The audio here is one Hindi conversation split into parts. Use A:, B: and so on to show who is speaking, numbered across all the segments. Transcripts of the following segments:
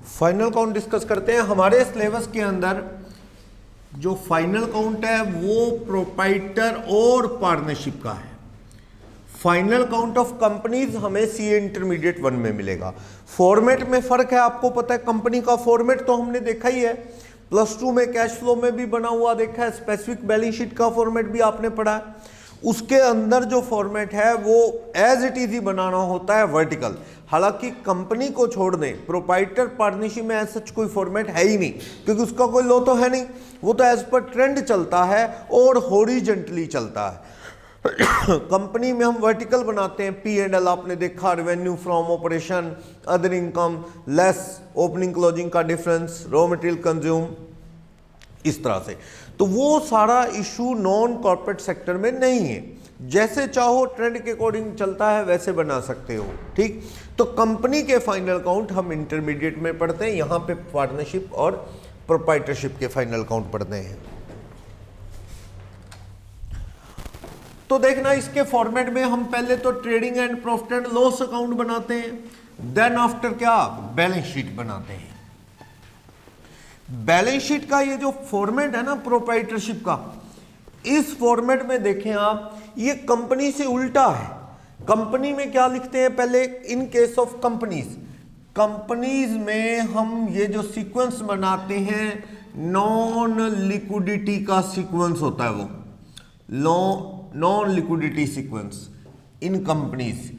A: फाइनल काउंट डिस्कस करते हैं। हमारे सिलेबस के अंदर जो फाइनल काउंट है वो प्रोप्राइटर और पार्टनरशिप का है। फाइनल काउंट ऑफ कंपनीज हमें सीए इंटरमीडिएट 1 में मिलेगा। फॉर्मेट में फर्क है, आपको पता है। कंपनी का फॉर्मेट तो हमने देखा ही है, +2 में कैश फ्लो में भी बना हुआ देखा है, स्पेसिफिक बैलेंस शीट का फॉर्मेट भी आपने पढ़ा है। उसके अंदर जो फॉर्मेट है वो एज इट इज ही बनाना होता है, वर्टिकल। हालांकि कंपनी को छोड़ दें, प्रोप्राइटर पार्टनरशिप में ऐसा कोई फॉर्मेट है ही नहीं, क्योंकि उसका कोई लॉ तो है नहीं, वो तो एज पर ट्रेंड चलता है और हॉरिजॉन्टली चलता है। कंपनी में हम वर्टिकल बनाते हैं, P&L आपने देखा, revenue from operation, other income less opening closing का डिफरेंस, रॉ मटेरियल कंज्यूम, इस तरह से। तो वो सारा इशू नॉन कॉर्पोरेट सेक्टर में नहीं है। जैसे चाहो ट्रेंड के अकॉर्डिंग चलता है, वैसे बना सकते हो, ठीक। तो कंपनी के फाइनल काउंट हम इंटरमीडिएट में पढ़ते हैं, यहाँ पे पार्टनरशिप और प्रोप्राइटरशिप के फाइनल काउंट पढ़ते हैं। तो देखना, इसके फॉर्मेट में हम पहले तो trading and profit and loss account बनाते हैं, देन आफ्टर क्या बैलेंस शीट बनाते हैं। बैलेंस शीट का ये जो फॉर्मेट है ना प्रोप्राइटरशिप का, इस फॉर्मेट में देखें आप, ये कंपनी से उल्टा है। कंपनी में क्या लिखते हैं पहले, इन केस ऑफ कंपनीज में हम ये जो सीक्वेंस बनाते हैं, नॉन लिक्विडिटी का सीक्वेंस होता है, वो non liquidity sequence in companies.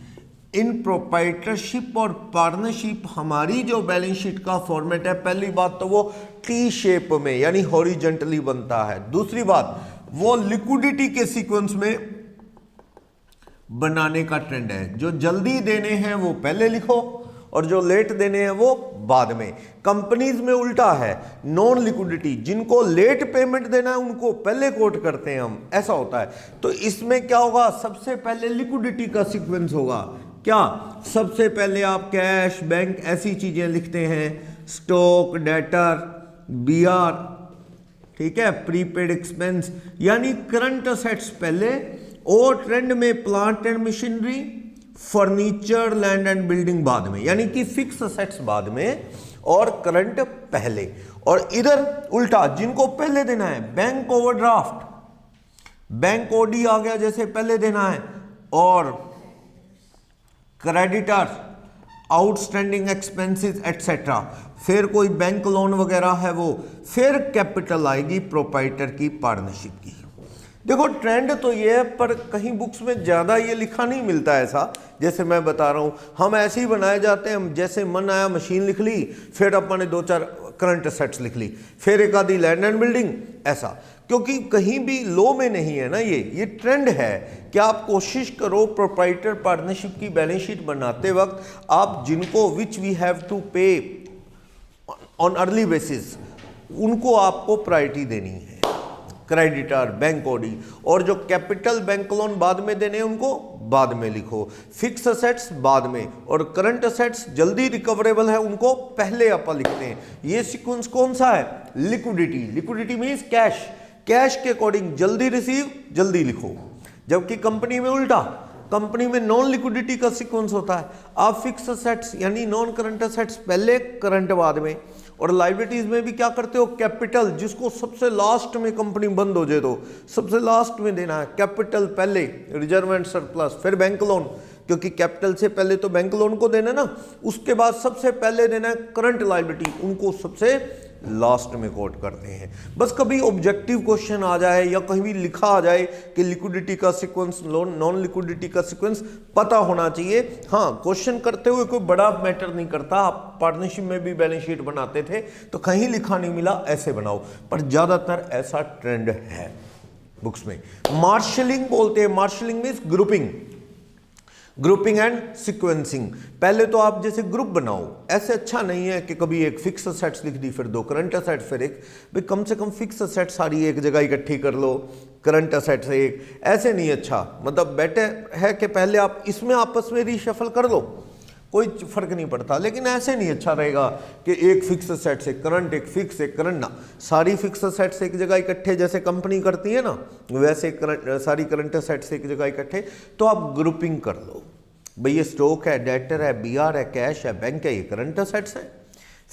A: In proprietorship और पार्टनरशिप हमारी जो बैलेंस शीट का फॉर्मेट है, पहली बात तो वो टी शेप में यानी हॉरिजॉन्टली बनता है। दूसरी बात, वो लिक्विडिटी के सीक्वेंस में बनाने का ट्रेंड है। जो जल्दी देने हैं वो पहले लिखो और जो लेट देने हैं वो बाद में। कंपनीज में उल्टा है, नॉन लिक्विडिटी, जिनको लेट पेमेंट देना है उनको पहले कोट करते हैं हम, ऐसा होता है। तो इसमें क्या होगा, सबसे पहले लिक्विडिटी का सीक्वेंस होगा। क्या, सबसे पहले आप कैश, बैंक, ऐसी चीजें लिखते हैं, स्टॉक, डेटर, BR, ठीक है, प्रीपेड एक्सपेंस, यानी करंट असेट्स पहले, और ट्रेंड में plant and machinery, furniture, land and building बाद में, यानी कि फिक्स असेट्स बाद में और करंट पहले। और इधर उल्टा, जिनको पहले देना है, बैंक ओवरड्राफ्ट, बैंक OD आ गया जैसे पहले देना है, और क्रेडिटर, आउटस्टैंडिंग एक्सपेंसेस एटसेट्रा, फिर कोई बैंक लोन वगैरह है वो, फिर कैपिटल आएगी प्रोप्राइटर की, पार्टनरशिप की। देखो ट्रेंड तो ये है, पर कहीं बुक्स में ज़्यादा ये लिखा नहीं मिलता ऐसा, जैसे मैं बता रहा हूँ। हम ऐसे ही बनाए जाते हैं, हम जैसे मन आया मशीन लिख ली, फिर अपने 2-4 करंट असेट्स लिख ली, फिर एक आधी लैंड एंड बिल्डिंग, ऐसा। क्योंकि कहीं भी लो में नहीं है ना, ये ट्रेंड है कि आप कोशिश करो प्रोप्राइटर पार्टनरशिप की बैलेंस शीट बनाते वक्त, आप जिनको विच वी हैव टू पे ऑन अर्ली बेसिस, उनको आपको प्रायोरिटी देनी है, क्रेडिटर, बैंक OD, और जो कैपिटल, बैंक लोन बाद में देने हैं उनको बाद में लिखो, फिक्स असेट्स बाद में, और करंट असेट्स जल्दी रिकवरेबल है उनको पहले अपन लिखते हैं। ये सीक्वेंस कौन सा है, लिक्विडिटी मींस कैश, कैश के अकॉर्डिंग जल्दी रिसीव, जल्दी लिखो। जबकि कंपनी में उल्टा, कंपनी में नॉन लिक्विडिटी का सीक्वेंस होता है, आप फिक्स असेट्स यानी नॉन करंट असेट्स पहले, करंट बाद में। और लाइबिलिटीज में भी क्या करते हो, कैपिटल, जिसको सबसे लास्ट में कंपनी बंद हो जाए तो सबसे लास्ट में देना है, कैपिटल पहले, रिजर्व एंड सरप्लस, फिर बैंक लोन, क्योंकि कैपिटल से पहले तो बैंक लोन को देना ना, उसके बाद सबसे पहले देना है करंट लाइबिलिटी, उनको सबसे लास्ट में कोट करते हैं। बस कभी ऑब्जेक्टिव क्वेश्चन आ जाए या कहीं भी लिखा आ जाए कि लिक्विडिटी का सीक्वेंस, नॉन लिक्विडिटी का सीक्वेंस पता होना चाहिए। हाँ, क्वेश्चन करते हुए कोई बड़ा मैटर नहीं करता। आप पार्टनरशिप में भी बैलेंस शीट बनाते थे तो कहीं लिखा नहीं मिला, ऐसे बनाओ, पर ज्यादातर ऐसा ट्रेंड है बुक्स में। मार्शलिंग बोलते हैं, marshalling means grouping and sequencing. पहले तो आप जैसे ग्रुप बनाओ, ऐसे अच्छा नहीं है कि कभी एक फिक्स असेट्स लिख दी, फिर 2 करंट असेट्स, फिर एक, भाई कम से कम फिक्स असेट्स सारी एक जगह इकट्ठी कर लो, करंट असेट्स एक, ऐसे नहीं अच्छा। मतलब बेटर है कि पहले आप इसमें आपस में रीशफल कर लो, कोई फर्क नहीं पड़ता, लेकिन ऐसे नहीं अच्छा रहेगा कि एक फिक्स असेट्स, एक करंट, एक फिक्स, एक करंट, ना, सारी फिक्स असेट्स एक जगह इकट्ठे जैसे कंपनी करती है ना, वैसे सारी करंट असेट्स एक जगह इकट्ठे। तो आप ग्रुपिंग कर लो, भाई ये स्टॉक है, डेटर है, BR है, कैश है, बैंक है, ये करंट असेट्स है।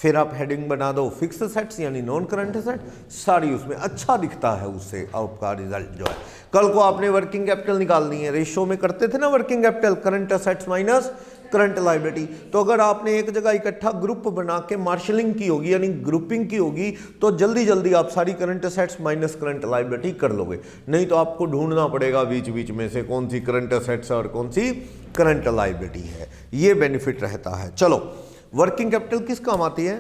A: फिर आप हेडिंग बना दो फिक्स असेट्स यानी नॉन करंट असेट, सारी उसमें अच्छा दिखता है, उससे आपका रिजल्ट जो है। कल को आपने वर्किंग कैपिटल निकालनी है, रेशियो में करते थे ना working capital, current assets minus current liability. तो अगर आपने एक जगह इकट्ठा ग्रुप बना के मार्शलिंग की होगी यानी ग्रुपिंग की होगी, तो जल्दी जल्दी आप सारी current assets minus current liability कर लोगे। नहीं तो आपको ढूंढना पड़ेगा बीच बीच में से कौन सी करंट असेट्स और कौन सी करंट लायबिलिटी है, ये बेनिफिट रहता है। चलो, वर्किंग कैपिटल किस काम आती है?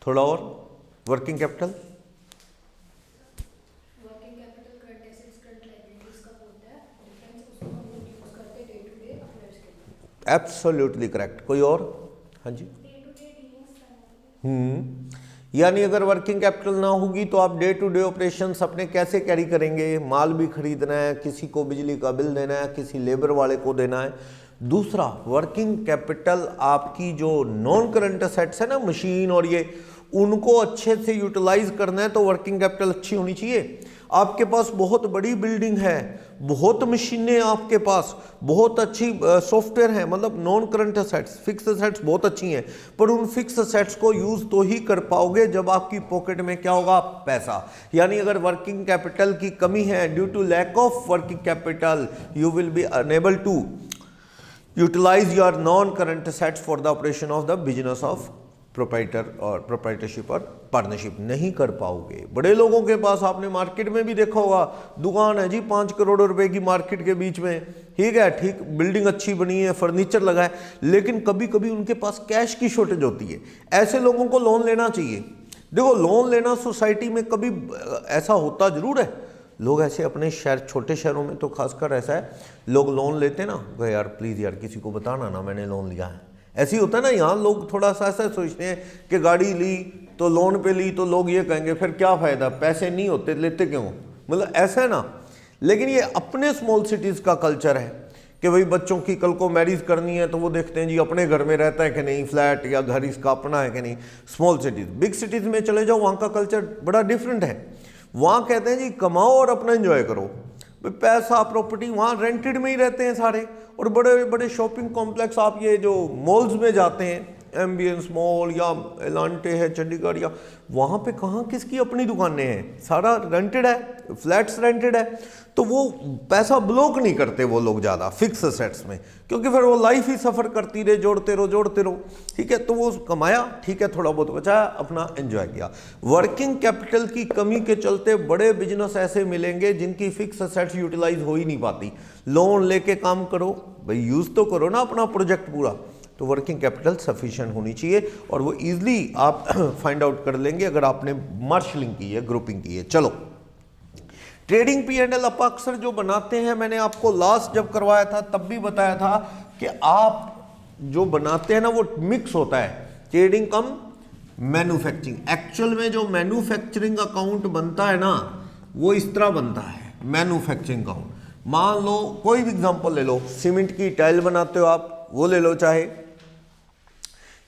A: थोड़ा और, वर्किंग कैपिटल एब्सोल्युटली करेक्ट। कोई और? हाँ जी। यानी अगर वर्किंग कैपिटल ना होगी तो आप डे टू डे ऑपरेशंस अपने कैसे कैरी करेंगे? माल भी खरीदना है, किसी को बिजली का बिल देना है, किसी लेबर वाले को देना है। दूसरा, वर्किंग कैपिटल आपकी जो नॉन करंट असेट्स है ना, मशीन और ये, उनको अच्छे से यूटिलाइज करना है तो वर्किंग कैपिटल अच्छी होनी चाहिए। आपके पास बहुत बड़ी बिल्डिंग है, बहुत मशीनें आपके पास, बहुत अच्छी सॉफ्टवेयर है, मतलब non current assets, fix assets बहुत अच्छी हैं, पर उन फिक्स असेट्स को यूज तो ही कर पाओगे जब आपकी पॉकेट में क्या होगा? पैसा। यानी अगर वर्किंग कैपिटल की कमी है, due to lack of working capital, you will be unable to utilize your non current assets for the operation of the business of proprietor और प्रोप्राइटरशिप और पार्टनरशिप, नहीं कर पाओगे। बड़े लोगों के पास आपने मार्केट में भी देखा होगा, दुकान है जी 5 करोड़ रुपए की मार्केट के बीच में, ठीक है, ठीक, बिल्डिंग अच्छी बनी है, फर्नीचर लगा है, लेकिन कभी कभी उनके पास कैश की शॉर्टेज होती है। ऐसे लोगों को लोन लेना चाहिए। देखो, लोन लेना सोसाइटी में कभी ऐसा होता जरूर है, लोग ऐसे अपने शहर, छोटे शहरों में तो खासकर ऐसा है, लोग लोन लेते ना, गए यार प्लीज़ यार किसी को बताना ना मैंने लोन लिया है। ऐसे ही होता है ना, यहाँ लोग थोड़ा सा ऐसा सोचते हैं कि गाड़ी ली तो लोन पे ली तो लोग ये कहेंगे फिर क्या फ़ायदा, पैसे नहीं होते लेते क्यों, मतलब ऐसा है ना। लेकिन ये अपने स्मॉल सिटीज़ का कल्चर है कि भाई बच्चों की कल को मैरिज करनी है तो वो देखते हैं जी अपने घर में रहता है कि नहीं, फ्लैट या घर इसका अपना है कि नहीं। स्मॉल सिटीज़, बिग सिटीज़ में चले जाओ, वहाँ का कल्चर बड़ा डिफरेंट है। वहाँ कहते हैं जी कमाओ और अपना एंजॉय करो, पैसा प्रॉपर्टी, वहाँ रेंटेड में ही रहते हैं सारे। और बड़े बड़े शॉपिंग कॉम्प्लेक्स, आप ये जो मॉल्स में जाते हैं, एम्बियंस मॉल या एलांटे है चंडीगढ़, या वहाँ पे कहाँ किसकी अपनी दुकानें हैं, सारा रेंटेड है, फ्लैट्स रेंटेड है। तो वो पैसा ब्लॉक नहीं करते वो लोग ज़्यादा फिक्स असेट्स में, क्योंकि फिर वो लाइफ ही सफ़र करती रहे, जोड़ते रहो, ठीक है। तो वो कमाया, ठीक है, थोड़ा बहुत बचाया, अपना एंजॉय किया। वर्किंग कैपिटल की कमी के चलते बड़े बिजनेस ऐसे मिलेंगे जिनकी फिक्स असेट्स यूटिलाइज हो ही नहीं पाती। लोन लेके काम करो भाई, यूज़ तो करो ना अपना प्रोजेक्ट पूरा। तो वर्किंग कैपिटल सफिशिएंट होनी चाहिए और वो इजीली आप फाइंड आउट कर लेंगे अगर आपने मार्शलिंग की है, ग्रुपिंग की है। चलो, ट्रेडिंग P&L आप अक्सर जो बनाते हैं, मैंने आपको लास्ट जब करवाया था तब भी बताया था कि आप जो बनाते हैं ना वो मिक्स होता है, ट्रेडिंग कम मैन्युफैक्चरिंग। एक्चुअल में जो मैन्युफैक्चरिंग अकाउंट बनता है ना वो इस तरह बनता है, मैन्युफैक्चरिंग अकाउंट। मान लो कोई भी एग्जांपल ले लो, सीमेंट की टाइल बनाते हो आप, वो ले लो चाहे,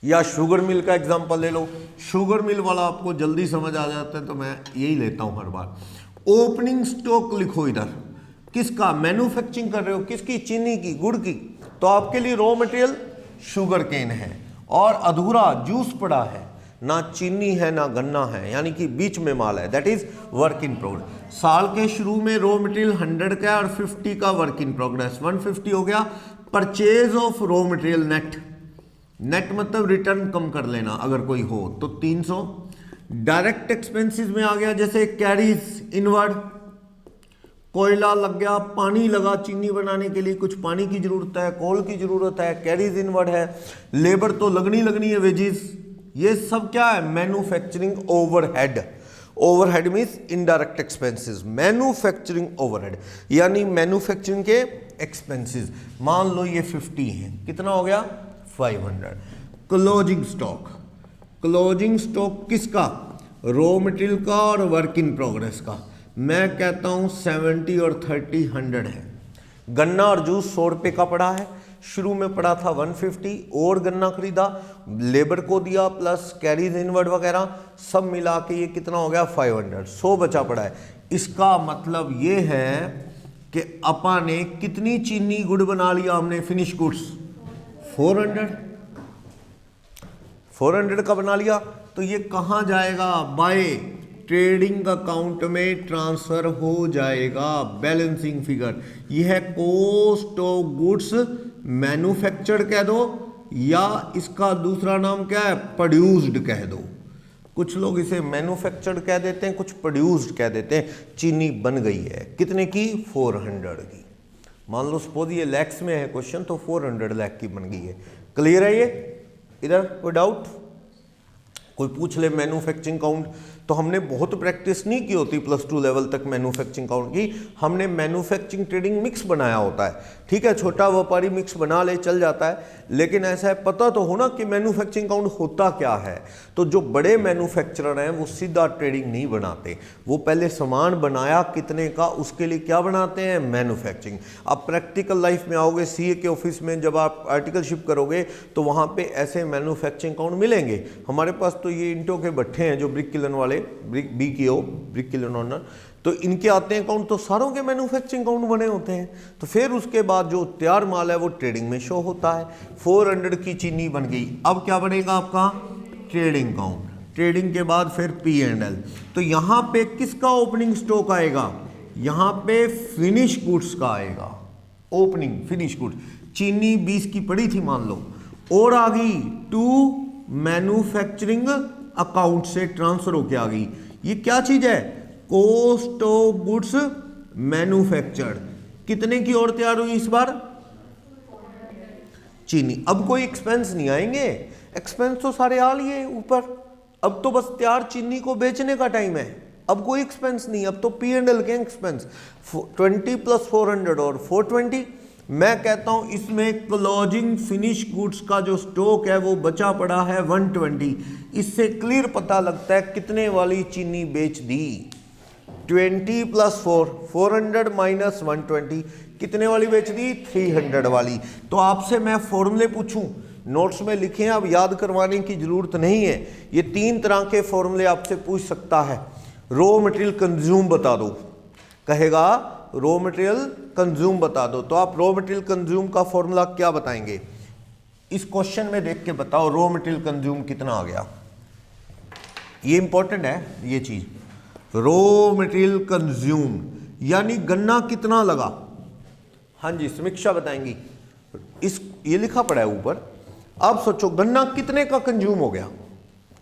A: या शुगर मिल का एग्जांपल ले लो। शुगर मिल वाला आपको जल्दी समझ आ जाता है तो मैं यही लेता हूं हर बार। ओपनिंग स्टॉक लिखो इधर, किसका मैन्युफैक्चरिंग कर रहे हो, किसकी, चीनी की, गुड़ की, तो आपके लिए रॉ मटेरियल शुगर केन है और अधूरा जूस पड़ा है, ना चीनी है ना गन्ना है, यानी कि बीच में माल है, that is work in progress. साल के शुरू में रॉ मटेरियल 100 का और 50 का वर्क इन प्रोग्रेस, 150 हो गया। Purchase of raw material net, net मतलब रिटर्न कम कर लेना अगर कोई हो तो 300। डायरेक्ट एक्सपेंसेस में आ गया जैसे कैरीज इनवर्ड, कोयला लग गया, पानी लगा चीनी बनाने के लिए, कुछ पानी की जरूरत है, कोल की जरूरत है, कैरीज इनवर्ड है, लेबर तो लगनी है, वेजिस, ये सब क्या है, manufacturing overhead. Overhead means indirect expenses, manufacturing overhead यानी मैन्युफैक्चरिंग के एक्सपेंसेस। मान लो ये 50 है, कितना हो गया 500। क्लोजिंग स्टॉक, क्लोजिंग स्टॉक किसका, रॉ मटेरियल का और वर्क इन प्रोग्रेस का। मैं कहता हूं 70 और 30 100 है। गन्ना और जूस 100 रुपये का पड़ा है, शुरू में पड़ा था 150, और गन्ना खरीदा, लेबर को दिया, प्लस कैरीज इनवर्ड वगैरह सब मिला के ये कितना हो गया 500, 100 बचा पड़ा है। इसका मतलब ये है कि अपा ने कितनी चीनी गुड़ बना लिया हमने फिनिश गुड्स 400 का बना लिया, तो ये कहाँ जाएगा, बाय ट्रेडिंग अकाउंट में ट्रांसफर हो जाएगा, बैलेंसिंग फिगर। ये है कॉस्ट ऑफ गुड्स मैन्युफैक्चर्ड कह दो, या इसका दूसरा नाम क्या है, प्रोड्यूस्ड कह दो। कुछ लोग इसे मैन्युफैक्चर्ड कह देते हैं, कुछ प्रोड्यूस्ड कह देते हैं। चीनी बन गई है कितने की, 400 की। मान लो सपोज ये लैक्स में है क्वेश्चन, तो 400 लाख की बन गई है। क्लियर है ये? इधर कोई डाउट? कोई पूछ ले मैन्युफैक्चरिंग काउंट, तो हमने बहुत प्रैक्टिस नहीं की होती +2 लेवल तक मैन्युफैक्चरिंग काउंट की। हमने मैन्युफैक्चरिंग ट्रेडिंग मिक्स बनाया होता है, ठीक है, छोटा व्यापारी मिक्स बना ले चल जाता है, लेकिन ऐसा है पता तो हो ना कि मैन्युफैक्चरिंग काउंट होता क्या है। तो जो बड़े मैन्युफैक्चरर हैं वो सीधा ट्रेडिंग नहीं बनाते, वो पहले सामान बनाया कितने का, उसके लिए क्या बनाते हैं, मैन्युफैक्चरिंग। अब प्रैक्टिकल लाइफ में आओगे, सीए के ऑफिस में जब आप आर्टिकलशिप करोगे तो वहाँ पे ऐसे मैन्युफैक्चरिंग काउंट मिलेंगे। हमारे पास तो ये ईंटों के भट्ठे हैं जो ब्रिक किलन वाले, ब्रिक किलन ऑनर, तो इनके आते हैं काउंट, तो सारों के मैन्युफैक्चरिंग काउंट बने होते हैं। तो फिर उसके बाद जो तैयार माल है वो ट्रेडिंग में शो होता है। 400 की चीनी बन गई, अब क्या बनेगा आपका, ट्रेडिंग काउंट। ट्रेडिंग के बाद फिर P&L। तो यहाँ पे किसका ओपनिंग स्टॉक आएगा, यहाँ पे फिनिश गुड्स का आएगा, ओपनिंग फिनिश गुड्स। चीनी 20 की पड़ी थी मान लो, और आ गई टू मैन्युफैक्चरिंग अकाउंट से ट्रांसफर होके आ गई। ये क्या चीज है, कॉस्ट ऑफ गुड्स मैन्युफैक्चर्ड। कितने की और तैयार हुई इस बार, चीनी। अब कोई एक्सपेंस नहीं आएंगे, एक्सपेंस तो सारे आ लिए ऊपर, अब तो बस तैयार चीनी को बेचने का टाइम है, अब कोई एक्सपेंस नहीं, अब तो P&L के एक्सपेंस। 20 + 400 और 420। मैं कहता हूं इसमें क्लोजिंग फिनिश गुड्स का जो स्टॉक है वो बचा पड़ा है 120। इससे क्लियर पता लगता है कितने वाली चीनी बेच दी। 20 + 4, 400 - 120, कितने वाली बेच दी, 300 वाली। तो आपसे मैं फॉर्मूले पूछूं, नोट्स में लिखे हैं, अब याद करवाने की जरूरत नहीं है। ये 3 तरह के फॉर्मूले आपसे पूछ सकता है। रॉ मटेरियल कंज्यूम बता दो, कहेगा रॉ मटेरियल कंज्यूम बता दो, तो आप रॉ मटेरियल कंज्यूम का फॉर्मूला क्या बताएंगे, इस क्वेश्चन में देख के बताओ रॉ मटेरियल कंज्यूम कितना आ गया। ये इंपॉर्टेंट है ये चीज, रॉ मटेरियल कंज्यूम यानी गन्ना कितना लगा। हाँ जी समीक्षा बताएंगी, इस ये लिखा पड़ा है ऊपर। अब सोचो गन्ना कितने का कंज्यूम हो गया,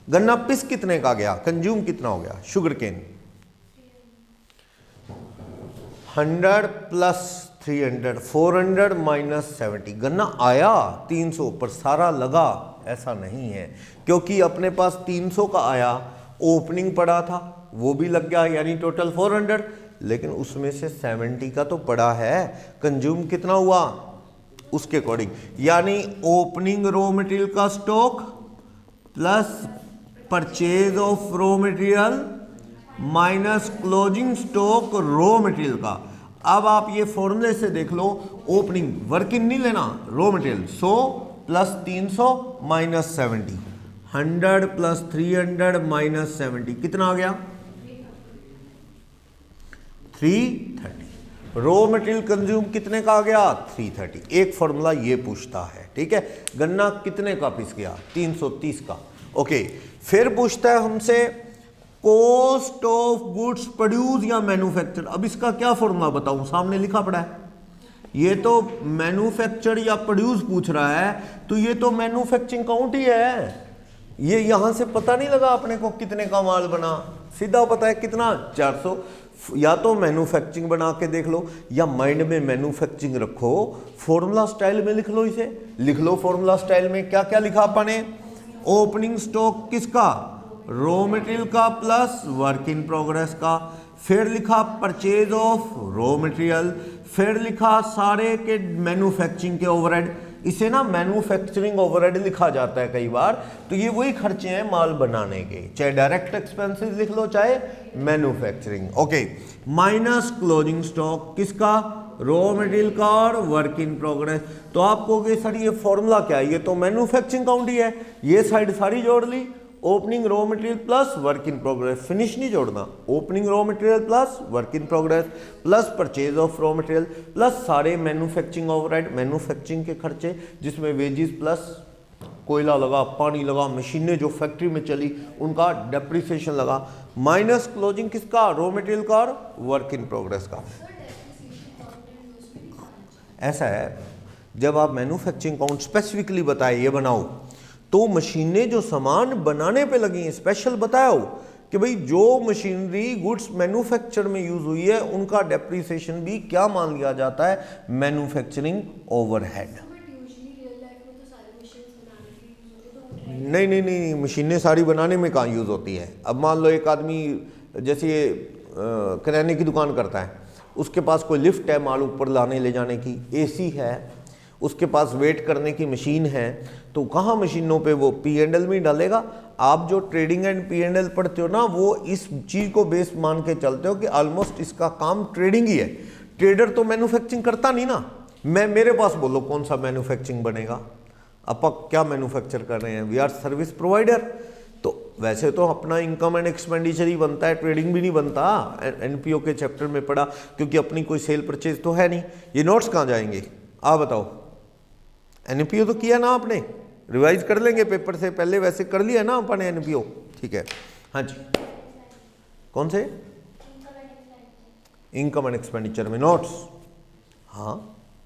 A: गन्ना पिस कितने का गया, कंज्यूम कितना हो गया, शुगर केन 100 + 300, 400 - 70। गन्ना आया 300 पर सारा लगा, ऐसा नहीं है, क्योंकि अपने पास 300 का आया, ओपनिंग पड़ा था वो भी लग गया, यानी टोटल 400, लेकिन उसमें से 70 का तो पड़ा है, कंज्यूम कितना हुआ उसके अकॉर्डिंग। यानी ओपनिंग रॉ मटेरियल का stock plus purchase of raw material minus closing stock raw material का। अब आप ये फॉर्मूले से देख लो, ओपनिंग वर्किंग नहीं लेना, रॉ मटेरियल 100 + 300 - 70, 100 + 300 - 70 कितना आ गया, 330। रॉ मटेरियल कंज्यूम कितने का आ गया, 330। एक फॉर्मूला ये पूछता है, ठीक है। गन्ना कितने का पिस गया, 330 का, ओके। फिर पूछता है हमसे कॉस्ट ऑफ गुड्स प्रोड्यूस या मैन्युफैक्चर। अब इसका क्या फॉर्मूला बताऊं, सामने लिखा पड़ा है। ये तो मैन्युफैक्चर या प्रोड्यूस पूछ रहा है, तो ये तो मैन्युफैक्चरिंग काउंट ही है। ये यहां से पता नहीं लगा अपने को कितने का माल बना, सीधा पता है कितना, 400। या तो मैन्युफैक्चरिंग बना के देख लो, या माइंड में मैन्युफैक्चरिंग रखो, फॉर्मूला स्टाइल में लिख लो, इसे लिख लो फॉर्मूला स्टाइल में। क्या क्या लिखा अपने, ओपनिंग स्टॉक किसका, रॉ मटेरियल का प्लस वर्क इन प्रोग्रेस का, फिर लिखा परचेज ऑफ रॉ मटेरियल, फिर लिखा सारे के मैन्युफैक्चरिंग के ओवरहेड। इसे ना मैन्युफैक्चरिंग ओवरहेड लिखा जाता है कई बार, तो ये वही खर्चे हैं माल बनाने के, चाहे डायरेक्ट एक्सपेंसेस लिख लो चाहे manufacturing, okay. Minus closing stock किसका, रॉ मटेरियल का और वर्क इन प्रोग्रेस। तो आप कहोगे सर ये फॉर्मूला क्या है, ये तो मैन्युफैक्चरिंग काउंट ही है, ये साइड सारी जोड़ ली, opening raw material plus work in progress, finish नहीं जोड़ना, opening raw material plus work in progress plus purchase of raw material plus सारे मैन्युफैक्चरिंग ओवरहेड, मैन्युफैक्चरिंग के खर्चे जिसमें वेजेस प्लस कोयला लगा, पानी लगा, मशीनें जो फैक्ट्री में चली उनका डेप्रिसिएशन लगा, माइनस क्लोजिंग किसका, रॉ मटेरियल का और वर्क इन प्रोग्रेस का। ऐसा है जब आप मैन्युफैक्चरिंग काउंट स्पेसिफिकली बताए ये बनाओ, तो मशीनें जो सामान बनाने पे लगी हैं स्पेशल बताया हो कि भाई जो मशीनरी गुड्स मैन्युफैक्चर में यूज हुई है उनका डेप्रिसिएशन भी क्या मान लिया जाता है, मैन्युफैक्चरिंग ओवरहेड। नहीं नहीं नहीं, मशीनें सारी बनाने में कहाँ यूज होती है। अब मान लो एक आदमी जैसे किराने की दुकान करता है, उसके पास कोई लिफ्ट है माल ऊपर लाने ले जाने की, एसी है, उसके पास वेट करने की मशीन है, तो कहाँ मशीनों पे वो P&L में डालेगा। आप जो ट्रेडिंग एंड P&L पढ़ते हो ना, वो इस चीज़ को बेस मान के चलते हो कि ऑलमोस्ट इसका काम ट्रेडिंग ही है। ट्रेडर तो मैन्युफैक्चरिंग करता नहीं ना। मेरे पास बोलो कौन सा मैन्युफैक्चरिंग बनेगा, आप क्या मैन्युफैक्चर कर रहे हैं, वी आर सर्विस प्रोवाइडर। तो वैसे तो अपना इनकम एंड एक्सपेंडिचर ही बनता है, ट्रेडिंग भी नहीं बनता। NPO के चैप्टर में पढ़ा, क्योंकि अपनी कोई सेल परचेज तो है नहीं। ये नोट्स कहाँ जाएंगे आप बताओ। NPO तो किया ना आपने, रिवाइज कर लेंगे पेपर से पहले, वैसे कर लिया ना अपने NPO, ठीक है। हाँ जी, कौन से, इनकम एंड एक्सपेंडिचर में नोट्स, हाँ,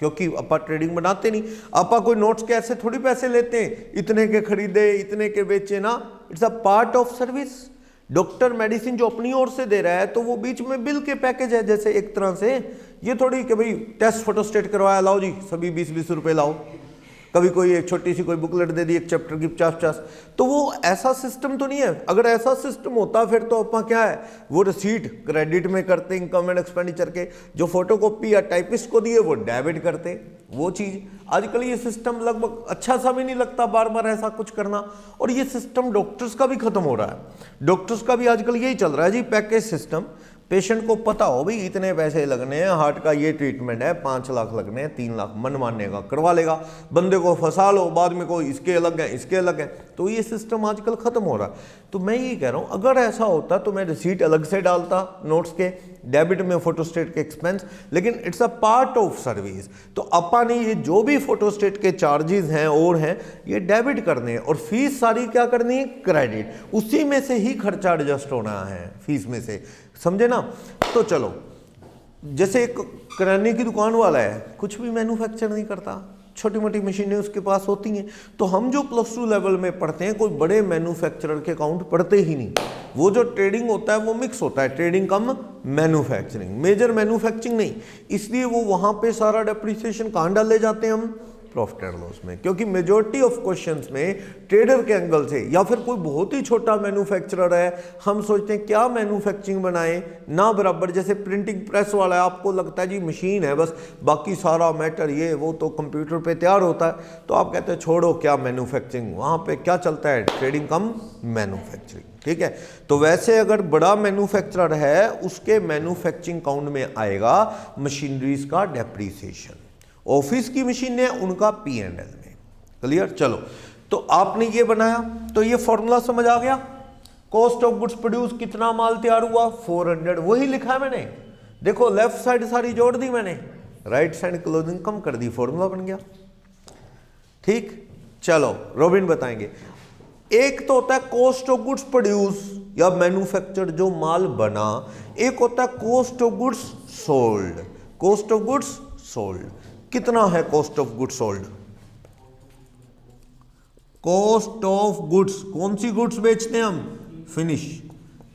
A: क्योंकि अपा ट्रेडिंग बनाते नहीं, अपा कोई नोट्स के ऐसे थोड़ी पैसे लेते हैं, इतने के खरीदे इतने के बेचे ना, it's a part of service. Doctor medicine जो अपनी ओर से दे रहा है तो वो बीच में बिल के पैकेज है, जैसे एक तरह से। ये थोड़ी कि भाई टेस्ट फोटोस्टेट करवाया, लाओ जी सभी 20-20 रुपए लाओ, कभी कोई एक छोटी सी कोई बुकलेट दे दी एक चैप्टर की 50-50, तो वो ऐसा सिस्टम तो नहीं है। अगर ऐसा सिस्टम होता फिर तो अपना क्या है, वो रिसीट क्रेडिट में करते इनकम एंड एक्सपेंडिचर के, जो फोटोकॉपी या टाइपिस्ट को दिए वो डेबिट करते, वो चीज़। आजकल ये सिस्टम लगभग अच्छा सा भी नहीं लगता बार बार ऐसा कुछ करना, और ये सिस्टम डॉक्टर्स का भी खत्म हो रहा है। डॉक्टर्स का भी आजकल यही चल रहा है जी, पैकेज सिस्टम। पेशेंट को पता हो भाई इतने पैसे लगने हैं, हार्ट का ये ट्रीटमेंट है, 5 लाख लगने हैं, 3 लाख मन मानने का करवा लेगा, बंदे को फंसा लो, बाद में कोई इसके अलग है इसके अलग है। तो ये सिस्टम आजकल खत्म हो रहा है। तो मैं ये कह रहा हूँ, अगर ऐसा होता तो मैं रिसीट अलग से डालता नोट्स के, डेबिट में फोटोस्टेट के एक्सपेंस, लेकिन it's a part of service. तो अपा ने ये जो भी फोटोस्टेट के चार्जेस हैं और हैं ये डेबिट करने हैं, और फीस सारी क्या करनी है, क्रेडिट, उसी में से ही खर्चा एडजस्ट होना है, फीस में से, समझे ना। तो चलो, जैसे एक किराने की दुकान वाला है, कुछ भी मैन्युफैक्चर नहीं करता, छोटी मोटी मशीनें उसके पास होती हैं, तो हम जो +2 लेवल में पढ़ते हैं कोई बड़े मैन्युफैक्चरर के अकाउंट पढ़ते ही नहीं। वो जो ट्रेडिंग होता है वो मिक्स होता है, ट्रेडिंग कम मैन्युफैक्चरिंग, मेजर मैन्युफैक्चरिंग नहीं, इसलिए वो वहाँ पे सारा डेप्रिसिएशन कहाँ डाले जाते हैं हम, प्रॉफिट एंड लॉस में। क्योंकि मेजॉरिटी ऑफ क्वेश्चंस में ट्रेडर के एंगल से, या फिर कोई बहुत ही छोटा मैन्युफैक्चरर है, हम सोचते हैं क्या मैन्युफैक्चरिंग बनाए ना बराबर, जैसे प्रिंटिंग प्रेस वाला है, आपको लगता है जी मशीन है बस, बाकी सारा मैटर ये वो तो कंप्यूटर पे तैयार होता है, तो आप कहते हैं छोड़ो क्या मैन्युफैक्चरिंग, वहाँ पे क्या चलता है, ट्रेडिंग कम मैन्युफैक्चरिंग, ठीक है। तो वैसे अगर बड़ा मैन्युफैक्चरर है उसके मैन्युफैक्चरिंग काउंट में आएगा मशीनरीज का डेप्रिसिएशन, ऑफिस की मशीन है उनका P&L में, क्लियर। चलो, तो आपने ये बनाया, तो ये फॉर्मूला समझ आ गया, कॉस्ट ऑफ गुड्स प्रोड्यूस, कितना माल तैयार हुआ 400, वही लिखा है मैंने, देखो लेफ्ट साइड सारी जोड़ दी मैंने, राइट साइड क्लोजिंग कम कर दी, फॉर्मूला बन गया, ठीक। चलो रोबिन बताएंगे, एक तो होता है कॉस्ट ऑफ गुड्स प्रोड्यूस या मैन्युफैक्चर जो माल बना, एक होता है cost of goods sold, cost of goods sold. कितना है cost of goods sold, cost of goods, कौन सी गुड्स बेचते हैं हम, फिनिश,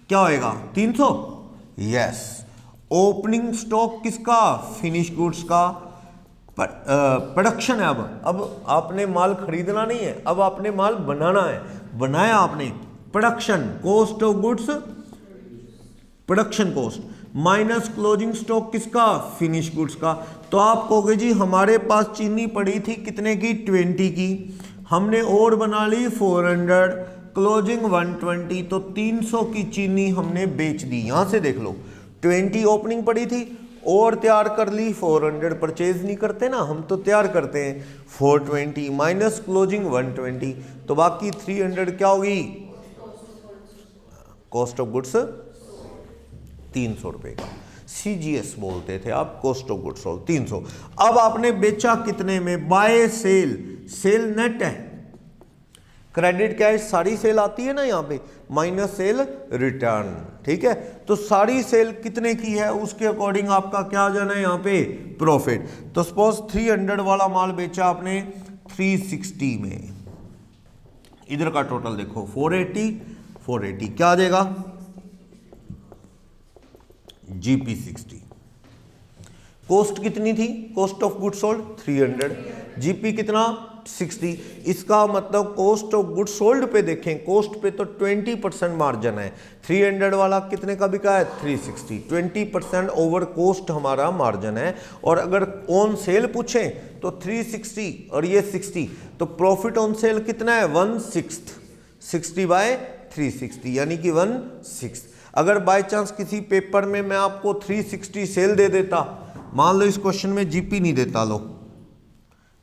A: क्या होएगा 300, यस। ओपनिंग स्टॉक किसका, फिनिश गुड्स का, प्रोडक्शन है। अब आपने माल खरीदना नहीं है, अब आपने माल बनाना है, बनाया आपने, production, cost of goods production cost minus closing stock किसका, फिनिश गुड्स का। तो आप कहोगे जी हमारे पास चीनी पड़ी थी कितने की, 20 की, हमने और बना ली 400, क्लोजिंग 120, तो 300 की चीनी हमने बेच दी। यहां से देख लो, 20 ओपनिंग पड़ी थी और तैयार कर ली 400, परचेज नहीं करते ना हम, तो तैयार करते हैं 420 माइनस क्लोजिंग 120, तो बाकी 300 क्या होगी, कॉस्ट ऑफ गुड्स 300 रुपए का, CGS बोलते थे आप, कॉस्ट ऑफ गुड्स सोल्ड 300। अब आपने बेचा कितने में, बाय सेल, सेल नेट है, क्रेडिट कैश सारी सेल आती है ना यहाँ पे, माइनस सेल रिटर्न, ठीक है। तो सारी सेल कितने की है उसके अकॉर्डिंग आपका क्या आ जाना है यहाँ पे, प्रॉफिट। तो सपोज 300 वाला माल बेचा आपने 360 में, इधर का टोटल देखो 480 क्या आ जाएगा, GP 60। कॉस्ट कितनी थी, cost of goods sold 300, GP कितना 60। इसका मतलब कॉस्ट ऑफ गुड्स सोल्ड पे देखें, कॉस्ट पे तो 20% मार्जिन है, 300 वाला कितने का बिका है 360, 20% ओवर कॉस्ट हमारा मार्जिन है। और अगर ऑन सेल पूछें तो 360 और ये 60, तो प्रॉफिट ऑन सेल कितना है 1/6, 60 बाय 360 यानी कि 1/6। अगर बाय चांस किसी पेपर में मैं आपको 360 सेल दे देता, मान लो इस क्वेश्चन में जीपी नहीं देता, लो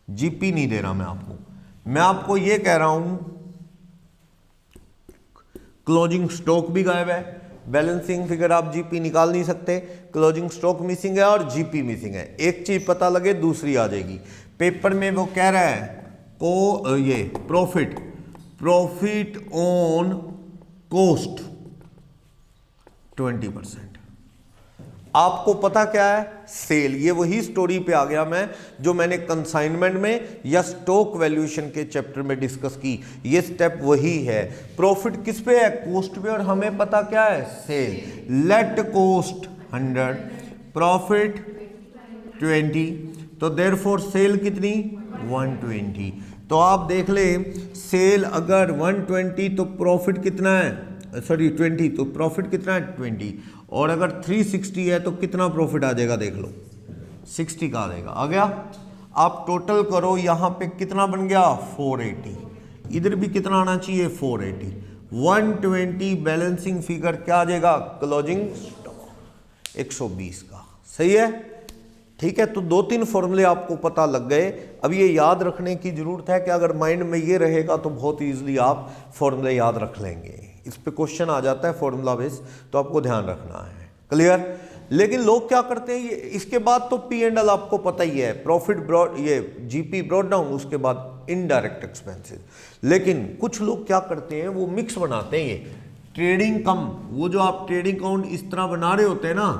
A: जीपी नहीं दे रहा मैं आपको ये कह रहा हूं क्लोजिंग स्टॉक भी गायब है, बैलेंसिंग फिगर आप जीपी निकाल नहीं सकते, क्लोजिंग स्टॉक मिसिंग है और जीपी मिसिंग है। एक चीज पता लगे दूसरी आ जाएगी। पेपर में वो कह रहा है को ये प्रॉफिट ऑन कॉस्ट 20%, आपको पता क्या है सेल। ये वही स्टोरी पे आ गया मैं जो मैंने कंसाइनमेंट में या स्टॉक वैल्यूएशन के चैप्टर में डिस्कस की। ये स्टेप वही है, प्रॉफिट किस पे है, कॉस्ट पे, और हमें पता क्या है सेल। लेट कॉस्ट 100 प्रॉफिट 20, तो देयरफॉर सेल कितनी 120। तो आप देख ले सेल अगर 120 तो प्रॉफिट कितना है, सॉरी 20, तो प्रॉफिट कितना है 20, और अगर 360 है तो कितना प्रॉफिट आ जाएगा देख लो 60 का आ जाएगा। आ गया। आप टोटल करो, यहां पे कितना बन गया 480, इधर भी कितना आना चाहिए 480, 120 बैलेंसिंग फिगर क्या आ जाएगा क्लोजिंग स्टॉक 120 का। सही है, ठीक है। तो 2-3 फॉर्मूले आपको पता लग गए। अब ये याद रखने की जरूरत है कि अगर माइंड में ये रहेगा तो बहुत ईजिली आप फॉर्मूले याद रख लेंगे। इस पे क्वेश्चन आ जाता है फॉर्मूला बेस, तो आपको ध्यान रखना है। क्लियर। लेकिन लोग क्या करते हैं, ये इसके बाद तो P&L आपको पता ही है, प्रॉफिट ब्रॉड, ये जीपी ब्रॉड डाउन, उसके बाद इनडायरेक्ट एक्सपेंसेस। लेकिन कुछ लोग क्या करते हैं, वो मिक्स बनाते हैं, ये ट्रेडिंग कम, वो जो आप ट्रेडिंग अकाउंट इस तरह बना रहे होते हैं ना,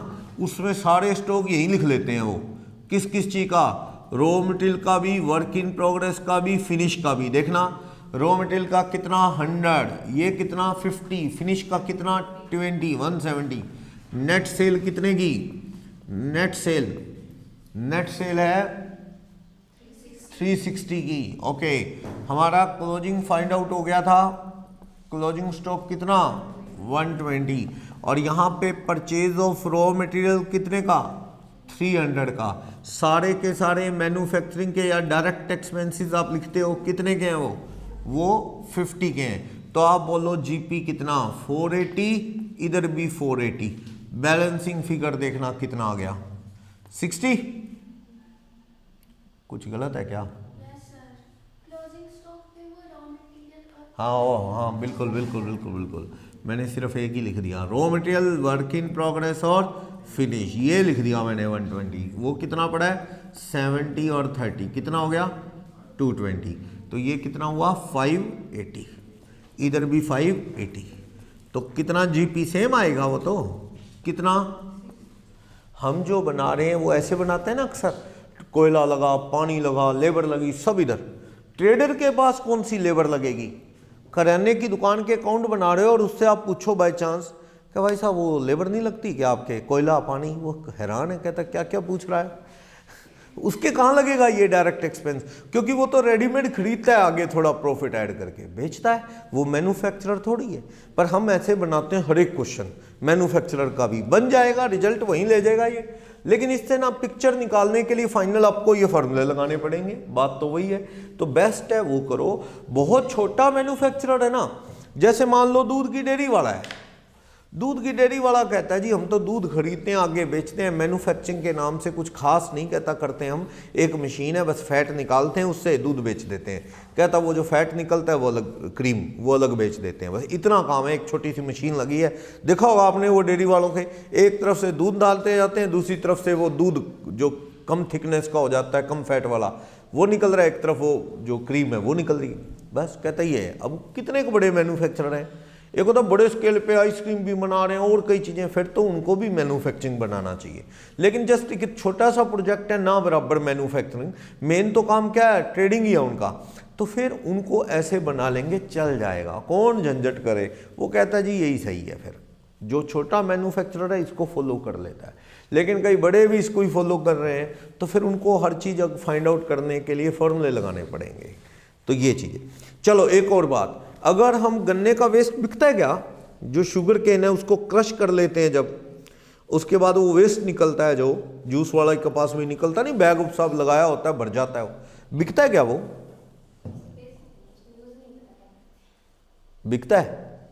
A: उसमें सारे स्टॉक यही लिख लेते हैं। वो किस किस चीज का, रॉ मटेरियल का भी, वर्क इन प्रोग्रेस का भी, फिनिश का भी। देखना रॉ मटेरियल का कितना 100, ये कितना 50, फिनिश का कितना 20, 170। नेट सेल कितने की, नेट सेल है 360 की। ओके, हमारा क्लोजिंग फाइंड आउट हो गया था, क्लोजिंग स्टॉक कितना 120, और यहाँ पे परचेज ऑफ रॉ मटेरियल कितने का 300 का। सारे के सारे मैन्युफैक्चरिंग के या डायरेक्ट एक्सपेंसेस आप लिखते हो कितने के हैं, वो 50 के हैं। तो आप बोलो जीपी कितना 480, इधर भी 480, बैलेंसिंग फिगर देखना कितना आ गया 60। कुछ गलत है क्या? हाँ बिल्कुल, मैंने सिर्फ एक ही लिख दिया, raw material, work in progress और फिनिश, ये लिख दिया मैंने 120। वो कितना पड़ा है 70 और 30, कितना हो गया 220। तो ये कितना हुआ 580, इधर भी 580। तो कितना जीपी सेम आएगा, वो तो कितना हम जो बना रहे हैं वो ऐसे बनाते हैं ना अक्सर, कोयला लगा, पानी लगा, लेबर लगी, सब इधर। ट्रेडर के पास कौन सी लेबर लगेगी? करियाने की दुकान के अकाउंट बना रहे हो और उससे आप पूछो बाय चांस कि भाई साहब वो लेबर नहीं लगती क्या आपके, कोयला पानी, वो हैरान है, कहता क्या क्या पूछ रहा है। उसके कहाँ लगेगा ये डायरेक्ट एक्सपेंस, क्योंकि वो तो रेडीमेड खरीदता है, आगे थोड़ा प्रॉफिट ऐड करके बेचता है, वो मैन्युफैक्चरर थोड़ी है। पर हम ऐसे बनाते हैं, हर एक क्वेश्चन मैन्युफैक्चरर का भी बन जाएगा, रिजल्ट वहीं ले जाएगा ये। लेकिन इससे ना पिक्चर निकालने के लिए फाइनल आपको ये फॉर्मूले लगाने पड़ेंगे, बात तो वही है। तो बेस्ट है वो करो। बहुत छोटा मैन्युफैक्चरर है ना, जैसे मान लो दूध की डेयरी वाला है, दूध की डेयरी वाला कहता है जी हम तो दूध खरीदते हैं आगे बेचते हैं, मैन्युफैक्चरिंग के नाम से कुछ खास नहीं कहता करते हम, एक मशीन है बस फैट निकालते हैं उससे दूध बेच देते हैं। कहता वो जो फैट निकलता है वो अलग, क्रीम वो अलग बेच देते हैं, बस इतना काम है, एक छोटी सी मशीन लगी है। देखा होगा आपने वो डेयरी वालों के, एक तरफ से दूध डालते जाते हैं, दूसरी तरफ से वो दूध जो कम थिकनेस का हो जाता है, कम फैट वाला वो निकल रहा है, एक तरफ वो जो क्रीम है वो निकल रही है, बस कहता ही है। अब कितने के बड़े मैन्युफैक्चरर हैं, एक होता बड़े स्केल पे आइसक्रीम भी बना रहे हैं और कई चीज़ें, फिर तो उनको भी मैन्युफैक्चरिंग बनाना चाहिए। लेकिन जस्ट एक छोटा सा प्रोजेक्ट है ना बराबर मैन्युफैक्चरिंग, मेन तो काम क्या है, ट्रेडिंग ही है उनका, तो फिर उनको ऐसे बना लेंगे चल जाएगा, कौन झंझट करे। वो कहता है जी यही सही है, फिर जो छोटा मैन्युफैक्चरर है इसको फॉलो कर लेता है। लेकिन कई बड़े भी इसको ही फॉलो कर रहे हैं, तो फिर उनको हर चीज़ फाइंड आउट करने के लिए फॉर्मूले लगाने पड़ेंगे। तो ये चीज़ें। चलो एक और बात, अगर हम गन्ने का वेस्ट बिकता है क्या, जो शुगर केन है उसको क्रश कर लेते हैं जब, उसके बाद वो वेस्ट निकलता है जो जूस वाला कपास में निकलता नहीं, बैग उप सब लगाया होता है भर जाता है, वो बिकता है क्या, वो बिकता है?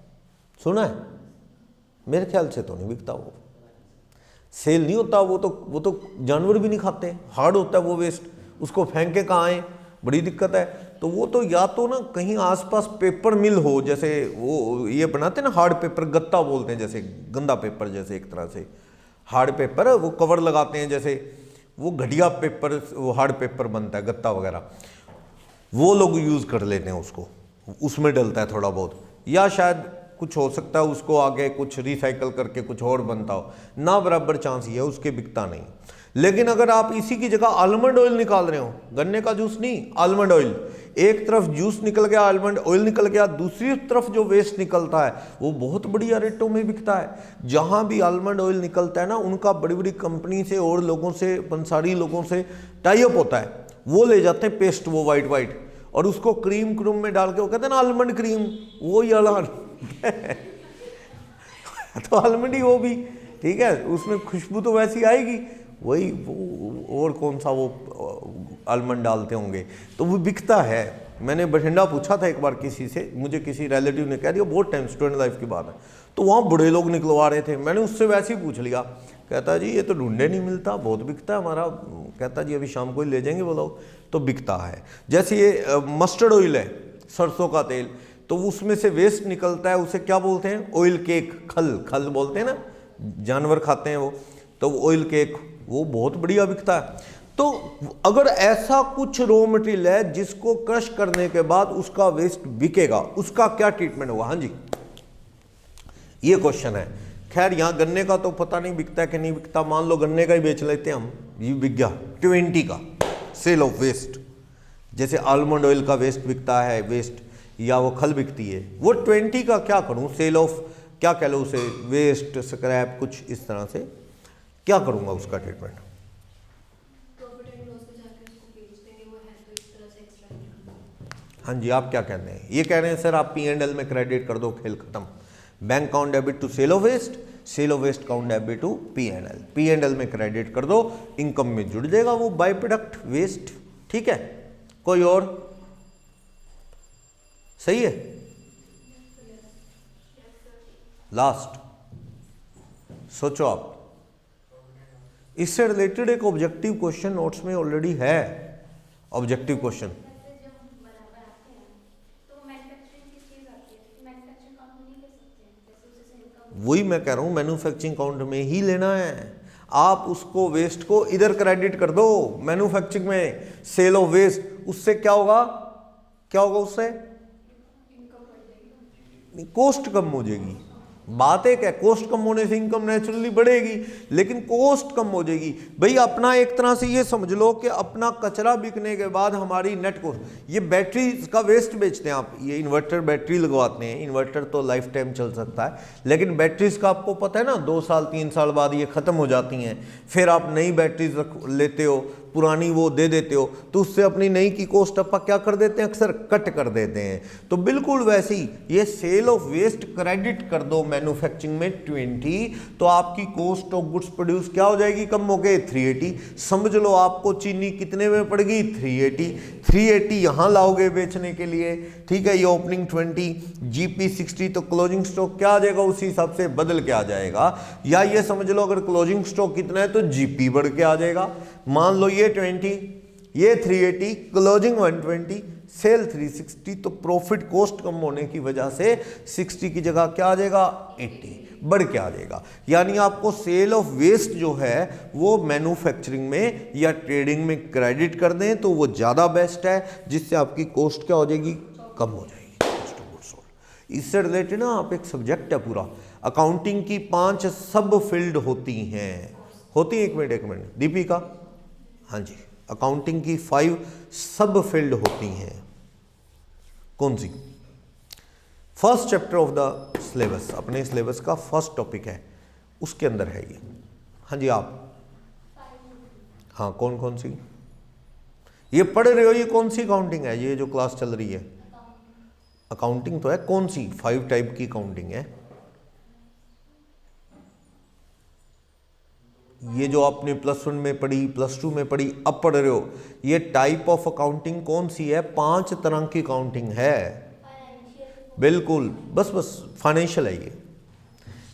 A: सुना है? मेरे ख्याल से तो नहीं बिकता, वो सेल नहीं होता, वो तो जानवर भी नहीं खाते, हार्ड होता है वो वेस्ट, उसको फेंक के कहाँ आए, बड़ी दिक्कत है। तो वो तो या तो ना कहीं आसपास पेपर मिल हो, जैसे वो ये बनाते हैं ना हार्ड पेपर, गत्ता बोलते हैं, जैसे गंदा पेपर, जैसे एक तरह से हार्ड पेपर वो कवर लगाते हैं, जैसे वो घटिया पेपर, वो हार्ड पेपर बनता है गत्ता वगैरह, वो लोग यूज़ कर लेते हैं उसको, उसमें डलता है थोड़ा बहुत, या शायद कुछ हो सकता है उसको आगे कुछ रिसाइकल करके कुछ और बनता हो, ना बराबर चांस ये है उसके बिकता नहीं। लेकिन अगर आप इसी की जगह आलमंड ऑयल निकाल रहे हो, गन्ने का जूस नहीं, आलमंड ऑयल, एक तरफ जूस निकल गया, आलमंड ऑयल निकल गया, दूसरी तरफ जो वेस्ट निकलता है वो बहुत बढ़िया रेटों में बिकता है। जहां भी आलमंड ऑयल निकलता है ना, उनका बड़ी बड़ी कंपनी से और लोगों से, पंसारी लोगों से टाई अप होता है, वो ले जाते हैं पेस्ट, वो वाइट वाइट, और उसको क्रीम में डाल के, वो कहते हैं ना आलमंड क्रीम, वो ही तो आलमंड ही वो भी, ठीक है, उसमें खुशबू तो वैसी आएगी, वही वो और कौन सा वो आलमंड डालते होंगे, तो वो बिकता है। मैंने बठिंडा पूछा था एक बार किसी से, मुझे किसी रिलेटिव ने कह दिया, बहुत टाइम स्टूडेंट लाइफ की बात है, तो वहाँ बड़े लोग निकलवा रहे थे, मैंने उससे वैसे ही पूछ लिया, कहता जी ये तो ढूंढे नहीं मिलता, बहुत बिकता है हमारा, कहता जी अभी शाम को ही ले जाएंगे वो लोग, तो बिकता है। जैसे ये मस्टर्ड ऑयल है, सरसों का तेल, तो उसमें से वेस्ट निकलता है, उसे क्या बोलते हैं, ऑयल केक, खल बोलते हैं ना, जानवर खाते हैं वो, तो ऑयल केक वो बहुत बढ़िया बिकता है। तो अगर ऐसा कुछ रॉ मटेरियल है जिसको क्रश करने के बाद उसका वेस्ट बिकेगा, उसका क्या ट्रीटमेंट होगा? हाँ जी, ये क्वेश्चन है। खैर यहाँ गन्ने का तो पता नहीं बिकता है कि नहीं बिकता, मान लो गन्ने का ही बेच लेते हैं हम, ये बिक गया 20 का सेल ऑफ वेस्ट, जैसे आलमंड ऑयल का वेस्ट बिकता है, वेस्ट या वो खल बिकती है, वो 20 का क्या करूं, सेल ऑफ क्या कह लो उसे, वेस्ट स्क्रैप कुछ इस तरह से, क्या करूंगा उसका ट्रीटमेंट? हाँ जी, आप क्या कहते हैं? ये कह रहे हैं सर आप P&L में क्रेडिट कर दो, खेल खत्म, bank account debit to sale of waste, sale of waste account debit to P&L, P&L में क्रेडिट कर दो, इनकम में जुड़ जाएगा वो बाय प्रोडक्ट वेस्ट, ठीक है। कोई और? सही है। लास्ट सोचो आप, इससे रिलेटेड एक ऑब्जेक्टिव क्वेश्चन नोट्स में ऑलरेडी है, ऑब्जेक्टिव क्वेश्चन। वही मैं कह रहा हूं, मैन्युफैक्चरिंग काउंट में ही लेना है, आप उसको वेस्ट को इधर क्रेडिट कर दो, मैन्युफैक्चरिंग में सेल ऑफ वेस्ट, उससे क्या होगा, क्या होगा उससे, कॉस्ट कम हो जाएगी। बात एक है, कॉस्ट कम होने से इनकम नेचुरली बढ़ेगी, लेकिन कॉस्ट कम हो जाएगी। भाई अपना एक तरह से ये समझ लो कि अपना कचरा बिकने के बाद हमारी नेट कॉस्ट, ये बैटरी का वेस्ट बेचते हैं आप, ये इन्वर्टर बैटरी लगवाते हैं, इन्वर्टर तो लाइफ टाइम चल सकता है, लेकिन बैटरीज का आपको पता है ना 2 साल 3 साल बाद ये ख़त्म हो जाती हैं, फिर आप नई बैटरीज लेते हो, पुरानी वो दे देते हो, तो उससे अपनी नई की कॉस्ट अपा क्या कर देते हैं, अक्सर कट कर देते हैं। तो बिल्कुल वैसे ही ये सेल ऑफ वेस्ट क्रेडिट कर दो मैन्युफैक्चरिंग में 20, तो आपकी कॉस्ट ऑफ गुड्स प्रोड्यूस क्या हो जाएगी, कम हो गए 380। समझ लो आपको चीनी कितने में पड़ेगी, 380 यहाँ लाओगे बेचने के लिए, ठीक है। ये ओपनिंग 20, जीपी 60, तो क्लोजिंग स्टॉक क्या आ जाएगा, उसी हिसाब से बदल के आ जाएगा। या ये समझ लो अगर क्लोजिंग स्टॉक कितना है तो जीपी बढ़ के आ जाएगा। मान लो ये 20, ये 380, क्लोजिंग 120, सेल 360, तो प्रॉफिट कॉस्ट कम होने की वजह से 60 की जगह क्या आ जाएगा, 80 बढ़ के आ जाएगा। यानी आपको सेल ऑफ वेस्ट जो है वो मैन्युफैक्चरिंग में या ट्रेडिंग में क्रेडिट कर दें तो वो ज़्यादा बेस्ट है, जिससे आपकी कॉस्ट क्या हो जाएगी, कम हो जाएगी, कॉस्ट ऑफ गुड्स सोल्ड। इससे रिलेटेड ना आप एक सब्जेक्ट है पूरा, अकाउंटिंग की 5 सब फील्ड होती हैं, एक मिनट दीपिका, हाँ जी, अकाउंटिंग की 5 सब फील्ड होती हैं। कौन सी? First chapter of the syllabus, अपने सिलेबस का फर्स्ट टॉपिक है, उसके अंदर है ये। हाँ जी आप, हाँ कौन कौन सी ये पढ़ रहे हो, ये कौन सी अकाउंटिंग है, ये जो क्लास चल रही है अकाउंटिंग तो है, कौन सी 5 टाइप की अकाउंटिंग है? ये जो आपने +1 में पढ़ी, +2 में पढ़ी, अब पढ़ रहे हो, ये टाइप ऑफ अकाउंटिंग कौन सी है? 5 तरह की अकाउंटिंग है, बिल्कुल, बस फाइनेंशियल है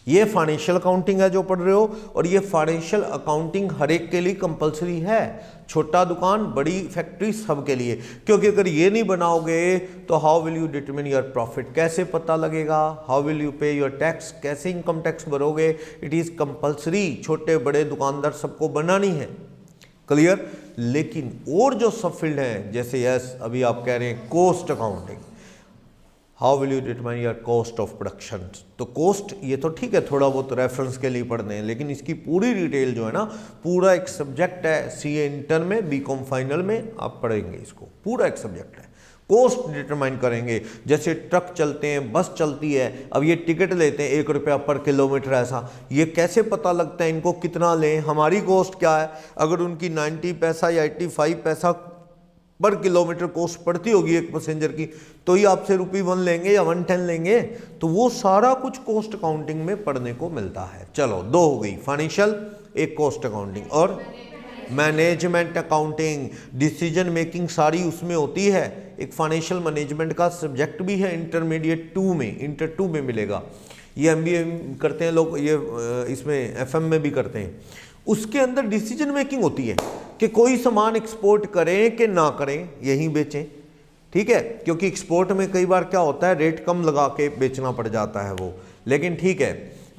A: ये फाइनेंशियल अकाउंटिंग है जो पढ़ रहे हो, और ये फाइनेंशियल अकाउंटिंग हर एक के लिए कंपलसरी है, छोटा दुकान बड़ी फैक्ट्री सब के लिए, क्योंकि अगर ये नहीं बनाओगे तो how will you determine your profit, कैसे पता लगेगा, how will you pay your tax, कैसे इनकम टैक्स भरोगे, इट इज़ कंपलसरी, छोटे बड़े दुकानदार सबको बनानी है, क्लियर। लेकिन और जो सब फील्ड हैं, जैसे यस अभी आप कह रहे हैं cost accounting, how will you determine your cost of production, तो कॉस्ट ये तो ठीक है थोड़ा बहुत रेफरेंस के लिए पढ़ने हैं, लेकिन इसकी पूरी डिटेल जो है ना, पूरा एक सब्जेक्ट है, सीए इंटर में, बीकॉम फाइनल में आप पढ़ेंगे इसको, पूरा एक सब्जेक्ट है, कॉस्ट डिटरमाइन करेंगे। जैसे ट्रक चलते हैं, बस चलती है, अब ये टिकट लेते हैं 1 रुपया पर किलोमीटर, ऐसा ये कैसे पता लगता है इनको कितना लें, हमारी कॉस्ट क्या है, अगर उनकी 90 पैसा या 85 पैसा पर किलोमीटर कॉस्ट पड़ती होगी एक पैसेंजर की, तो ही आपसे ₹1 लेंगे या 110 लेंगे, तो वो सारा कुछ कॉस्ट अकाउंटिंग में पढ़ने को मिलता है। चलो 2 हो गई, फाइनेंशियल, एक कॉस्ट अकाउंटिंग, और मैनेजमेंट अकाउंटिंग, डिसीजन मेकिंग सारी उसमें होती है। एक फाइनेंशियल मैनेजमेंट का सब्जेक्ट भी है इंटरमीडिएट 2 में, इंटर 2 में मिलेगा, ये MBA करते हैं लोग, ये इसमें FM में भी करते हैं, उसके अंदर डिसीजन मेकिंग होती है कि कोई सामान एक्सपोर्ट करें कि ना करें, यहीं बेचें, ठीक है, क्योंकि एक्सपोर्ट में कई बार क्या होता है रेट कम लगा के बेचना पड़ जाता है वो, लेकिन ठीक है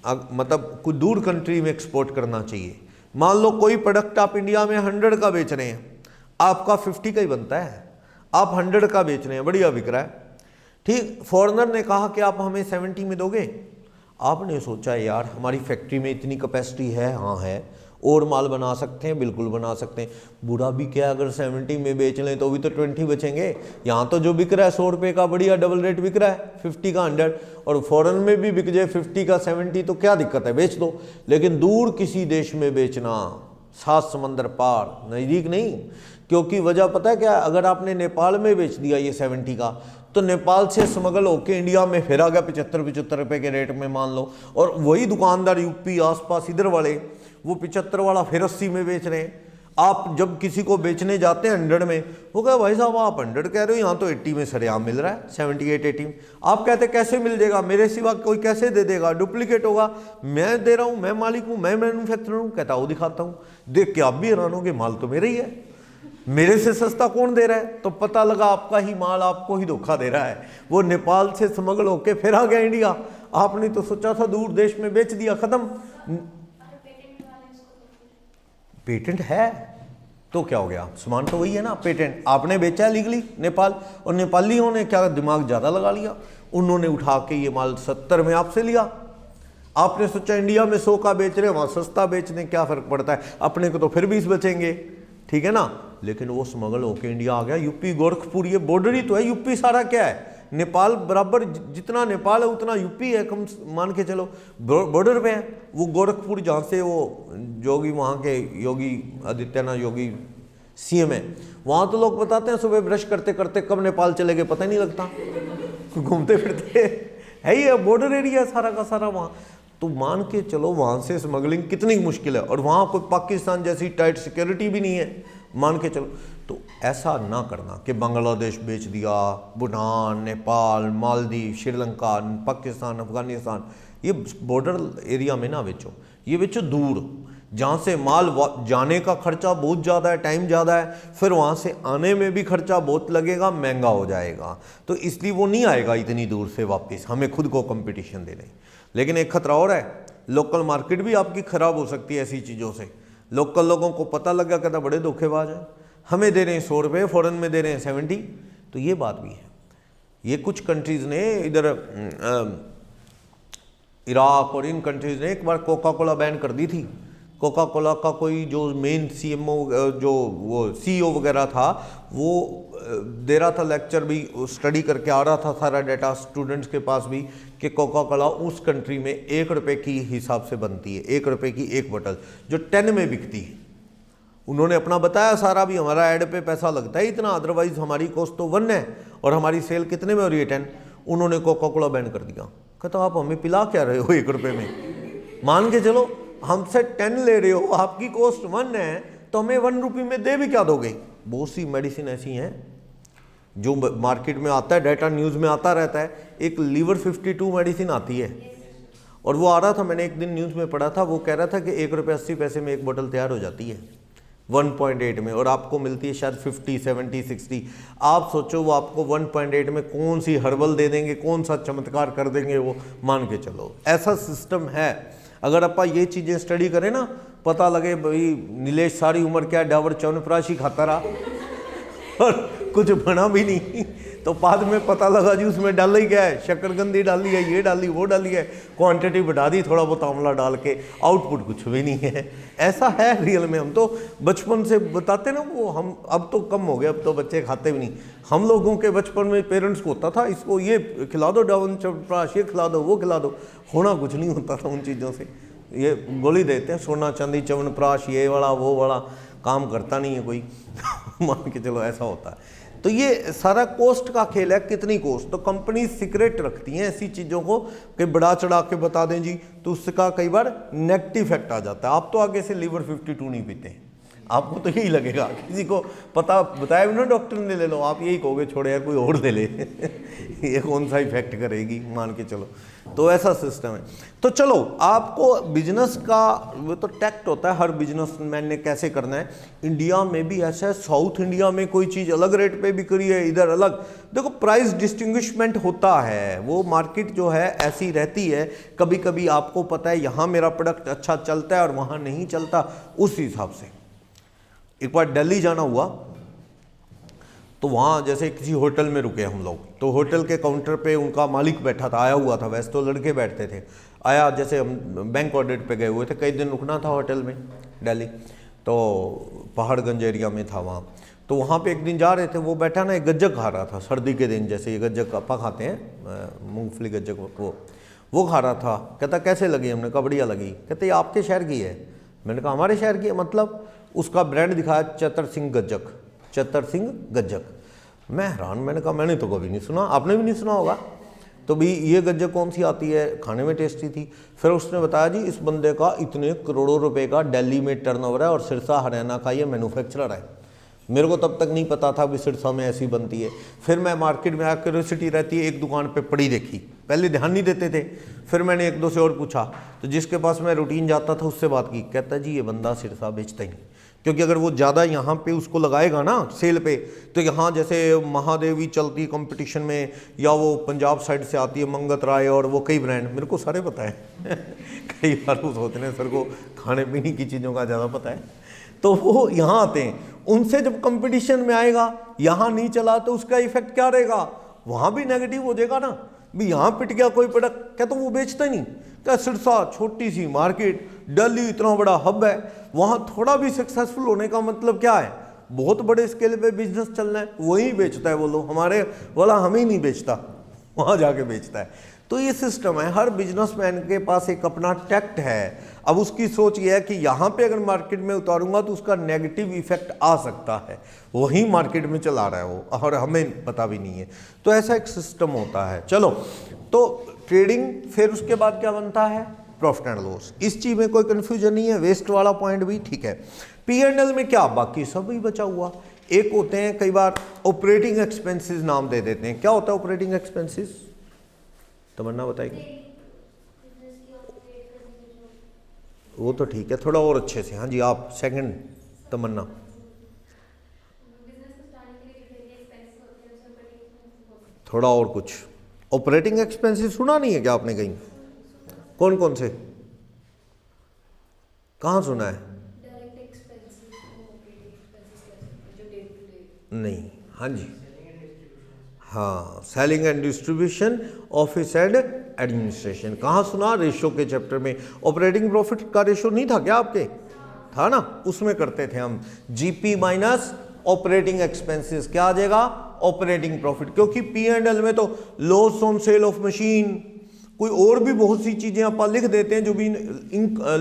A: मतलब कोई दूर कंट्री में एक्सपोर्ट करना चाहिए। मान लो कोई प्रोडक्ट आप इंडिया में 100 का बेच रहे हैं, आपका 50 का ही बनता है, आप 100 का बेच रहे हैं, बढ़िया बिक रहा है, ठीक, फॉरेनर ने कहा कि आप हमें 70 में दोगे, आपने सोचा यार हमारी फैक्ट्री में इतनी कैपेसिटी है, हाँ है, और माल बना सकते हैं, बिल्कुल बना सकते हैं, बुरा भी क्या अगर 70 में बेच लें तो भी तो 20 बचेंगे, यहाँ तो जो बिक रहा है 100 रुपये का बढ़िया डबल रेट बिक रहा है, 50 का 100, और फॉरेन में भी बिक जाए 50 का 70, तो क्या दिक्कत है, बेच दो। लेकिन दूर किसी देश में बेचना, 7 समंदर पार, नज़दीक नहीं, क्योंकि वजह पता है क्या, अगर आपने नेपाल में बेच दिया ये 70 का, तो नेपाल से स्मगल होके इंडिया में फिर आ गया 75 रुपये के रेट में मान लो, और वही दुकानदार यूपी आसपास इधर वाले वो 75 वाला फिर 80 में बेच रहे हैं। आप जब किसी को बेचने जाते हैं 100 में, वो कहे भाई साहब आप 100 कह रहे हो, यहाँ तो 80 में सरेआम मिल रहा है, 78 80 में। आप कहते कैसे मिल जाएगा, मेरे सिवा कोई कैसे दे देगा, डुप्लीकेट होगा, मैं दे रहा हूँ, मैं मालिक हूँ, मैं मैन्युफैक्चरर हूँ, कहता वो दिखाता हूँ, देख के आप भी हैरान होगे, माल तो मेरा ही है, मेरे से सस्ता कौन दे रहा है, तो पता लगा आपका ही माल आपको ही धोखा दे रहा है, वो नेपाल से स्मगल होके फिर आ गया इंडिया, आपने तो सोचा था दूर देश में बेच दिया, खत्म। पेटेंट है तो क्या हो गया, सामान तो वही है ना, पेटेंट आपने बेचा है लीगली नेपाल, और नेपालियों ने क्या दिमाग ज़्यादा लगा लिया, उन्होंने उठा के ये माल 70 में आपसे लिया, आपने सोचा इंडिया में 100 का बेच रहे हैं, वहाँ सस्ता बेच दें, क्या फ़र्क पड़ता है, अपने को तो फिर 20 बचेंगे, ठीक है ना। लेकिन वो स्मगल होके इंडिया आ गया, यूपी गोरखपुर, ये बॉर्डर ही तो है, यूपी सारा क्या है, नेपाल बराबर, जितना नेपाल है उतना यूपी है, कम मान के चलो बॉर्डर पे है। वो गोरखपुर जहाँ से वो योगी, वहाँ के योगी आदित्यनाथ योगी CMA, वहाँ तो लोग बताते हैं सुबह ब्रश करते करते कब नेपाल चले गए पता ही नहीं लगता, घूमते फिरते है ही, बॉर्डर एरिया है सारा का सारा वहाँ। तो मान के चलो वहाँ से स्मगलिंग कितनी मुश्किल है, और वहाँ कोई पाकिस्तान जैसी टाइट सिक्योरिटी भी नहीं है, मान के चलो। तो ऐसा ना करना कि बांग्लादेश बेच दिया, भूटान, नेपाल, मालदीव, श्रीलंका, पाकिस्तान, अफगानिस्तान, ये बॉर्डर एरिया में ना बेचो, ये बेचो दूर, जहाँ से माल जाने का खर्चा बहुत ज़्यादा है, टाइम ज़्यादा है, फिर वहाँ से आने में भी खर्चा बहुत लगेगा, महंगा हो जाएगा। तो इसलिए वो नहीं आएगा इतनी दूर से वापस, हमें खुद को कंपटीशन देने। लेकिन एक खतरा और है, लोकल मार्केट भी आपकी ख़राब हो सकती है ऐसी चीज़ों से। लोकल लोगों को पता लगा कहता बड़े धोखेबाज हैं, हमें दे रहे हैं 100 रुपये, फ़ॉरन में दे रहे हैं 70। तो ये बात भी है। ये कुछ कंट्रीज़ ने इधर इराक और इन कंट्रीज़ ने एक बार कोका कोला बैन कर दी थी। कोका कोला का कोई जो मेन CMO जो वो CEO वगैरह था, वो दे रहा था लेक्चर भी, स्टडी करके आ रहा था सारा डाटा स्टूडेंट्स के पास भी, कि कोका कोला उस कंट्री में 1 रुपये की हिसाब से बनती है, 1 रुपये की एक बोतल जो 10 में बिकती है। उन्होंने अपना बताया सारा भी, हमारा ऐड पे पैसा लगता है इतना, अदरवाइज हमारी कॉस्ट तो 1 है और हमारी सेल कितने में हो रही है 10। उन्होंने कोका कोला बैन कर दिया। कहता आप हमें पिला क्या रहे हो 1 रुपये में, मान के चलो हमसे 10 ले रहे हो, आपकी कॉस्ट 1 है, तो हमें 1 रुपये में दे भी क्या दोगे। बहुत सी मेडिसिन ऐसी हैं जो मार्केट में आता है, डाटा न्यूज़ में आता रहता है। एक लीवर 52 मेडिसिन आती है, और वो आ रहा था, मैंने एक दिन न्यूज़ में पढ़ा था, वो कह रहा था कि 1 रुपये 80 पैसे में एक बोतल तैयार हो जाती है 1.8 में, और आपको मिलती है शायद 50, 70, 60। आप सोचो वो आपको 1.8 में कौन सी हर्बल दे देंगे, कौन सा चमत्कार कर देंगे वो, मान के चलो ऐसा सिस्टम है। अगर अपन ये चीज़ें स्टडी करें ना, पता लगे भाई नीलेश सारी उम्र क्या डाबर च्यवनप्राश ही खाता रहा और कुछ बना भी नहीं, तो बाद में पता लगा जी उसमें डाला ही क्या है, शक्करकंदी डाली है, ये डाली वो डाली है, क्वांटिटी बढ़ा दी थोड़ा बहुत आंवला डाल के, आउटपुट कुछ भी नहीं है। ऐसा है रियल में। हम तो बचपन से बताते ना वो, हम अब तो कम हो गए, अब तो बच्चे खाते भी नहीं। हम लोगों के बचपन में पेरेंट्स को होता था इसको ये खिला दो डावन च्यवनप्राश, ये खिला दो वो खिला दो, होना कुछ नहीं होता था उन चीज़ों से। ये गोली देते हैं सोना चांदी च्यवनप्राश, ये वाला वो वाला, काम करता नहीं है कोई मान के चलो ऐसा होता है। तो ये सारा कॉस्ट का खेल है, कितनी कॉस्ट। तो कंपनी सीक्रेट रखती हैं ऐसी चीज़ों को कि बड़ा चढ़ा के बता दें जी, तो उसका कई बार नेगेटिव इफेक्ट आ जाता है। आप तो आगे से लीवर 52 नहीं पीते, आपको तो यही लगेगा, किसी को पता बताया भी ना डॉक्टर ने ले लो, आप यही कहोगे छोड़े यार कोई और ले ले ये कौन सा इफेक्ट करेगी, मान के चलो। तो ऐसा सिस्टम है। तो चलो आपको बिजनेस का वो तो टैक्ट होता है, हर बिजनेसमैन ने कैसे करना है। इंडिया में भी ऐसा है, साउथ इंडिया में कोई चीज़ अलग रेट पे बिक रही है, इधर अलग। देखो प्राइस डिस्टिंग्विशमेंट होता है, वो मार्केट जो है ऐसी रहती है। कभी कभी आपको पता है यहाँ मेरा प्रोडक्ट अच्छा चलता है और वहाँ नहीं चलता, उस हिसाब से। एक बार दिल्ली जाना हुआ, तो वहाँ जैसे किसी होटल में रुके हम लोग, तो होटल के काउंटर पे उनका मालिक बैठा था, आया हुआ था, वैसे तो लड़के बैठते थे। आया, जैसे हम बैंक ऑडिट पे गए हुए थे, कई दिन रुकना था होटल में दिल्ली, तो पहाड़गंज एरिया में था वहाँ। तो वहाँ पे एक दिन जा रहे थे, वो बैठा ना एक गज्जक खा रहा था, सर्दी के दिन जैसे ये गज्जक अपा खाते हैं, मूँगफली गज्जक, वो खा रहा था। कहता कैसे लगी, हमने कहा बढ़िया लगी। कहते ये आपके शहर की है। मैंने कहा हमारे शहर की है, मतलब उसका ब्रांड दिखाया चतर सिंह गज्जक, चतर सिंह गज्जक। मैं हैरान, मैंने कहा मैंने तो कभी नहीं सुना, आपने भी नहीं सुना होगा। तो भी ये गज्जक कौन सी आती है, खाने में टेस्टी थी। फिर उसने बताया जी इस बंदे का इतने करोड़ों रुपए का दिल्ली में टर्नओवर है और सिरसा हरियाणा का ये मैन्युफैक्चरर है। मेरे को तब तक नहीं पता था कि सिरसा में ऐसी बनती है। फिर मैं मार्केट में आकर क्यूरियोसिटी रहती है, एक दुकान पे पड़ी देखी, पहले ध्यान नहीं देते थे। फिर मैंने एक दो से और पूछा, तो जिसके पास मैं रूटीन जाता था उससे बात की। कहता जी ये बंदा सिरसा बेचता ही नहीं, क्योंकि अगर वो ज़्यादा यहाँ पे उसको लगाएगा ना सेल पे, तो यहाँ जैसे महादेवी चलती कंपटीशन में, या वो पंजाब साइड से आती है मंगत राय, और वो कई ब्रांड मेरे को सारे पता है कई बार वो सोचते हैं सर को खाने पीने की चीज़ों का ज़्यादा पता है, तो वो यहाँ आते हैं। उनसे जब कंपटीशन में आएगा, यहाँ नहीं चला, तो उसका इफेक्ट क्या रहेगा, वहाँ भी नेगेटिव हो जाएगा ना। भी यहाँ पिट गया कोई प्रोडक्ट, क्या तो वो बेचता ही नहीं। क्या सिरसा छोटी सी मार्केट, दिल्ली इतना बड़ा हब है, वहाँ थोड़ा भी सक्सेसफुल होने का मतलब क्या है, बहुत बड़े स्केल पे बिजनेस चलना है, वही बेचता है। बोलो हमारे वाला हमें ही नहीं बेचता, वहाँ जाके बेचता है। तो ये सिस्टम है, हर बिजनेसमैन के पास एक अपना टैक्ट है। अब उसकी सोच ये है कि यहाँ पे अगर मार्केट में उतारूंगा तो उसका नेगेटिव इफेक्ट आ सकता है, वही मार्केट में चला रहा है वो, और हमें पता भी नहीं है। तो ऐसा एक सिस्टम होता है। चलो, तो ट्रेडिंग, फिर उसके बाद क्या बनता है, प्रॉफिट एंड लॉस। इस चीज में कोई कंफ्यूजन नहीं है, वेस्ट वाला पॉइंट भी ठीक है। P&L में क्या, बाकी सब ही बचा हुआ। एक होते हैं कई बार ऑपरेटिंग एक्सपेंसेस, नाम दे देते हैं। क्या होता है ऑपरेटिंग एक्सपेंसेस, तमन्ना बताएगी। वो तो ठीक है, थोड़ा और अच्छे से। हाँ जी, आप सेकंड, तमन्ना। थोड़ा और कुछ, ऑपरेटिंग एक्सपेंसेस सुना नहीं है क्या आपने कहीं, कौन कौन से, कहाँ सुना है? नहीं, हाँ जी, हाँ, selling and distribution, office and administration. कहाँ सुना, रेशो के चैप्टर में। ऑपरेटिंग प्रॉफिट का रेशो नहीं था क्या आपके, था ना, उसमें करते थे हम। जीपी माइनस ऑपरेटिंग एक्सपेंसेस क्या आ जाएगा, ऑपरेटिंग प्रॉफिट। क्योंकि P&L में तो loss on sale of machine, कोई और भी बहुत सी चीजें आप लिख देते हैं जो भी,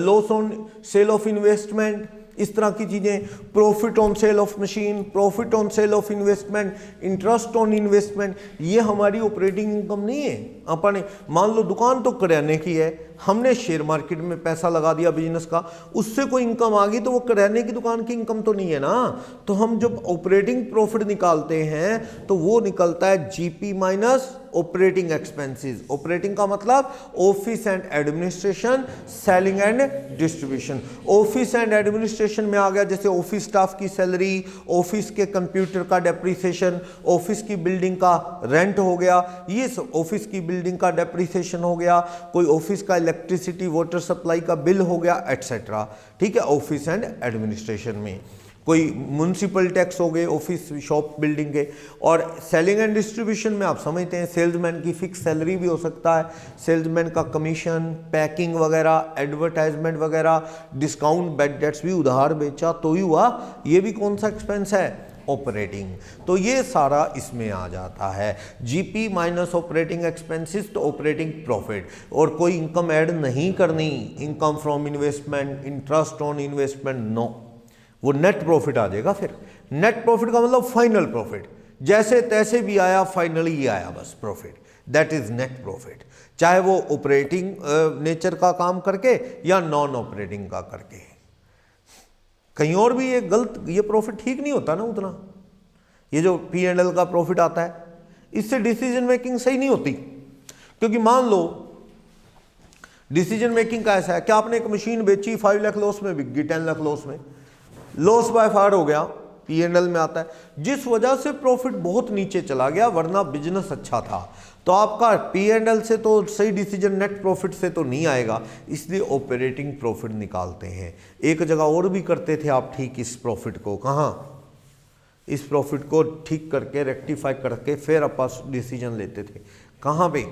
A: loss on sale of investment, इस तरह की चीजें, profit on sale of machine, profit on sale of investment, interest on investment, ये हमारी ऑपरेटिंग इनकम नहीं है। अपने मान लो दुकान तो किराने की है, हमने शेयर मार्केट में पैसा लगा दिया बिजनेस का, उससे कोई इनकम आ गई तो वो किराने की दुकान की इनकम तो नहीं है ना। तो हम जब ऑपरेटिंग प्रॉफिट निकालते हैं तो वो निकलता है GP minus operating expenses. Operating का मतलब office and administration, selling and distribution. Office and administration में आ गया जैसे ऑफिस स्टाफ की सैलरी, ऑफिस के कंप्यूटर का डेप्रिसिएशन, ऑफिस की बिल्डिंग का रेंट हो गया, ये ऑफिस की बिल्डिंग का डेप्रिसिएशन हो गया, कोई ऑफिस का इलेक्ट्रिसिटी वाटर सप्लाई का बिल हो गया, एटसेट्रा। ठीक है, ऑफिस एंड एडमिनिस्ट्रेशन में कोई म्यूनसिपल टैक्स हो गए ऑफिस शॉप बिल्डिंग के। और सेलिंग एंड डिस्ट्रीब्यूशन में आप समझते हैं सेल्समैन की फिक्स सैलरी भी हो सकता है, सेल्समैन का कमीशन, पैकिंग वगैरह, एडवर्टाइजमेंट वगैरह, डिस्काउंट, बैड डेट्स भी उधार बेचा तो ही हुआ, ये भी कौन सा एक्सपेंस है, ऑपरेटिंग। तो ये सारा इसमें आ जाता है, जीपी माइनस ऑपरेटिंग एक्सपेंसेस तो ऑपरेटिंग प्रॉफिट। और कोई इनकम ऐड नहीं करनी, income from investment, interest on investment, no, वो नेट प्रॉफिट आ जाएगा। फिर नेट प्रॉफिट का मतलब फाइनल प्रॉफिट, जैसे तैसे भी आया, फाइनली ही आया बस profit, that is net profit. चाहे वो ऑपरेटिंग नेचर का काम करके या नॉन ऑपरेटिंग का करके। कहीं और भी ये गलत, ये प्रॉफिट ठीक नहीं होता ना उतना। ये जो P&L का प्रॉफिट आता है, इससे डिसीजन मेकिंग सही नहीं होती। क्योंकि मान लो डिसीजन मेकिंग का ऐसा है कि आपने एक मशीन बेची, 5 लाख लॉस में बिक गई, 10 लाख लॉस में, लॉस बाय फार हो गया, P&L में आता है, जिस वजह से प्रॉफिट बहुत नीचे चला गया, वरना बिजनेस अच्छा था। तो आपका P&L से तो सही डिसीजन नेट प्रॉफिट से तो नहीं आएगा, इसलिए ऑपरेटिंग प्रॉफिट निकालते हैं। एक जगह और भी करते थे आप ठीक इस प्रॉफिट को, कहाँ, इस प्रॉफिट को ठीक करके रेक्टिफाई करके फिर आप डिसीजन लेते थे, कहाँ पे,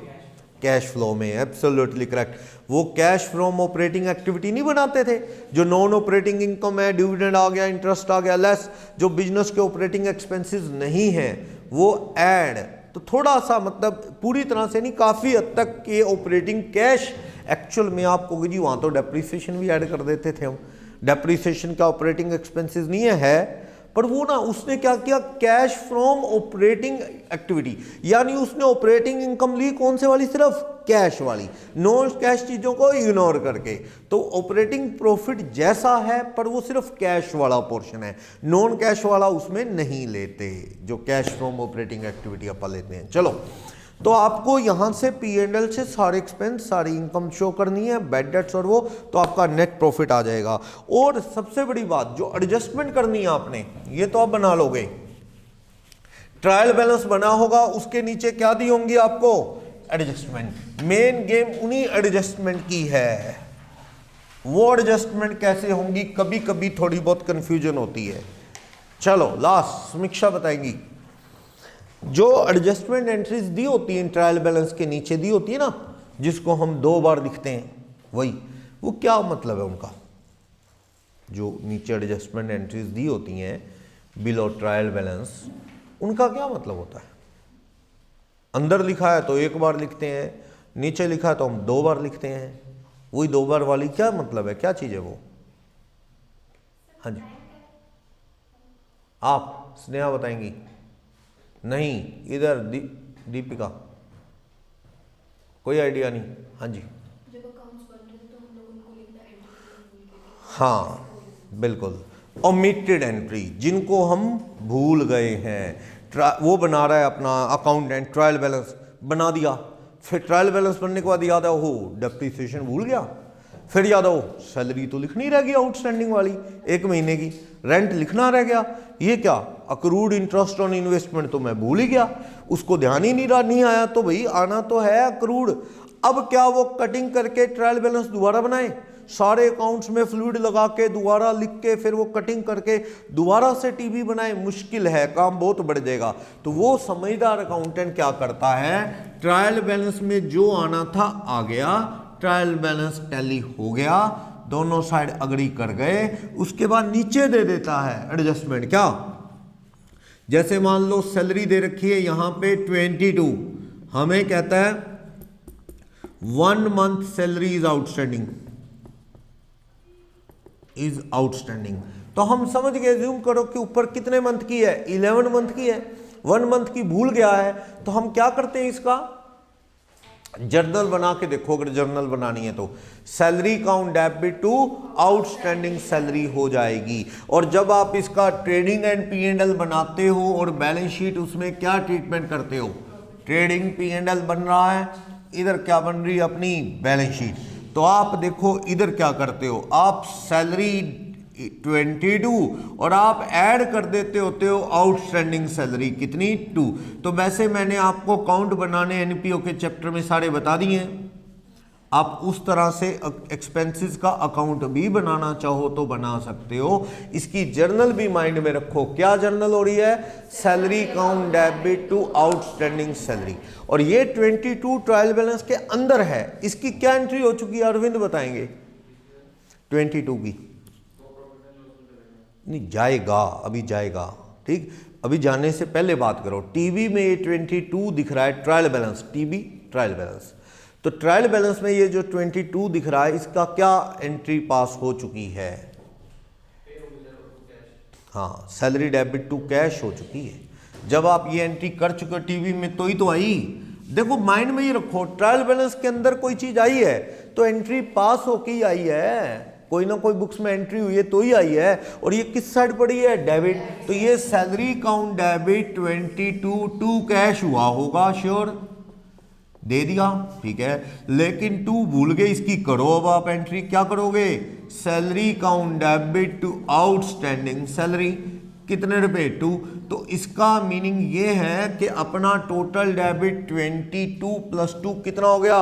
A: कैश फ्लो में। Absolutely correct. वो कैश फ्रॉम ऑपरेटिंग एक्टिविटी नहीं बनाते थे, जो नॉन ऑपरेटिंग इनकम है, डिविडेंड आ गया, इंटरेस्ट आ गया, लेस जो बिजनेस के ऑपरेटिंग एक्सपेंसेस नहीं है वो ऐड। तो थोड़ा सा मतलब पूरी तरह से नहीं, काफ़ी हद तक के ऑपरेटिंग कैश एक्चुअल में आपको जी वहाँ तो डेप्रीसिएशन भी ऐड कर देते थे हम। डेप्रीसिएशन का ऑपरेटिंग एक्सपेंसेस नहीं है, पर वो ना उसने क्या किया, कैश फ्रॉम ऑपरेटिंग एक्टिविटी, यानी उसने ऑपरेटिंग इनकम ली कौन से वाली, सिर्फ कैश वाली, नॉन कैश चीज़ों को इग्नोर करके। तो ऑपरेटिंग प्रॉफिट जैसा है पर वो सिर्फ कैश वाला पोर्शन है, नॉन कैश वाला उसमें नहीं लेते, जो कैश फ्रॉम ऑपरेटिंग एक्टिविटी अपन लेते हैं। चलो, तो आपको यहाँ से P&L से सारे एक्सपेंस, सारी इनकम शो करनी है, बैड डेट्स और वो, तो आपका नेट प्रॉफिट आ जाएगा। और सबसे बड़ी बात जो एडजस्टमेंट करनी है आपने, ये तो आप बना लोगे, ट्रायल बैलेंस बना होगा, उसके नीचे क्या दी होंगी आपको, एडजस्टमेंट। मेन गेम उन्हीं एडजस्टमेंट की है। वो एडजस्टमेंट कैसे होंगी, कभी कभी थोड़ी बहुत कंफ्यूजन होती है। चलो लास्ट समीक्षा बताएंगी। जो एडजस्टमेंट एंट्रीज दी होती हैं ट्रायल बैलेंस के नीचे दी होती है ना, जिसको हम 2 बार लिखते हैं, वही, वो क्या मतलब है उनका, जो नीचे एडजस्टमेंट एंट्रीज दी होती हैं बिलो ट्रायल बैलेंस, उनका क्या मतलब होता है। अंदर लिखा है तो 1 बार लिखते हैं, नीचे लिखा तो हम 2 बार लिखते हैं। वही 2 बार वाली क्या मतलब है, क्या चीज़ है वो? हाँ जी, आप स्नेहा बताएंगी? नहीं, इधर दीपिका, कोई आइडिया नहीं। हाँ जी,
B: जब अकाउंट्स बन रहे तो हम लोग उनको लिखना एंट्री।
A: हाँ बिल्कुल, ओमिटेड एंट्री, जिनको हम भूल गए हैं। वो बना रहा है अपना अकाउंटेंट, ट्रायल बैलेंस बना दिया, फिर ट्रायल बैलेंस बनने के बाद याद है हो डेप्रिसिएशन भूल गया, फिर याद हो सैलरी तो लिखनी रह गई आउटस्टैंडिंग वाली 1 महीने की, रेंट लिखना रह गया, ये क्या अक्रूड इंटरेस्ट ऑन इन्वेस्टमेंट तो मैं भूल ही गया, उसको ध्यान ही नहीं आया, तो भाई आना तो है अक्रूड। अब क्या वो कटिंग करके ट्रायल बैलेंस दोबारा बनाए, सारे अकाउंट्स में फ्लूइड लगा के दोबारा लिख के फिर वो कटिंग करके दोबारा से टीवी बनाए? मुश्किल है, काम बहुत बढ़ जाएगा। तो वो समझदार अकाउंटेंट क्या करता है, ट्रायल बैलेंस में जो आना था आ गया, ट्रायल बैलेंस टैली हो गया, दोनों साइड अग्री कर गए, उसके बाद नीचे दे देता है एडजस्टमेंट। क्या, जैसे मान लो सैलरी दे रखी है यहां पे 22, हमें कहता है 1 मंथ सैलरी इज आउटस्टैंडिंग, तो हम समझ गए, ज्यूम करो कि ऊपर कितने मंथ की है, 11 मंथ की है, 1 मंथ की भूल गया है, तो हम क्या करते हैं, इसका जर्नल बना के देखो, अगर जर्नल बनानी है तो salary account debit to outstanding salary हो जाएगी। और जब आप इसका ट्रेडिंग एंड P&L बनाते हो और बैलेंस शीट, उसमें क्या ट्रीटमेंट करते हो, ट्रेडिंग P&L बन रहा है, इधर क्या बन रही है अपनी बैलेंस शीट, तो आप देखो इधर क्या करते हो, आप सैलरी 22 और आप ऐड कर देते होते हो आउटस्टैंडिंग सैलरी कितनी 2। तो वैसे मैंने आपको अकाउंट बनाने एनपीओ के चैप्टर में सारे बता दिए हैं, आप उस तरह से एक्सपेंसेस का अकाउंट भी बनाना चाहो तो बना सकते हो। इसकी जर्नल भी माइंड में रखो, क्या जर्नल हो रही है, salary account debit to outstanding salary, और ये 22 ट्रायल बैलेंस के अंदर है। इसकी क्या एंट्री हो चुकी है अरविंद बताएंगे, 22 की नहीं जाएगा, अभी जाएगा, ठीक, अभी जाने से पहले बात करो। टीवी में ये 22 दिख रहा है trial balance, TV trial balance, तो ट्रायल बैलेंस में ये जो 22 दिख रहा है, इसका क्या एंट्री पास हो चुकी है, हाँ सैलरी डेबिट टू कैश हो चुकी है। जब आप ये एंट्री कर चुके हो टीवी में तो ही तो आई, देखो माइंड में ये रखो, ट्रायल बैलेंस के अंदर कोई चीज आई है तो एंट्री पास होके ही आई है, कोई ना कोई बुक्स में एंट्री हुई है तो ही आई है, और ये किस साइड पड़ी है, डेबिट, तो ये salary account debit 22 to cash हुआ होगा, श्योर दे दिया, ठीक है, लेकिन 2 भूल गए, इसकी करो अब आप एंट्री, क्या करोगे, salary account debit to outstanding salary, कितने रुपए 2, तो इसका मीनिंग ये है कि अपना टोटल डेबिट 22 प्लस 2 कितना हो गया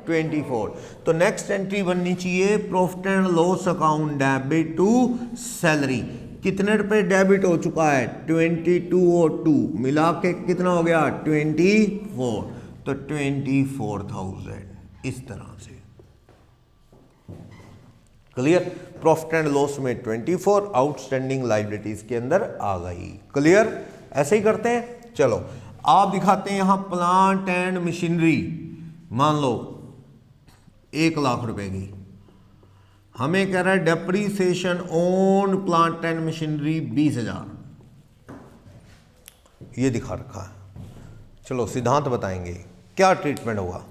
A: 24। तो नेक्स्ट एंट्री बननी चाहिए profit and loss account debit to salary, कितने रुपए डेबिट हो चुका है 22 और 2 मिला के कितना हो गया 24, तो 24,000, इस तरह से क्लियर। प्रॉफिट एंड लॉस में 24, आउटस्टैंडिंग लायबिलिटीज के अंदर आ गई, क्लियर, ऐसे ही करते हैं। चलो आप दिखाते हैं यहां प्लांट एंड मशीनरी, मान लो 1 लाख रुपए की, हमें कह रहा है depreciation on plant and machinery 20,000, ये दिखा रखा है। चलो सिद्धांत बताएंगे क्या ट्रीटमेंट होगा,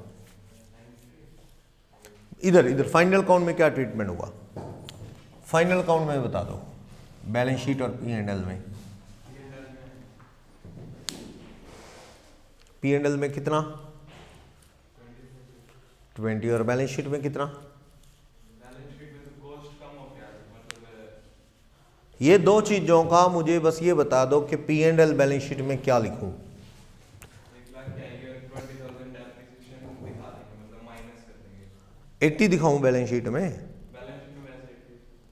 A: इधर फाइनल अकाउंट में क्या ट्रीटमेंट होगा, फाइनल अकाउंट में बता दो, बैलेंस शीट और P&L में, P&L में कितना 20 और बैलेंस शीट में कितना, ये 2 चीजों का मुझे बस ये बता दो कि P&L बैलेंस शीट में क्या लिखूं, 80 दिखाऊं बैलेंस शीट में,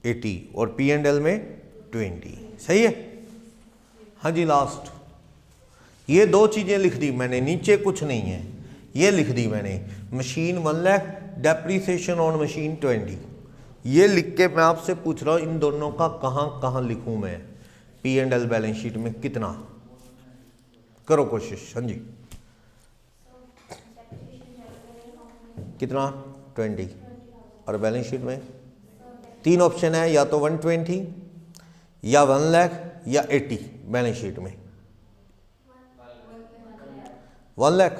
A: 80 और P&L में 20, सही है। हाँ जी लास्ट, ये 2 चीजें लिख दी मैंने, नीचे कुछ नहीं है, ये लिख दी मैंने, machine 1 lakh, depreciation on machine 20, ये लिख के मैं आपसे पूछ रहा हूं इन दोनों का कहां कहां लिखूं मैं, P&L बैलेंस शीट में कितना, करो कोशिश। हाँ जी कितना 20, और बैलेंस शीट में 3 ऑप्शन है, या तो 120 या 1 लाख या 80। बैलेंस शीट में 1 लाख,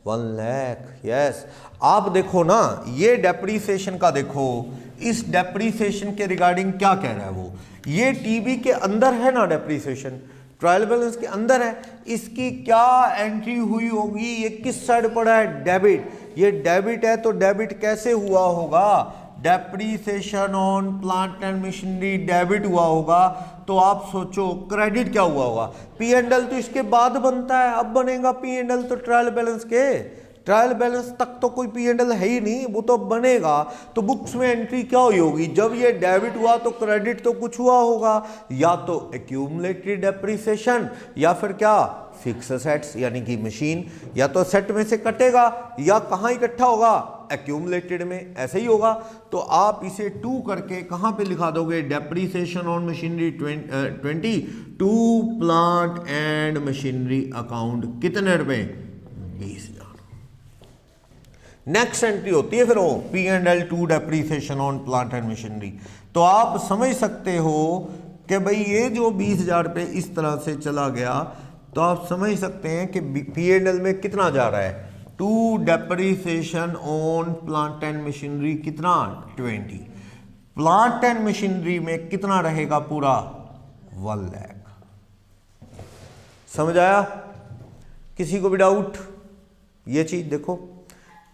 A: 1 लाख, यस। आप देखो ना, ये डेप्रीसिएशन का देखो, इस डेप्रीसिएशन के रिगार्डिंग क्या कह रहा है वो, ये टीबी के अंदर है ना डेप्रीसिएशन, ट्रायल बैलेंस के अंदर है, इसकी क्या एंट्री हुई होगी, ये किस साइड पड़ा है, डेबिट। ये डेबिट है तो डेबिट कैसे हुआ होगा, depreciation on plant and machinery debit हुआ होगा, तो आप सोचो क्रेडिट क्या हुआ होगा, पी एंड एल तो इसके बाद बनता है, अब बनेगा पी एंड एल तो ट्रायल बैलेंस के, ट्रायल बैलेंस तक तो कोई पी एंड एल है ही नहीं, वो तो बनेगा। तो बुक्स में एंट्री क्या हुई होगी, जब ये डेबिट हुआ तो क्रेडिट तो कुछ हुआ होगा, या तो एक्यूमुलेटेड डेप्रीसिएशन या फिर क्या फिक्स एसेट्स यानी कि मशीन, या तो सेट में से कटेगा या कहाँ इकट्ठा होगा, एक्यूमुलेटेड में, ऐसे ही होगा। तो आप इसे 2 करके कहाँ पे लिखा दोगे, depreciation on machinery 20 to plant and machinery account कितने रुपए, 20,000। नेक्स्ट एंट्री होती है फिर वो P and L to depreciation on plant and machinery. तो आप समझ सकते हो कि भाई ये जो 20,000 रुपये इस तरह से चला गया, तो आप समझ सकते हैं कि पी एंड एल में कितना जा रहा है, to depreciation on plant and machinery कितना 20, प्लांट एंड मशीनरी में कितना रहेगा पूरा 1 लाख। समझ आया, किसी को भी डाउट, ये चीज देखो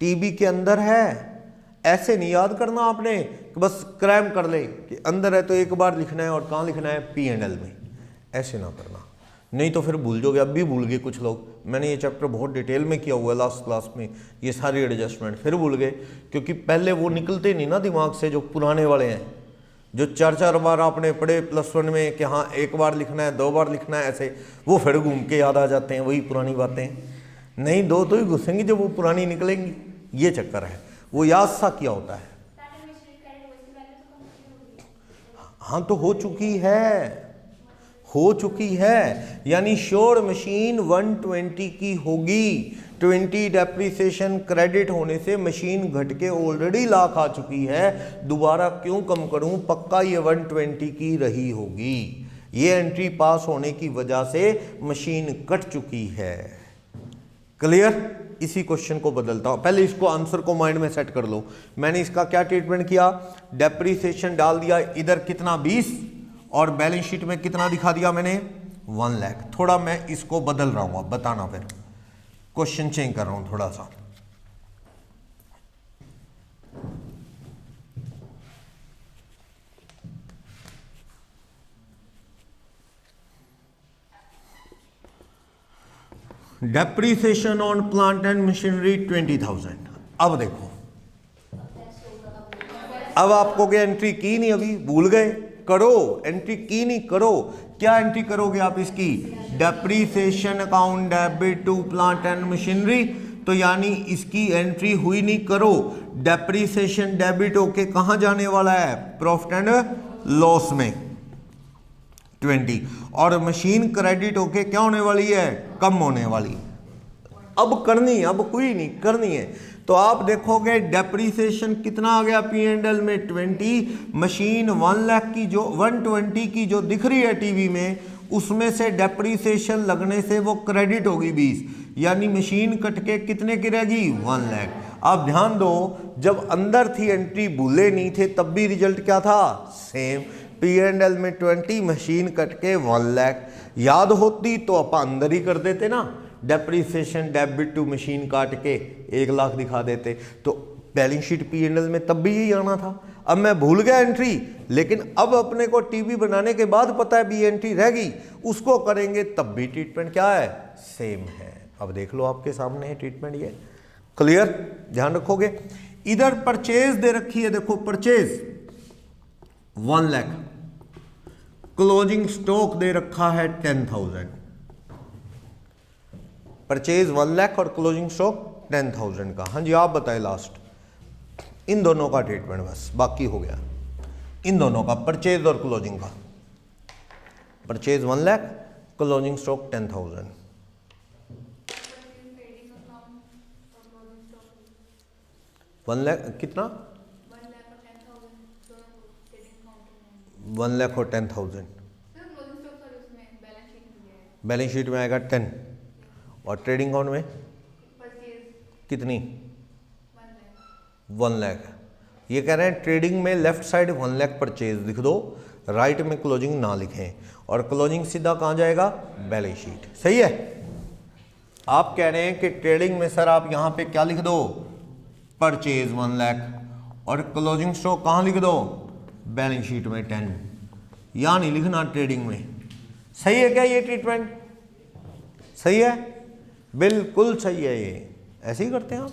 A: टीबी के अंदर है, ऐसे नहीं याद करना आपने कि बस क्रैम कर ले कि अंदर है तो एक बार लिखना है, और कहाँ लिखना है, पी एंड एल में, ऐसे ना करना, नहीं तो फिर भूल जाओगे। अब भी भूल गए कुछ लोग, मैंने ये चैप्टर बहुत डिटेल में किया हुआ है लास्ट क्लास में, ये सारी एडजस्टमेंट फिर भूल गए, क्योंकि पहले वो निकलते नहीं ना दिमाग से, जो पुराने वाले हैं, जो 4-4 बार आपने पढ़े +1 में कि हाँ 1 बार लिखना है, 2 बार लिखना है, ऐसे वो फिर घूम के याद आ जाते हैं वही पुरानी बातें, नहीं 2 तो ही घुसेंगी जब वो पुरानी निकलेंगी, ये चक्कर है, वो याद सा किया होता है। हाँ तो हो चुकी है, यानी श्योर मशीन 120 की होगी, 20 डेप्रीसिएशन क्रेडिट होने से मशीन घट के ऑलरेडी लाख आ चुकी है, दोबारा क्यों कम करूं, पक्का ये 120 की रही होगी, ये एंट्री पास होने की वजह से मशीन कट चुकी है। क्लियर, इसी क्वेश्चन को बदलता हूं, पहले इसको आंसर को माइंड में सेट कर लो। मैंने इसका क्या ट्रीटमेंट किया, डेप्रीसिएशन डाल दिया इधर कितना 20, और बैलेंस शीट में कितना दिखा दिया मैंने 1 लाख। थोड़ा मैं इसको बदल रहा हूं, अब बताना, फिर क्वेश्चन चेंज कर रहा हूं थोड़ा सा। Depreciation on plant and machinery 20,000। अब देखो, अब आपको क्या एंट्री की नहीं, अभी भूल गए, करो, एंट्री की नहीं, करो, क्या एंट्री करोगे आप इसकी, depreciation account debit to plant and machinery, तो यानी इसकी एंट्री हुई नहीं, करो, डेप्रीसिएशन डेबिट होके कहां जाने वाला है, प्रॉफिट एंड लॉस में 20, और मशीन क्रेडिट होके क्या होने वाली है, कम होने वाली। अब करनी है, अब कोई नहीं करनी है, तो आप देखोगे डेप्रीसिएशन कितना आ गया पी एंड एल में 20, मशीन 1 लाख की जो 120 की जो दिख रही है टीवी में, उसमें से डेप्रीसिएशन लगने से वो क्रेडिट होगी 20, यानी मशीन कट के कितने की रहेगी 1 लाख। आप ध्यान दो, जब अंदर थी एंट्री भूले नहीं थे तब भी रिजल्ट क्या था, सेम, पी एंड एल में 20, मशीन कट के 1 लाख। याद होती तो आप अंदर ही कर देते ना, डेप्रीसिएशन डेबिट टू मशीन काट के 1 लाख दिखा देते, तो balance sheet P and L में तब भी यही आना था। अब मैं भूल गया एंट्री, लेकिन अब अपने को टीवी बनाने के बाद पता है भी एंट्री रह गई, उसको करेंगे तब भी ट्रीटमेंट क्या है, सेम है। अब देख लो आपके सामने है ट्रीटमेंट, ये क्लियर, ध्यान रखोगे। इधर परचेज दे रखी है, देखो परचेज 1 लाख, क्लोजिंग स्टॉक दे रखा है 10,000, परचेज 1 लाख और क्लोजिंग स्टॉक 10,000 का। हाँ जी आप बताएं लास्ट, इन दोनों का ट्रीटमेंट बस बाकी हो गया, इन दोनों का, परचेज और क्लोजिंग का। Purchase 1 lakh, closing stock 10,000। 1 lakh कितना?
B: 1 लाख और 10,000 दोनों ट्रेडिंग अकाउंट में
A: 1 लाख और 10,000
B: सर क्लोजिंग स्टॉक सर उसमें बैलेंस शीट में दिया है
A: बैलेंस शीट में आएगा 10 और ट्रेडिंग अकाउंट में
B: परचेज
A: कितनी?
B: 1 लाख
A: 1 लाख। ये कह रहे हैं ट्रेडिंग में लेफ्ट साइड 1 लाख परचेज लिख दो, राइट में क्लोजिंग ना लिखें, और क्लोजिंग सीधा कहाँ जाएगा? Balance sheet. सही है। आप कह रहे हैं कि ट्रेडिंग में सर आप यहाँ पे क्या लिख दो? परचेज 1 लाख, और क्लोजिंग स्टॉक कहाँ लिख दो? बैलेंस शीट में 10। या नहीं लिखना ट्रेडिंग में। सही है क्या ये ट्रीटमेंट? सही है, बिल्कुल सही है। ये ऐसे ही करते हैं आप।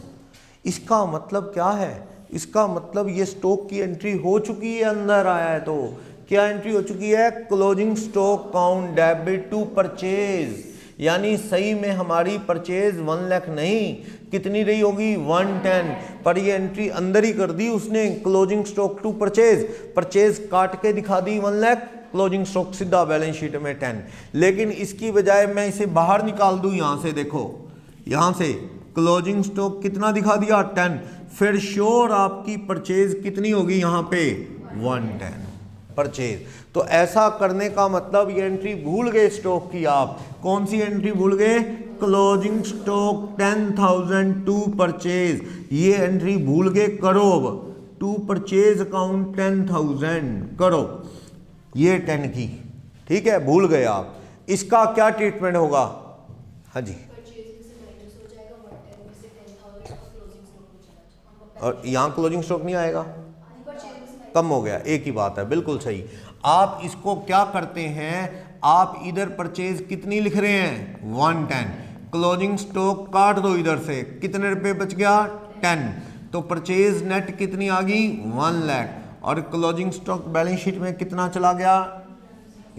A: इसका मतलब क्या है? इसका मतलब ये स्टॉक की एंट्री हो चुकी है, अंदर आया है तो क्या एंट्री हो चुकी है? Closing stock account debit to purchase, यानी सही में हमारी परचेज 1 लाख नहीं, कितनी रही होगी? 110, पर ये एंट्री अंदर ही कर दी उसने, closing stock to purchase, purchase काट के दिखा दी 1 लाख, क्लोजिंग स्टॉक सीधा बैलेंस शीट में 10। लेकिन इसकी बजाय मैं इसे बाहर निकाल दूं, यहां से देखो, यहां से क्लोजिंग स्टॉक कितना दिखा दिया? 10, फिर श्योर आपकी परचेज कितनी होगी यहां पे? 110 परचेज। तो ऐसा करने का मतलब ये एंट्री भूल गए स्टॉक की। आप कौन सी एंट्री भूल गए? क्लोजिंग स्टॉक 10,000 टू परचेज, ये एंट्री भूल गए। करो अब टू परचेज अकाउंट 10,000 करो, ये 10 की, ठीक है, भूल गए आप। इसका क्या ट्रीटमेंट होगा? हाँ जी,
B: परचेज में से माइनस हो जाएगा 110 में से 10,000 और क्लोजिंग स्टॉक हो जाएगा
A: और यहाँ क्लोजिंग स्टॉक नहीं आएगा,
B: परचेज में से
A: कम हो गया। एक ही बात है, बिल्कुल सही। आप इसको क्या करते हैं? आप इधर परचेज कितनी लिख रहे हैं? 110, क्लोजिंग स्टॉक काट दो इधर से, कितने रुपए बच गया? 10, तो परचेज नेट कितनी आ गई? 1 लाख, और क्लोजिंग स्टॉक बैलेंस शीट में कितना चला गया?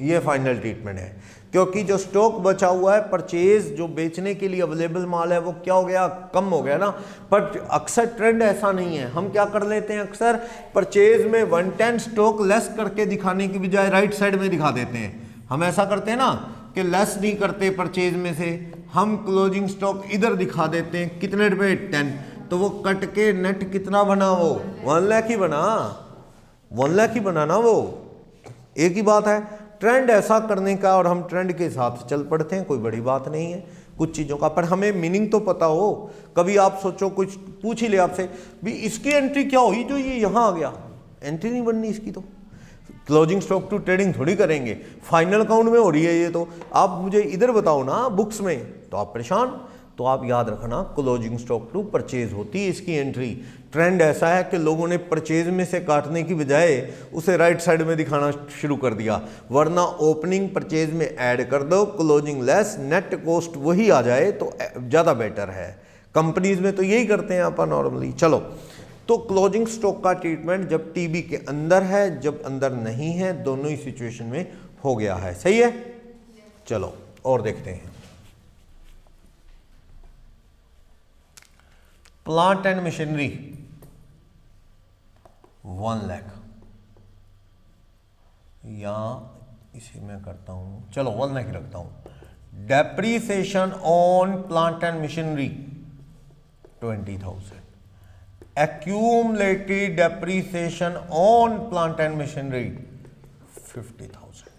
A: ये फाइनल ट्रीटमेंट है, क्योंकि जो स्टॉक बचा हुआ है, परचेज जो बेचने के लिए अवेलेबल माल है, वो क्या हो गया? कम हो गया ना। पर अक्सर ट्रेंड ऐसा नहीं है। हम क्या कर लेते हैं? अक्सर परचेज में 110 स्टॉक लेस करके दिखाने की बजाय राइट साइड में दिखा देते हैं। हम ऐसा करते हैं ना कि लेस नहीं करते परचेज में से, हम क्लोजिंग स्टॉक इधर दिखा देते हैं, कितने रुपए? 10, तो वो कट के नेट कितना बना? वो 1 लाख ही बना, 1 लाख ही बना ना वो। एक ही बात है, ट्रेंड ऐसा करने का, और हम ट्रेंड के साथ चल पड़ते हैं, कोई बड़ी बात नहीं है कुछ चीज़ों का। पर हमें मीनिंग तो पता हो। कभी आप सोचो, कुछ पूछ ही ले आपसे भी, इसकी एंट्री क्या हुई जो ये यहाँ आ गया? एंट्री नहीं बननी इसकी, तो क्लोजिंग स्टॉक टू ट्रेडिंग थोड़ी करेंगे, फाइनल अकाउंट में हो रही है ये। तो आप मुझे इधर बताओ ना बुक्स में, तो आप परेशान। तो आप याद रखना, क्लोजिंग स्टॉक टू परचेज होती है इसकी एंट्री। ट्रेंड ऐसा है कि लोगों ने परचेज में से काटने की बजाय उसे राइट साइड में दिखाना शुरू कर दिया, वरना ओपनिंग परचेज में ऐड कर दो, क्लोजिंग लेस, नेट कॉस्ट वही आ जाए तो ज़्यादा बेटर है। कंपनीज में तो यही करते हैं अपन नॉर्मली। चलो, तो क्लोजिंग स्टॉक का ट्रीटमेंट जब टीबी के अंदर है, जब अंदर नहीं है, दोनों ही सिचुएशन में हो गया है। सही है। चलो और देखते हैं। प्लांट एंड मशीनरी 1 लाख, या इसे मैं करता हूं, चलो 1 लाख रखता हूं। Depreciation on plant and machinery 20,000, accumulated depreciation on plant and machinery 50,000।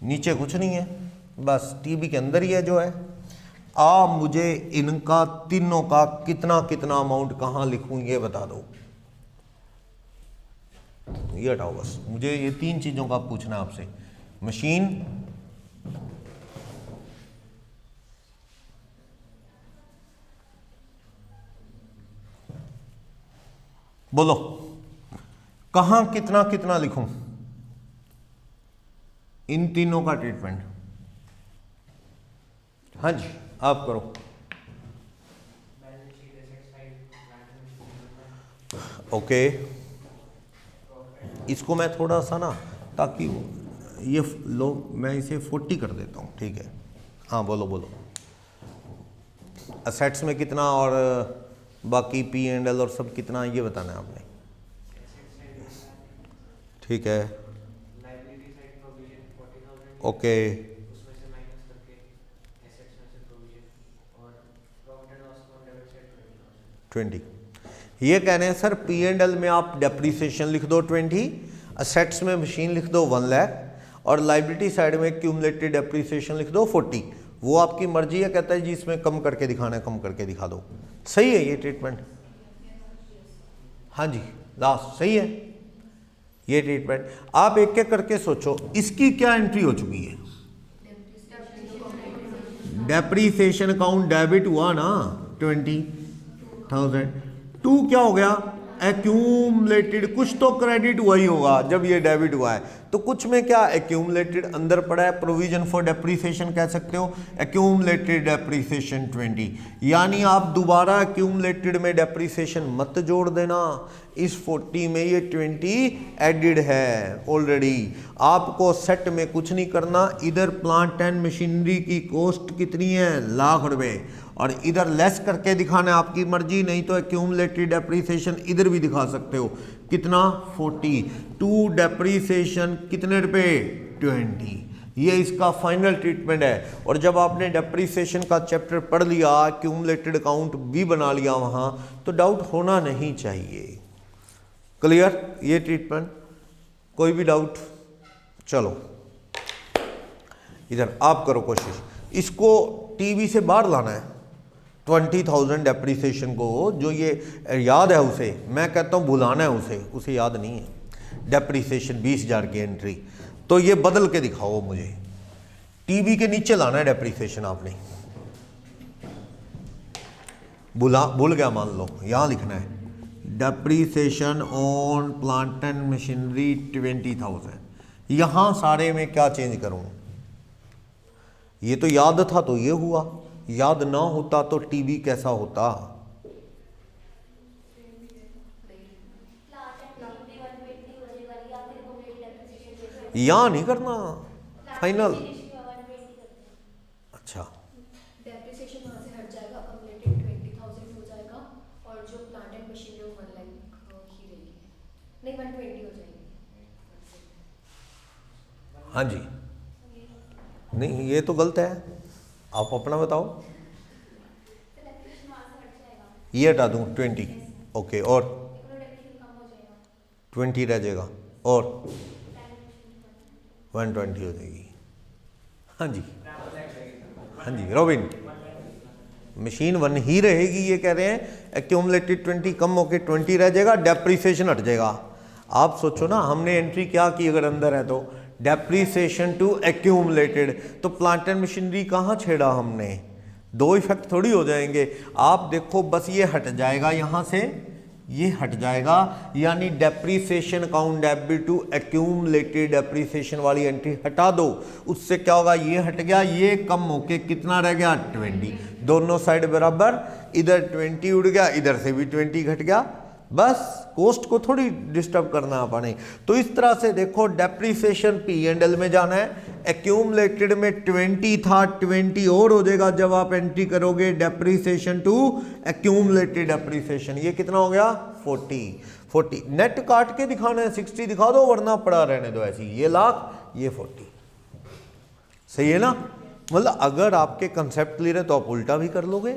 A: नीचे कुछ नहीं है, बस टीबी के अंदर ही है जो है। आप मुझे इनका तीनों का कितना कितना अमाउंट कहां लिखूं ये बता दो। ये हटाओ बस, मुझे ये 3 चीजों का पूछना है आपसे। मशीन, बोलो कहां कितना कितना लिखूं? इन तीनों का ट्रीटमेंट। हाँ जी, आप करो। ओके, इसको मैं थोड़ा सा ना, ताकि ये लो, मैं इसे 40 कर देता हूँ, ठीक है। हाँ बोलो बोलो। असेट्स में कितना और बाकी P&L और सब कितना, ये बताना है आपने। ठीक है, ओके, 20। ये कह रहे हैं सर पी एंड एल में आप डेप्रीसिएशन लिख दो 20, असेट्स में मशीन लिख दो 1 लाख, और लाइबिलिटी साइड में क्यूमुलेटेड डेप्रीसिएशन लिख दो 40। वो आपकी मर्जी है, कहता है जी इसमें कम करके दिखाना है, कम करके दिखा दो। सही है ये ट्रीटमेंट? हाँ जी लास्ट सही है ये ट्रीटमेंट। आप एक एक करके सोचो, इसकी क्या एंट्री हो चुकी है? डेप्रीसिएशन अकाउंट डेबिट हुआ ना 20,000। 2 क्या हो गया? एक्यूमुलेटेड, कुछ तो क्रेडिट हुआ ही होगा जब ये डेबिट हुआ है, तो कुछ में क्या एक्यूमुलेटेड अंदर पड़ा है, प्रोविजन फॉर डेप्रीसिएशन कह सकते हो, एक्यूमुलेटेड डेप्रीसिएशन 20। यानी आप दोबारा एक्यूमुलेटेड में डेप्रीसिएशन मत जोड़ देना, इस 40 में ये 20 एडेड है ऑलरेडी। आपको सेट में कुछ नहीं करना, इधर प्लांट एंड मशीनरी की कॉस्ट कितनी है? लाख रुपए, और इधर लेस करके दिखाना है, आपकी मर्जी, नहीं तो एक्यूमुलेटेड डेप्रीसिएशन इधर भी दिखा सकते हो। कितना? 40। 2 डेप्रीसिएशन कितने रुपए? 20। ये इसका फाइनल ट्रीटमेंट है। और जब आपने डेप्रीसिएशन का चैप्टर पढ़ लिया, एक्यूमुलेटेड अकाउंट भी बना लिया वहाँ, तो डाउट होना नहीं चाहिए। क्लियर ये ट्रीटमेंट? कोई भी डाउट? चलो इधर आप करो कोशिश, इसको टीवी से बाहर लाना है 20,000 डेप्रीसिएशन को। जो ये याद है उसे, मैं कहता हूँ भुलाना है उसे याद नहीं है। डेप्रीसिएशन 20,000 की एंट्री, तो ये बदल के दिखाओ मुझे। टीवी के नीचे लाना है डेप्रीसिएशन, आपने भूल गया मान लो, यहाँ लिखना है depreciation on plant and machinery 20,000। यहाँ सारे में क्या चेंज करूँ? ये तो याद था तो ये हुआ, याद ना होता तो टीवी कैसा होता? यहाँ नहीं करना फाइनल। अच्छा
B: डेप्रिसिएशन वहाँ से हट जाएगा, अक्यूमुलेटेड 20,000 हो जाएगा, और जो प्लांट एंड मशीनरी वो 1 लाख ही रहेगी, नहीं 120 हो जाएगी।
A: हाँ जी, नहीं ये तो गलत है, आप अपना बताओ। ये हटा दूँ 20, ओके, और 20 रह जाएगा, और 120 हो जाएगी। हाँ जी हाँ जी रॉबिन, मशीन 1 ही रहेगी, ये कह रहे हैं एक्यूमुलेटेड 20 कम होके 20 रह जाएगा, डेप्रीसिएशन हट जाएगा। आप सोचो ना, हमने एंट्री क्या की अगर अंदर है तो डेप्रीसिएशन टू एक्यूमुलेटेड, तो प्लांट एंड मशीनरी कहाँ छेड़ा हमने? 2 इफेक्ट थोड़ी हो जाएंगे। आप देखो बस ये हट जाएगा, यहाँ से ये हट जाएगा, यानी depreciation account debit to accumulated depreciation वाली एंट्री हटा दो। उससे क्या होगा? ये हट गया, ये कम होके कितना रह गया? 20। दोनों साइड बराबर, इधर 20 उड़ गया, इधर से भी 20 घट गया, बस कॉस्ट को थोड़ी डिस्टर्ब करना आपने। तो इस तरह से देखो, डेप्रीसिएशन पी एंड एल में जाना है, एक्यूमुलेटेड में 20 था, 20 और हो जाएगा जब आप एंट्री करोगे डेप्रीसिएशन टू एक्यूमुलेटेड डेप्रीसिएशन। ये कितना हो गया? 40। नेट काट के दिखाना है, 60 दिखा दो वरना पड़ा रहने दो ऐसी। ये लाख, ये 40, सही है ना? मतलब अगर आपके कंसेप्ट क्लियर है तो आप उल्टा भी कर लोगे,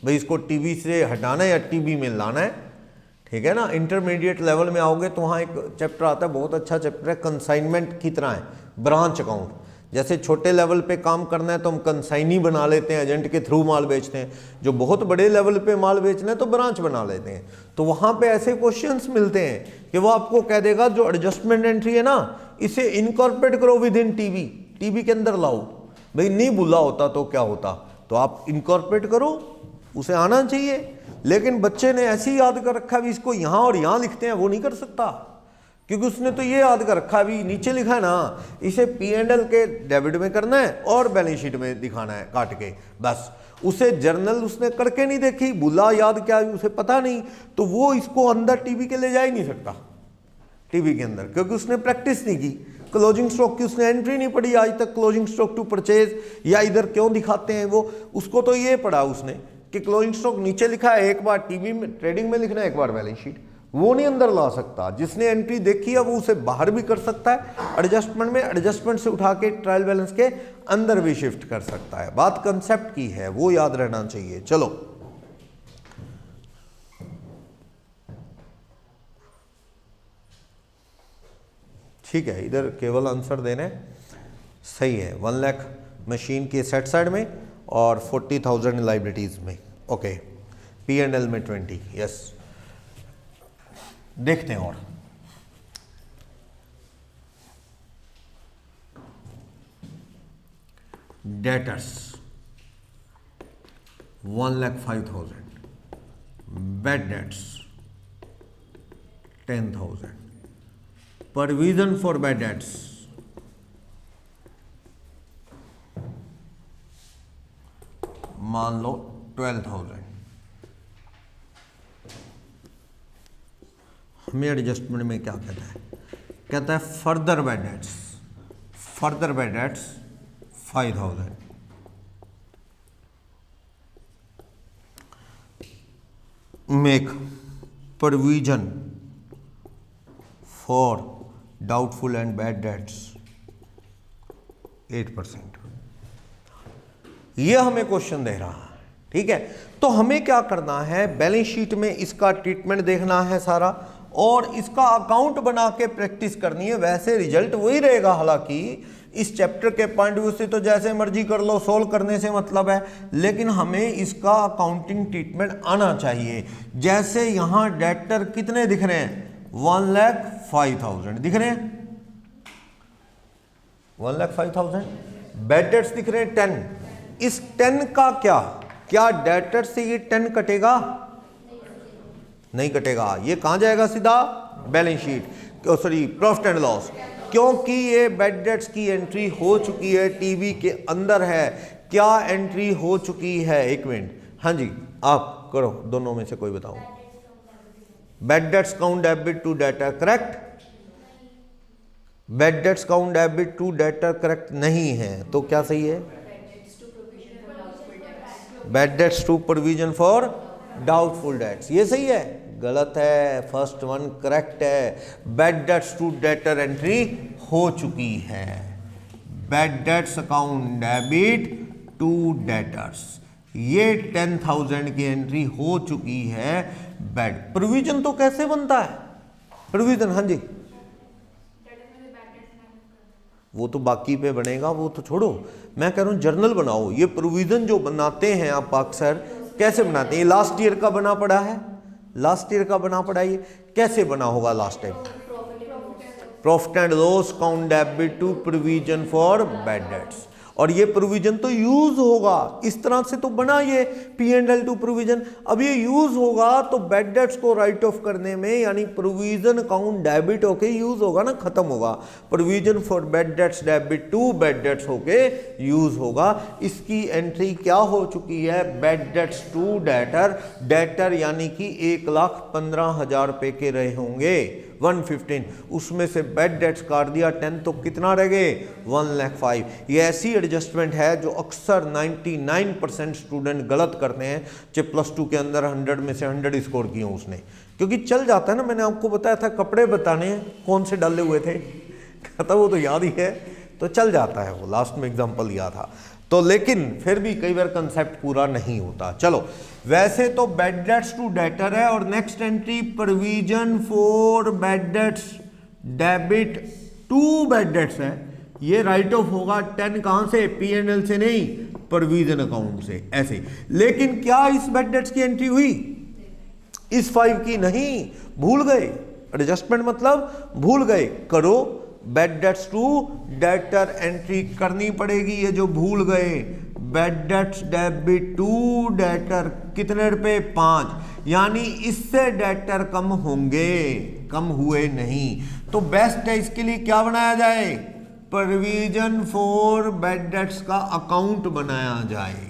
A: भाई इसको टीवी से हटाना है या टीवी में लाना है, ठीक है ना? इंटरमीडिएट लेवल में आओगे तो वहाँ एक चैप्टर आता है, बहुत अच्छा चैप्टर है, कंसाइनमेंट की तरह है, ब्रांच अकाउंट। जैसे छोटे लेवल पे काम करना है तो हम कंसाइनी बना लेते हैं, एजेंट के थ्रू माल बेचते हैं। जो बहुत बड़े लेवल पे माल बेचना है तो ब्रांच बना लेते हैं। तो वहाँ पे ऐसे क्वेश्चंस मिलते हैं कि वो आपको कह देगा जो एडजस्टमेंट एंट्री है ना, इसे इनकॉर्पोरेट करो विद इन टीवी के अंदर लाओ। भाई नहीं भूला होता तो क्या होता, तो आप इनकॉर्पोरेट करो, उसे आना चाहिए। लेकिन बच्चे ने ऐसे ही याद कर रखा भी इसको यहाँ और यहाँ लिखते हैं, वो नहीं कर सकता, क्योंकि उसने तो ये याद कर रखा भी नीचे लिखा है ना, इसे पी एंड एल के डेबिट में करना है और बैलेंस शीट में दिखाना है काट के, बस। उसे जर्नल उसने करके नहीं देखी, भूला याद क्या उसे पता नहीं, तो वो इसको अंदर टीवी के ले जा ही नहीं सकता टीवी के अंदर, क्योंकि उसने प्रैक्टिस नहीं की। क्लोजिंग स्टॉक की उसने एंट्री नहीं पढ़ी आज तक, क्लोजिंग स्टॉक टू परचेज या इधर क्यों दिखाते हैं वो, उसको तो ये पढ़ा उसने कि क्लोजिंग स्टॉक नीचे लिखा है, एक बार टीवी में ट्रेडिंग में लिखना है, एक बार बैलेंस शीट। वो नहीं अंदर ला सकता। जिसने एंट्री देखी है वो उसे बाहर भी कर सकता है एडजस्टमेंट में, एडजस्टमेंट से उठा के ट्रायल बैलेंस के अंदर भी शिफ्ट कर सकता है। बात कंसेप्ट की है, वो याद रहना चाहिए। चलो ठीक है, इधर केवल आंसर देना है, सही है। 1 लाख मशीन के सेट साइड में और 40,000 लाइबिलिटीज में। ओके, P&L में 20। यस, देखते हैं और debtors 1,05,000, bad debts 10,000, provision for bad dates मान लो 12,000। हमें एडजस्टमेंट में क्या कहता है, कहता है further bad debts, further bad debts 5,000, make provision for doubtful and bad debts 8%। ये हमें क्वेश्चन दे रहा है, ठीक है। तो हमें क्या करना है, बैलेंस शीट में इसका ट्रीटमेंट देखना है सारा, और इसका अकाउंट बना के प्रैक्टिस करनी है। वैसे रिजल्ट वही रहेगा, हालांकि इस चैप्टर के पॉइंट व्यू से तो जैसे मर्जी कर लो, सोल्व करने से मतलब है, लेकिन हमें इसका अकाउंटिंग ट्रीटमेंट आना चाहिए। जैसे यहां डेटर कितने दिख रहे हैं, 1,05,000 दिख रहे हैं, 1,05,000। बैड डेट्स दिख रहे हैं 10। इस 10 का क्या डेटर से ये 10 कटेगा? नहीं कटेगा। ये कहां जाएगा? सीधा balance sheet, sorry profit and loss, क्योंकि ये बैड डेट्स की एंट्री हो चुकी है, टीवी के अंदर है। क्या एंट्री हो चुकी है? एक मिनट, हाँ जी आप करो, दोनों में से कोई बताओ। Bad debts account debit to debtor, correct? Bad debts account debit to debtor correct नहीं है, तो क्या सही है? Bad debts to provision for doubtful debts, ये सही है? गलत है, फर्स्ट वन करेक्ट है। Bad debts to debtor entry हो चुकी है। Bad debts account debit to debtors, ये 10,000 की एंट्री हो चुकी है। बैड प्रोविजन तो कैसे बनता है प्रोविजन? हाँ जी, वो तो बाकी पे बनेगा, वो तो छोड़ो, मैं कह रहा हूं जर्नल बनाओ। ये प्रोविजन जो बनाते हैं आप अक्सर कैसे बनाते हैं? लास्ट ईयर का बना पड़ा है, लास्ट ईयर का बना पड़ा, ये कैसे बना होगा last time? Profit and loss account debit to provision for bad debts, और ये प्रोविजन तो यूज होगा, इस तरह से तो बना ये P&L टू प्रोविजन। अब ये यूज होगा तो बैड डेट्स को राइट ऑफ करने में, यानी प्रोविजन अकाउंट डेबिट होके यूज होगा ना, खत्म होगा। Provision for bad debts debit to bad debts होके यूज होगा। इसकी एंट्री क्या हो चुकी है? Bad debts to debtor, debtor यानी कि 1,15,000 रुपए के रहे होंगे 115, उसमें से बैड डेट्स काट दिया 10, तो कितना रह गए? 1,05,000। ये ऐसी एडजस्टमेंट है जो अक्सर 99% स्टूडेंट गलत करते हैं, चाहे +2 के अंदर 100 में से 100 स्कोर किए उसने, क्योंकि चल जाता है ना। मैंने आपको बताया था कपड़े बताने हैं कौन से डाले हुए थे, कहता वो तो याद ही है, तो चल जाता है वो, लास्ट में एग्जाम्पल लिया था तो। लेकिन फिर भी कई बार कंसेप्ट पूरा नहीं होता। चलो, वैसे तो बैड डेट्स टू डेटर है, और next entry provision for bad debts debit to bad debts है। ये राइट ऑफ होगा 10 कहां से? P&L से नहीं, प्रोविजन अकाउंट से, ऐसे। लेकिन क्या इस बैड डेट्स की एंट्री हुई? इस 5 की नहीं, भूल गए। एडजस्टमेंट मतलब भूल गए, करो। Bad debts to debtor entry करनी पड़ेगी, ये जो भूल गए। Bad debts debit to debtor कितने रुपए? 5, यानी इससे डेटर कम होंगे, कम हुए नहीं। तो बेस्ट है इसके लिए क्या बनाया जाए? प्रोविजन फॉर बैड डेट्स का अकाउंट बनाया जाए।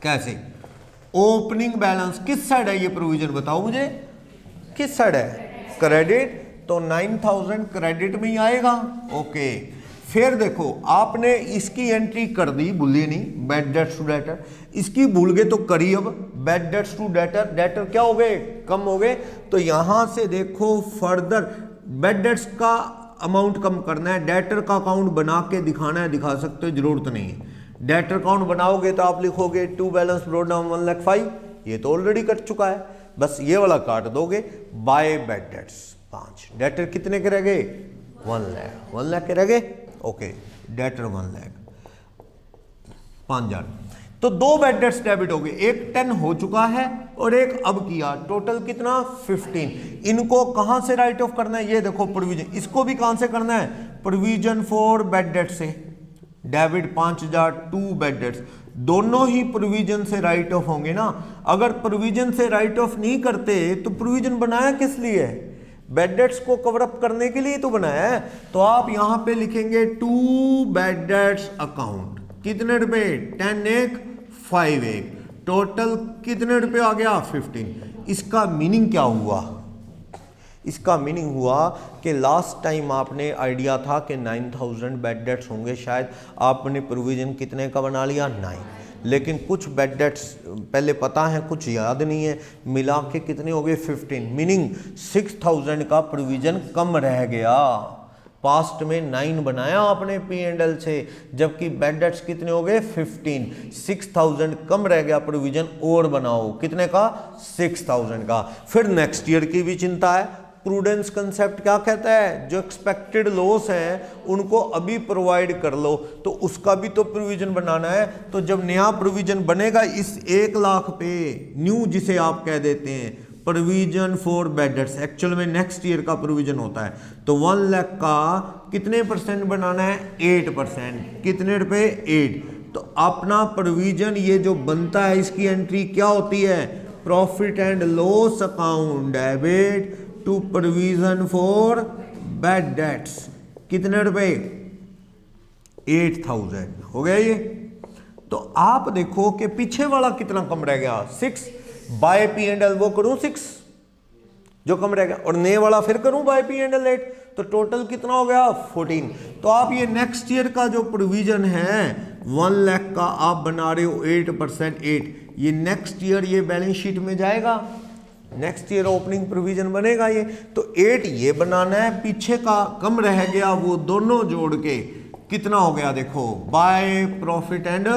A: कैसे? ओपनिंग बैलेंस किस साइड है ये प्रोविजन? बताओ मुझे, किस साइड है? क्रेडिट, तो 9,000 क्रेडिट में ही आएगा। ओके, फिर देखो आपने इसकी एंट्री कर दी, भूलिए नहीं, बैड डेट्स टू डेटर। इसकी भूल गए तो करी। अब bad debts to debtor, debtor क्या हो गए? कम हो गए। तो यहां से देखो फर्दर बैड डेट्स का अमाउंट कम करना है, डेटर का अकाउंट बना के दिखाना है, दिखा सकते हो, जरूरत नहीं है। डेटर अकाउंट बनाओगे तो आप लिखोगे टू बैलेंस ब्रॉट डाउन 1,05,000, ये तो ऑलरेडी कट चुका है, बस ये वाला काट दोगे। By bad debts, 5। डेटर कितने के रह गए? 1 लाख। 1 लाख के रह गए। Okay, debtor 1 lakh, 5000। तो 2 बैड डेट्स डेबिट हो गए, एक 10 हो चुका है और एक अब किया, टोटल कितना? 15। इनको कहां से राइट ऑफ करना है? ये देखो प्रोविजन, इसको भी कहां से करना है? प्रोविजन फॉर बैड डेट से। डेबिट 5000, 2 बैड डेट्स, दोनों ही प्रोविजन से राइट ऑफ होंगे ना। अगर प्रोविजन से राइट ऑफ नहीं करते तो प्रोविजन बनाया किस लिए? बैड डेट्स को कवर अप करने के लिए तो बनाया है। तो आप यहां पे लिखेंगे 2 बैड डेट्स अकाउंट, कितने रुपए? 10 एक 5 एक, टोटल कितने रुपए आ गया? 15। इसका मीनिंग क्या हुआ? इसका मीनिंग हुआ कि लास्ट टाइम आपने आइडिया था कि 9000 बैड डेट्स होंगे, शायद आपने प्रोविजन कितने का बना लिया? 9। लेकिन कुछ बैड डेट्स पहले पता है, कुछ याद नहीं है, मिला के कितने हो गए? 15। मीनिंग 6000 का प्रोविजन कम रह गया। पास्ट में 9 बनाया आपने P&L से, जबकि बैड डेट्स कितने हो गए? 15। 6000 कम रह गया, प्रोविजन और बनाओ, कितने का? 6000 का। फिर नेक्स्ट ईयर की भी चिंता है। प्रूडेंस कंसेप्ट क्या कहता है? जो एक्सपेक्टेड लॉस हैं उनको अभी प्रोवाइड कर लो, तो उसका भी तो प्रोविजन बनाना है। तो जब नया प्रोविजन बनेगा इस 1 लाख पे, न्यू जिसे आप कह देते हैं provision for bad dates, actual में नेक्स्ट ईयर का प्रोविजन होता है, तो 1 लाख का कितने परसेंट बनाना है? 8%। कितने रुपए? 8। तो अपना प्रोविजन ये जो बनता है इसकी एंट्री क्या होती है? Profit and loss account, debit to provision for bad debts, कितने रुपए? 8000 हो गया ये। तो आप देखो कि पीछे वाला कितना कम रह गया? 6 बाय P&L, वो करूं 6 जो कम रह गया, और नए वाला फिर करूं बाय P&L 8, तो टोटल कितना हो गया? 14। तो आप ये नेक्स्ट ईयर का जो प्रोविजन है 1 लाख का आप बना रहे हो 8%, 8, ये नेक्स्ट ईयर ये बैलेंस शीट में जाएगा, नेक्स्ट ईयर ओपनिंग प्रोविजन बनेगा ये। तो 8 ये बनाना है, पीछे का कम रह गया वो दोनों जोड़ के कितना हो गया? देखो, by profit and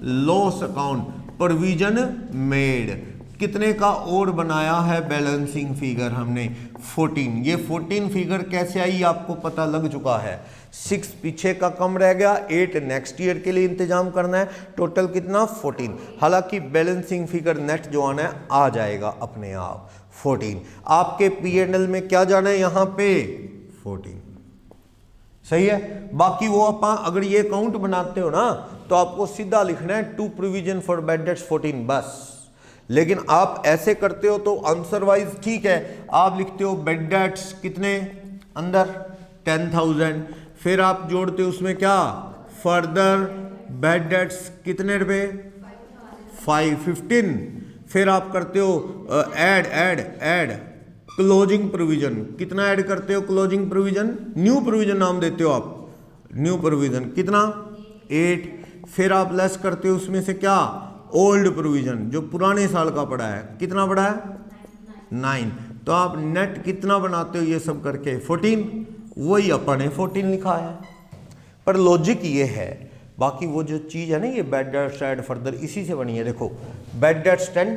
A: loss account provision made, कितने का और बनाया है बैलेंसिंग फिगर हमने? 14। ये 14 फिगर कैसे आई आपको पता लग चुका है। 6 पीछे का कम रह गया, 8 नेक्स्ट ईयर के लिए इंतजाम करना है, टोटल कितना? 14। हालांकि बैलेंसिंग फिगर नेट जो आना है आ जाएगा अपने आप 14। आपके P&L में क्या जाना है? यहाँ पे 14, सही है। बाकी वो आप अगर ये अकाउंट बनाते हो ना तो आपको सीधा लिखना है to provision for bad debts 14 बस। लेकिन आप ऐसे करते हो तो आंसर वाइज ठीक है, आप लिखते हो बैड डेट्स कितने अंदर? 10,000, फिर आप जोड़ते हो उसमें क्या? फर्दर बैड डेट्स कितने रुपए? 15। फिर आप करते हो ऐड क्लोजिंग प्रोविजन, कितना ऐड करते हो? क्लोजिंग प्रोविजन, न्यू प्रोविजन नाम देते हो आप, न्यू प्रोविजन कितना? 8। फिर आप लेस करते हो उसमें से क्या? ओल्ड प्रोविजन, जो पुराने साल का पड़ा है, कितना पड़ा है? 9। तो आप नेट कितना बनाते हो ये सब करके? 14। वही अपन ने 14 लिखा है, पर लॉजिक ये है। बाकी वो जो चीज़ है ना, ये बैड डेट्स ऐड फर्दर, इसी से बनी है। देखो, bad debts 10,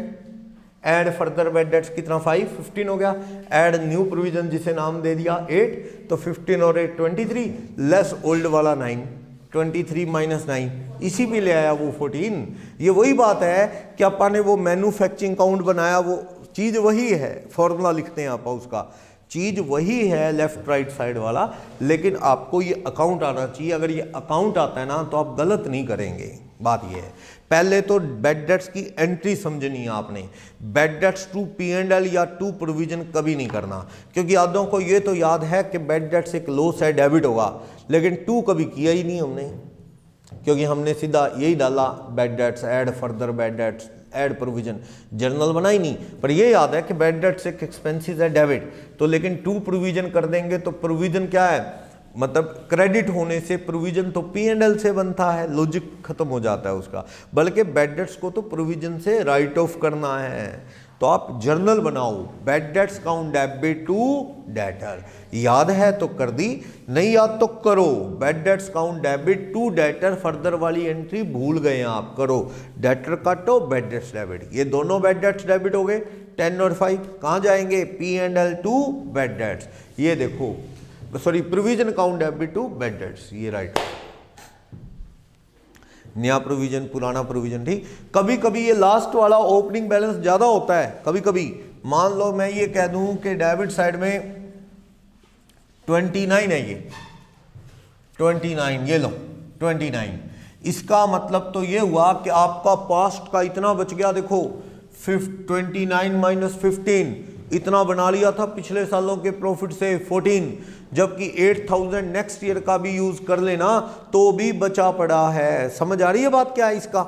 A: add further bad debts कितना? 5, 15 हो गया। ऐड न्यू प्रोविजन जिसे नाम दे दिया 8, तो 15 और 8 23, लेस ओल्ड वाला 9, 23 माइनस 9, इसी पे ले आया वो 14। ये वही बात है कि अपन ने वो मैन्युफैक्चरिंग अकाउंट बनाया, वो चीज़ वही है, फॉर्मूला लिखते हैं आप उसका, चीज़ वही है लेफ्ट राइट साइड वाला, लेकिन आपको ये अकाउंट आना चाहिए। अगर ये अकाउंट आता है ना तो आप गलत नहीं करेंगे। बात ये है, पहले तो बैड डेट्स की एंट्री समझनी है आपने। बैड डेट्स टू P&L या टू प्रोविजन कभी नहीं करना, क्योंकि यादों को ये तो याद है कि बैड डेट्स एक लॉस है, डेबिट होगा, लेकिन टू कभी किया ही नहीं हमने, क्योंकि हमने सीधा यही डाला bad debts add further bad debts add provision, journal बना ही नहीं। पर ये याद है कि बैड डेट्स एक एक्सपेंसेस है, डेबिट, तो लेकिन टू प्रोविजन कर देंगे तो प्रोविजन क्या है, मतलब क्रेडिट होने से प्रोविजन तो P&L से बनता है, लॉजिक खत्म हो जाता है उसका। बल्कि बैड डेट्स को तो प्रोविजन से राइट ऑफ करना है, तो आप जर्नल बनाओ, bad debts account debit to debtor. याद है तो कर दी, नहीं याद तो करो, bad debts account debit to debtor, further वाली एंट्री भूल गए आप, करो, डेटर काटो बैड डेट्स डेबिट, ये दोनों बैड डेट्स डेबिट हो गए, 10 और 5 कहाँ जाएंगे, P&L टू बैड डेट्स। ये देखो sorry provision account debit to bad debts, ये राइट, नया प्रोविजन पुराना प्रोविजन। ठीक, कभी कभी ये लास्ट वाला ओपनिंग बैलेंस ज्यादा होता है, कभी कभी मान लो मैं ये कह दूं कि डेबिट साइड में 29 है, ये 29, ये लो 29, इसका मतलब तो ये हुआ कि आपका पास्ट का इतना बच गया, देखो 29 माइनस 15 इतना बना लिया था पिछले सालों के प्रॉफिट से 14, जबकि 8000 नेक्स्ट ईयर का भी यूज कर लेना तो भी बचा पड़ा है। समझ आ रही है बात क्या है इसका,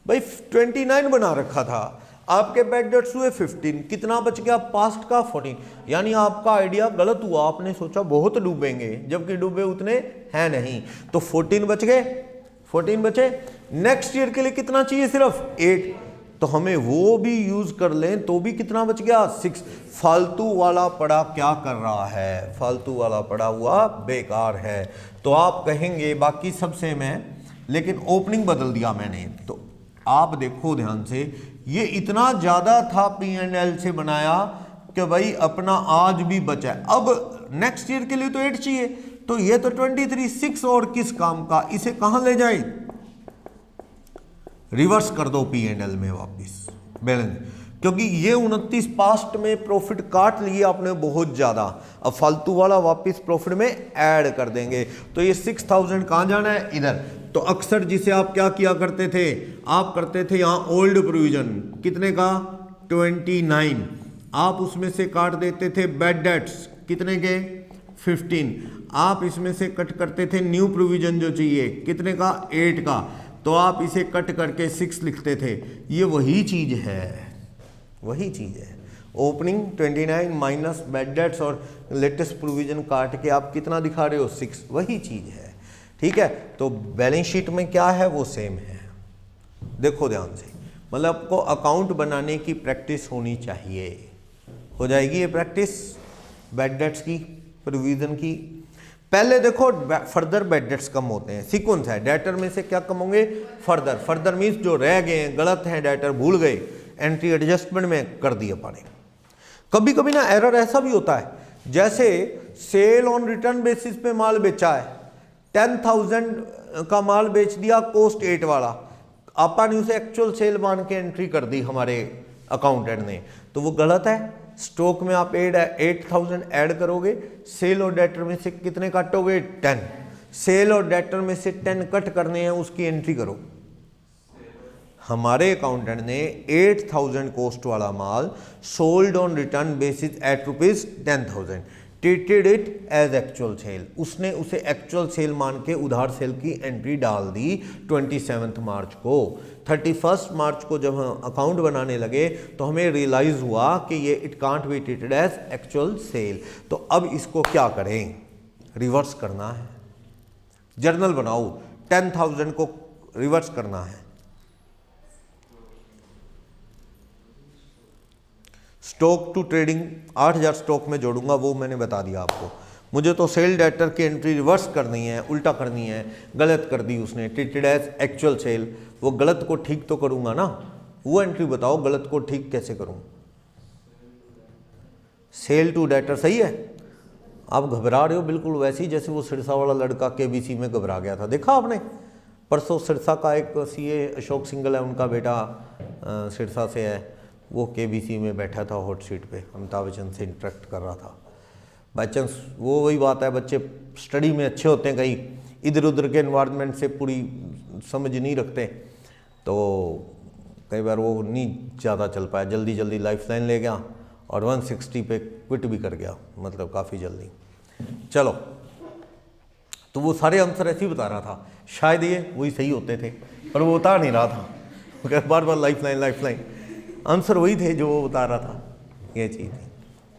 A: भाई 29 बना रखा था, आपके बैड डेट्स हुए 15, कितना बच गया पास्ट का 14, यानी आपका आइडिया गलत हुआ, आपने सोचा बहुत डूबेंगे जबकि डूबे उतने हैं नहीं, तो 14 बच गए, 14 बचे, नेक्स्ट ईयर के लिए कितना चाहिए, सिर्फ 8, तो हमें वो भी यूज कर लें तो भी कितना बच गया 6। फालतू वाला पड़ा क्या कर रहा है, फालतू वाला पड़ा हुआ बेकार है। तो आप कहेंगे बाकी सब सेम है लेकिन ओपनिंग बदल दिया मैंने, तो आप देखो ध्यान से, ये इतना ज्यादा था P&L से बनाया कि भाई अपना आज भी बचा है, अब नेक्स्ट ईयर के लिए तो 8 चाहिए, तो ये तो 23 6 और किस काम का, इसे कहां ले जाए, रिवर्स कर दो P&L में वापस बैलेंस, क्योंकि ये 29 पास्ट में प्रॉफिट काट लिए आपने बहुत ज्यादा, अब फालतू वाला वापस प्रॉफिट में ऐड कर देंगे, तो ये 6000 कहां जाना है, इधर। तो अक्सर जिसे आप क्या किया करते थे, आप करते थे यहां ओल्ड प्रोविजन कितने का 29, आप उसमें से काट देते थे बैड डेट्स कितने के 15, आप इसमें से कट करते थे न्यू प्रोविजन जो चाहिए कितने का 8 का, तो आप इसे कट करके 6 लिखते थे, ये वही चीज है, वही चीज है। ओपनिंग 29 माइनस बैड डेट्स और लेटेस्ट प्रोविजन काट के आप कितना दिखा रहे हो 6, वही चीज है। ठीक है, तो बैलेंस शीट में क्या है वो सेम है, देखो ध्यान से, मतलब आपको अकाउंट बनाने की प्रैक्टिस होनी चाहिए, हो जाएगी ये प्रैक्टिस बैड डेट्स की, प्रोविजन की। पहले देखो फर्दर बैड डेट्स कम होते हैं, सीक्वेंस है, डेटर में से क्या कम होंगे, फर्दर, फर्दर मीन्स जो रह गए हैं गलत हैं डेटर भूल गए, एंट्री एडजस्टमेंट में कर दिए पाने। कभी कभी ना एरर ऐसा भी होता है, जैसे सेल ऑन रिटर्न बेसिस पे माल बेचा है, 10,000 का माल बेच दिया कॉस्ट 8 वाला, आपा ने उसे एक्चुअल सेल मान के एंट्री कर दी हमारे अकाउंटेंट ने, तो वो गलत है। स्टॉक में आप 8000 ऐड करोगे, सेल और डेटर में से कितने काटोगे 10, सेल और डेटर में से 10 कट करने हैं, उसकी एंट्री करो। हमारे अकाउंटेंट ने 8000 कॉस्ट वाला माल sold on return basis at ₹10,000, treated it as actual sale, उसने उसे एक्चुअल सेल मान के उधार सेल की एंट्री डाल दी 27 मार्च को। 31 मार्च को जब हम अकाउंट बनाने लगे तो हमें रियलाइज हुआ कि ये it can't be treated as actual sale, तो अब इसको क्या करें, रिवर्स करना है, जर्नल बनाओ, 10,000 को रिवर्स करना है। स्टॉक टू ट्रेडिंग 8000 स्टॉक में जोड़ूंगा, वो मैंने बता दिया आपको। मुझे तो सेल डेटर की एंट्री रिवर्स करनी है, उल्टा करनी है, गलत कर दी उसने, ट्रीटेड एज एक्चुअल सेल, वो गलत को ठीक तो करूंगा ना, वो एंट्री बताओ गलत को ठीक कैसे करूं। सेल टू डेटर सही है, आप घबरा रहे हो बिल्कुल वैसे ही जैसे वो सिरसा वाला लड़का केबीसी में घबरा गया था, देखा आपने परसों, सिरसा का एक सीए अशोक सिंगल है, उनका बेटा सिरसा से है, वो केबीसी में बैठा था हॉट सीट पे, अमिताभ बच्चन से इंटरेक्ट कर रहा था। बाई चांस वो वही बात है, बच्चे स्टडी में अच्छे होते हैं, कहीं इधर उधर के एनवायरनमेंट से पूरी समझ नहीं रखते, तो कई बार वो नहीं ज़्यादा चल पाया, जल्दी जल्दी लाइफ लाइन ले गया और 160 पे क्विट भी कर गया, मतलब काफ़ी जल्दी। चलो, तो वो सारे आंसर ऐसे ही बता रहा था, शायद ये वही सही होते थे, पर वो बता नहीं रहा था, बार बार लाइफ लाइन, आंसर वही थे जो वो बता रहा था, ये चीज़ थी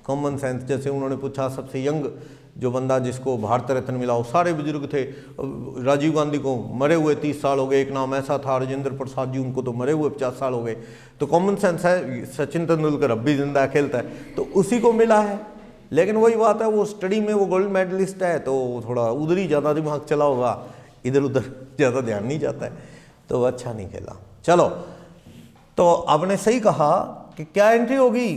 A: कॉमन सेंस। जैसे उन्होंने पूछा सबसे यंग जो बंदा जिसको भारत रत्न मिला, वो सारे बुजुर्ग थे, राजीव गांधी को मरे हुए 30 साल हो गए, एक नाम ऐसा था राजेंद्र प्रसाद जी, उनको तो मरे हुए 50 साल हो गए, तो कॉमन सेंस है, सचिन तेंदुलकर अब भी जिंदा खेलता है, तो उसी को मिला है। लेकिन वही बात है, वो स्टडी में वो गोल्ड मेडलिस्ट है, तो थोड़ा उधर ही ज़्यादा दिमाग चला होगा, इधर उधर ज़्यादा ध्यान नहीं जाता है, तो अच्छा नहीं खेला। चलो, तो आपने सही कहा कि क्या एंट्री होगी,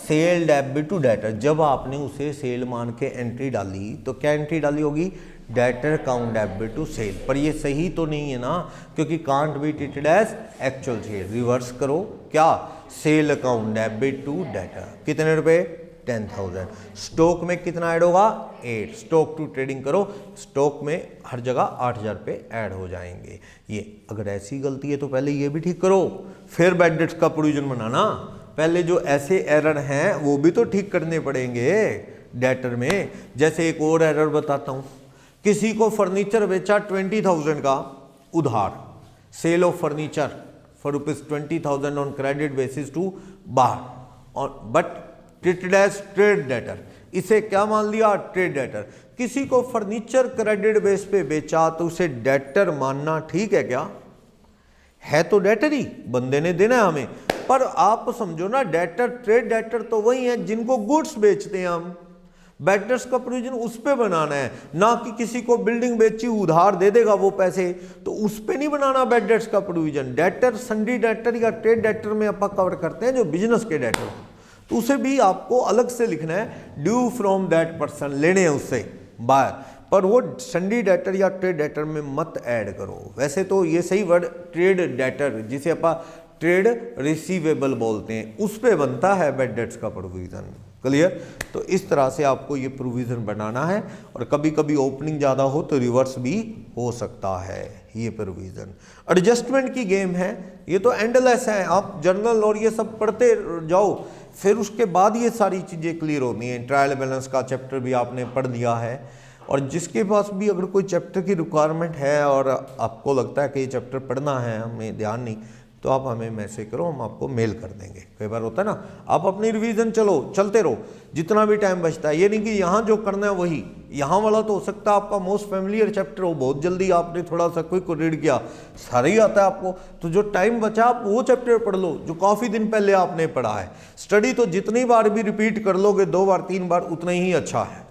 A: सेल डेबिट टू डेटर। जब आपने उसे सेल मान के एंट्री डाली तो क्या एंट्री डाली होगी, debtor account debit to sale. पर ये सही तो नहीं है ना, क्योंकि can't be treated as actual sale. Reverse करो, क्या, sale account debit to debtor. कितने रुपए, 10,000। स्टॉक में कितना ऐड होगा, 8। स्टॉक टू ट्रेडिंग करो, स्टॉक में हर जगह 8,000 रुपये ऐड हो जाएंगे। ये अगर ऐसी गलती है तो पहले ये भी ठीक करो, फिर बैड डेट्स का प्रोविजन बनाना। पहले जो ऐसे एरर हैं वो भी तो ठीक करने पड़ेंगे डेटर में। जैसे एक और एरर बताता हूँ, किसी को फर्नीचर बेचा 20,000 का उधार, sale of furniture for ₹20,000 on credit basis to बाहर, और but treated as trade debtor. इसे क्या मान लिया, ट्रेड डेटर। किसी को फर्नीचर क्रेडिट बेस पे बेचा तो उसे डेटर मानना ठीक है क्या, है तो डेटर ही, बंदे ने देना है हमें। पर आप समझो ना, डेटर ट्रेड डेटर तो वही है जिनको गुड्स बेचते हैं हम। बैडर्स का प्रोविजन उस पे बनाना है, ना कि किसी को बिल्डिंग बेची उधार दे देगा वो पैसे, तो उस पे नहीं बनाना बैडर्स का प्रोविजन। डेटर संडी डेटर या ट्रेड डेटर में आप कवर करते हैं जो बिजनेस के डेटर, तो उसे भी आपको अलग से लिखना है, ड्यू फ्रॉम दैट पर्सन, लेने हैं उससे बायर। पर वो संडी डेटर या ट्रेड डेटर में मत ऐड करो। वैसे तो ये सही वर्ड ट्रेड डेटर, जिसे आप ट्रेड रिसीवेबल बोलते हैं, उस पे बनता है बैड डेट्स का प्रोविजन। क्लियर। तो इस तरह से आपको ये प्रोविजन बनाना है, और कभी कभी ओपनिंग ज़्यादा हो तो रिवर्स भी हो सकता है ये प्रोविजन। एडजस्टमेंट की गेम है, ये तो एंडलेस है। आप जर्नल और ये सब पढ़ते जाओ, फिर उसके बाद ये सारी चीज़ें क्लियर होती हैं। ट्रायल बैलेंस का चैप्टर भी आपने पढ़ लिया है, और जिसके पास भी अगर कोई चैप्टर की रिक्वायरमेंट है और आपको लगता है कि ये चैप्टर पढ़ना है, हमें ध्यान नहीं, तो आप हमें मैसेज करो, हम आपको मेल कर देंगे। कई बार होता है ना, आप अपनी रिवीजन चलते रहो जितना भी टाइम बचता है। ये नहीं कि यहाँ जो करना है वही, यहाँ वाला तो हो सकता है आपका मोस्ट फैमिलियर चैप्टर हो, बहुत जल्दी आपने थोड़ा सा क्विक रीड किया, सारा ही आता है आपको, तो जो टाइम बचा आप वो चैप्टर पढ़ लो जो काफ़ी दिन पहले आपने पढ़ा है। स्टडी तो जितनी बार भी रिपीट कर लोगे, 2 बार 3 बार, उतना ही अच्छा है।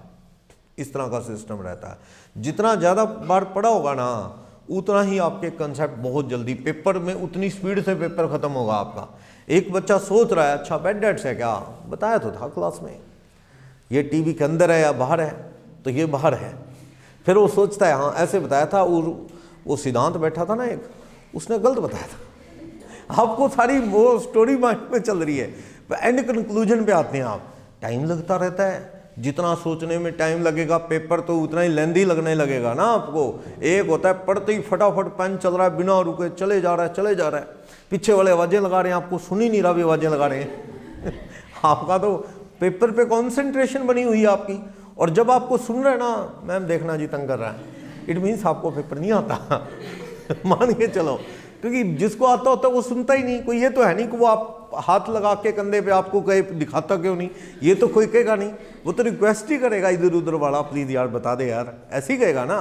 A: इस तरह का सिस्टम रहता है। जितना ज़्यादा बार पढ़ा होगा ना, उतना ही आपके कंसेप्ट बहुत जल्दी पेपर में, उतनी स्पीड से पेपर खत्म होगा आपका। एक बच्चा सोच रहा है, अच्छा बैड डेट्स है क्या, बताया तो था क्लास में, ये टीवी के अंदर है या बाहर है, तो ये बाहर है। फिर वो सोचता है हाँ ऐसे बताया था, और वो सिद्धांत बैठा था ना एक, उसने गलत बताया था। आपको सारी वो स्टोरी माइंड में चल रही है, एंड कंक्लूजन पे आते हैं आप। टाइम लगता रहता है, जितना सोचने में टाइम लगेगा पेपर तो उतना ही लेंदी लगने लगेगा ना आपको। एक होता है पढ़ते ही फटाफट पेन चल रहा है, बिना रुके चले जा रहा है, पीछे वाले आवाज़ें लगा रहे हैं, आपको सुन ही नहीं रहा भी आवाज़ें लगा रहे हैं। आपका तो पेपर पे कॉन्सेंट्रेशन बनी हुई है आपकी, और जब आपको सुन रहे हैं ना, मैम देखना जी तंग कर रहा है, इट मीन्स आपको पेपर नहीं आता। मान के चलो, क्योंकि जिसको आता होता है वो सुनता ही नहीं। कोई ये तो है नहीं कि वो आप हाथ लगा के कंधे पे आपको कहे दिखाता क्यों नहीं, ये तो कोई कहेगा नहीं, वो तो रिक्वेस्ट ही करेगा इधर उधर वाला, प्लीज़ यार बता दे यार, ऐसे ही कहेगा ना।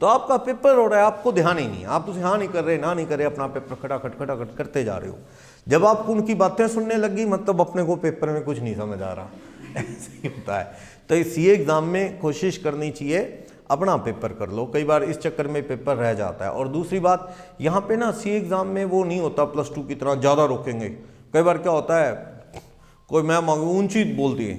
A: तो आपका पेपर हो रहा है, आपको ध्यान ही नहीं, आप उसे हाँ नहीं कर रहे, ना नहीं कर रहे, अपना पेपर खटाखट करते जा रहे हो। जब आप उनकी बातें सुनने लगी, मतलब अपने को पेपर में कुछ नहीं समझ आ रहा। ऐसे ही होता है। तो इस सीए एग्ज़ाम में कोशिश करनी चाहिए अपना पेपर कर लो, कई बार इस चक्कर में पेपर रह जाता है। और दूसरी बात, यहाँ पे ना सीए एग्ज़ाम में वो नहीं होता +2 की तरह ज़्यादा रोकेंगे। कई बार क्या होता है, कोई मैम ऊंची बोलती है,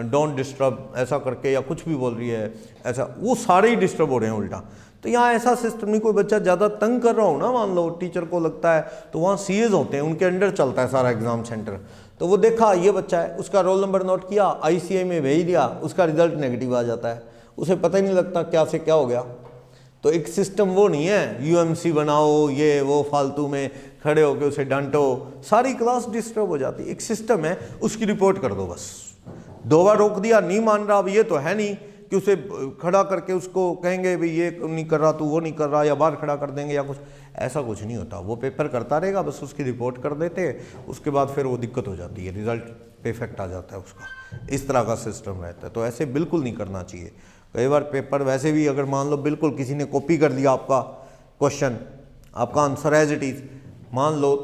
A: डोंट डिस्टर्ब ऐसा करके, या कुछ भी बोल रही है ऐसा, वो सारे ही डिस्टर्ब हो रहे हैं उल्टा। तो यहाँ ऐसा सिस्टम नहीं, कोई बच्चा ज़्यादा तंग कर रहा हो ना, मान लो टीचर को लगता है, तो वहाँ सीएज होते हैं, उनके अंडर चलता है सारा एग्जाम सेंटर। तो वो देखा ये बच्चा है, उसका रोल नंबर नोट किया, ICI में भेज दिया, उसका रिजल्ट नेगेटिव आ जाता है, उसे पता ही नहीं लगता क्या से क्या हो गया। तो एक सिस्टम वो नहीं है, UMC बनाओ ये वो फालतू में खड़े होकर उसे डांटो, सारी क्लास डिस्टर्ब हो जाती है। एक सिस्टम है, उसकी रिपोर्ट कर दो बस। 2 बार रोक दिया, नहीं मान रहा, अब ये तो है नहीं कि उसे खड़ा करके उसको कहेंगे भाई ये नहीं कर रहा, तू वो नहीं कर रहा, या बाहर खड़ा कर देंगे या कुछ, ऐसा कुछ नहीं होता। वो पेपर करता रहेगा, बस उसकी रिपोर्ट कर देते हैं, उसके बाद फिर वो दिक्कत हो जाती है, रिजल्ट पे इफेक्ट आ जाता है उसका। इस तरह का सिस्टम रहता है, तो ऐसे बिल्कुल नहीं करना चाहिए। कई बार पेपर वैसे भी, अगर मान लो बिल्कुल किसी ने कॉपी कर लिया आपका क्वेश्चन, आपका आंसर एज इट इज़, मान लो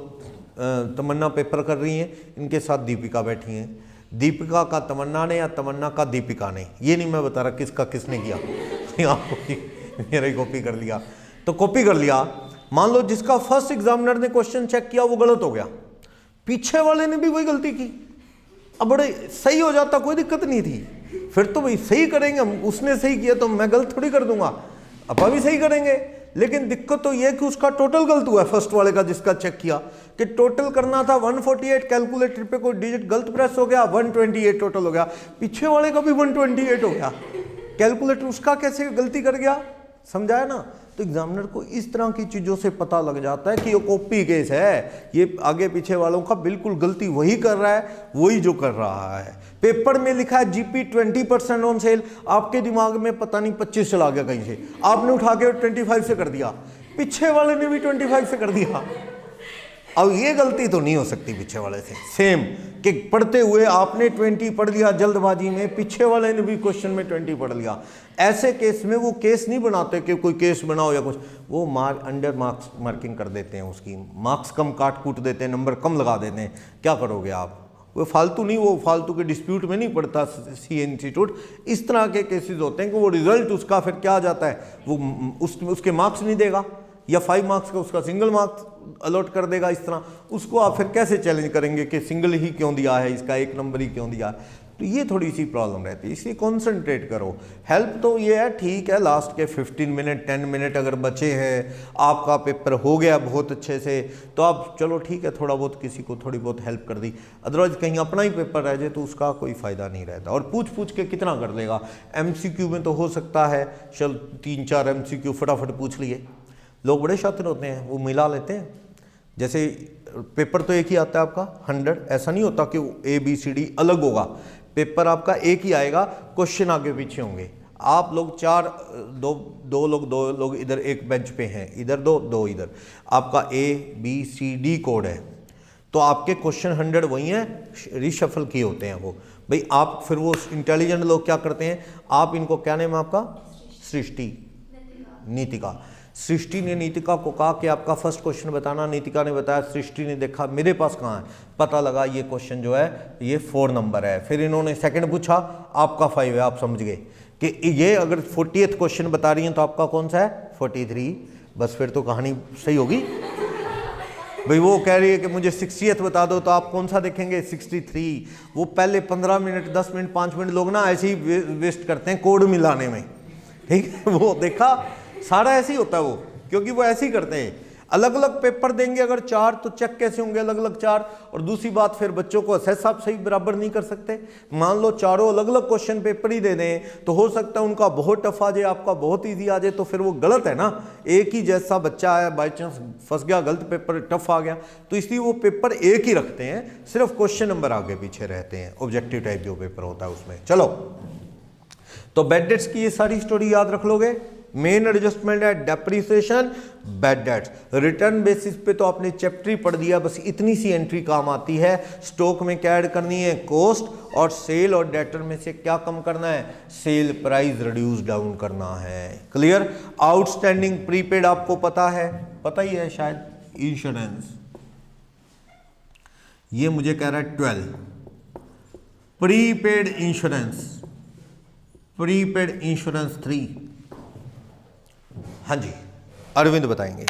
A: तमन्ना पेपर कर रही हैं, इनके साथ दीपिका बैठी हैं, दीपिका का तमन्ना ने या तमन्ना का दीपिका ने, ये नहीं मैं बता रहा किसका किसने किया, आपको मेरा ही कॉपी कर लिया। तो कॉपी कर लिया, मान लो जिसका फर्स्ट एग्जामिनर ने क्वेश्चन चेक किया वो गलत हो गया, पीछे वाले ने भी वही गलती की। अब बड़े सही हो जाता, कोई दिक्कत नहीं थी, फिर तो भाई सही करेंगे हम, उसने सही किया तो मैं गलत थोड़ी कर दूंगा, अपा भी सही करेंगे। लेकिन दिक्कत तो यह कि उसका टोटल गलत हुआ है, फर्स्ट वाले का जिसका चेक किया कि टोटल करना था 148, कैलकुलेटर पे कोई डिजिट गलत प्रेस हो गया, 128 टोटल हो गया। पीछे वाले का भी 128 हो गया, कैलकुलेटर उसका कैसे गलती कर गया, समझाया ना। तो एग्जामिनर को इस तरह की चीज़ों से पता लग जाता है कि ये कॉपी केस है, ये आगे पीछे वालों का बिल्कुल गलती वही कर रहा है, वही जो कर रहा है। पेपर में लिखा है जीपी 20% ऑन सेल, आपके दिमाग में पता नहीं 25 चला गया कहीं से, आपने उठा के 25 से कर दिया, पीछे वाले ने भी 25 से कर दिया। अब ये गलती तो नहीं हो सकती पीछे वाले से, सेम कि पढ़ते हुए आपने 20 पढ़ लिया जल्दबाजी में, पीछे वाले ने भी क्वेश्चन में 20 पढ़ लिया। ऐसे केस में वो केस नहीं बनाते कि कोई केस बनाओ या कुछ, वो अंडर मार्क्स मार्किंग कर देते हैं, उसकी मार्क्स कम काट कूट देते हैं, नंबर कम लगा देते हैं। क्या करोगे आप, वो फालतू नहीं, वो फालतू के डिस्प्यूट में नहीं पड़ता सीए इंस्टीट्यूट। इस तरह के केसेस होते हैं कि वो रिजल्ट उसका फिर क्या आ जाता है, वो उसके मार्क्स नहीं देगा, या 5 मार्क्स का उसका सिंगल मार्क्स अलॉट कर देगा। इस तरह उसको आप फिर कैसे चैलेंज करेंगे कि सिंगल ही क्यों दिया है, इसका 1 नंबर ही क्यों दिया है। तो ये थोड़ी सी प्रॉब्लम रहती है, इसलिए कॉन्सेंट्रेट करो। हेल्प तो ये है, ठीक है, लास्ट के 15 मिनट 10 मिनट अगर बचे हैं, आपका पेपर हो गया बहुत अच्छे से, तो आप चलो ठीक है, थोड़ा बहुत किसी को थोड़ी बहुत हेल्प कर दी। अदरवाइज कहीं अपना ही पेपर रह जाए तो उसका कोई फ़ायदा नहीं रहता। और पूछ के कितना कर लेगा, MCQ में तो हो सकता है चल 3-4 MCQ फटाफट पूछ लिए। लोग बड़े शातिर होते हैं, वो मिला लेते हैं। जैसे पेपर तो एक ही आता है आपका 100, ऐसा नहीं होता कि ABCD अलग होगा, पेपर आपका एक ही आएगा, क्वेश्चन आगे पीछे होंगे। आप लोग दो लोग इधर एक बेंच पे हैं, इधर दो इधर, आपका ABCD कोड है, तो आपके क्वेश्चन 100 वही हैं, रिशफल किए होते हैं वो भाई। आप फिर वो इंटेलिजेंट लोग क्या करते हैं, आप इनको क्या नाम है आपका, सृष्टि, नीतिका। सृष्टि ने नीतिका को कहा कि आपका फर्स्ट क्वेश्चन बताना, नीतिका ने बताया, सृष्टि ने देखा मेरे पास कहाँ है, पता लगा ये क्वेश्चन जो है ये 4 नंबर है। फिर इन्होंने सेकंड पूछा, आपका 5 है, आप समझ गए कि ये अगर 40th क्वेश्चन बता रही हैं तो आपका कौन सा है 43। बस फिर तो कहानी सही होगी भाई। वो कह रही है कि मुझे 60th बता दो, तो आप कौन सा देखेंगे 63। वो पहले 15 मिनट 10 मिनट 5 मिनट लोग ना ऐसे ही वेस्ट करते हैं कोड मिलाने में, ठीक है। वो देखा सारा ऐसे ही होता है वो, क्योंकि वो ऐसे ही करते हैं। अलग अलग पेपर देंगे अगर 4, तो चेक कैसे होंगे अलग अलग 4। और दूसरी बात, फिर बच्चों को असेस आप सही बराबर नहीं कर सकते। मान लो चारों अलग अलग क्वेश्चन पेपर ही दे दें, तो हो सकता है उनका बहुत टफ आ जाए, आपका बहुत ईजी आ जाए, तो फिर वो गलत है ना। एक ही जैसा बच्चा आया, बाई चांस फंस गया, गलत पेपर टफ आ गया, तो इसलिए वो पेपर एक ही रखते हैं, सिर्फ क्वेश्चन नंबर आगे पीछे रहते हैं, ऑब्जेक्टिव टाइप जो पेपर होता है उसमें। चलो, तो बैड डेट्स की ये सारी स्टोरी याद रख लोगे। मेन एडजस्टमेंट है depreciation, bad debts. Return basis पे तो आपने चैप्टर ही पढ़ दिया, बस इतनी सी एंट्री काम आती है। स्टॉक में क्या ऐड करनी है, कॉस्ट, और सेल और डेटर में से क्या कम करना है, सेल प्राइस रिड्यूस डाउन करना है। क्लियर। आउटस्टैंडिंग प्रीपेड आपको पता ही है शायद, इंश्योरेंस, ये मुझे कह रहा है 12 प्रीपेड इंश्योरेंस 3। हाँ जी, अरविंद बताएंगे।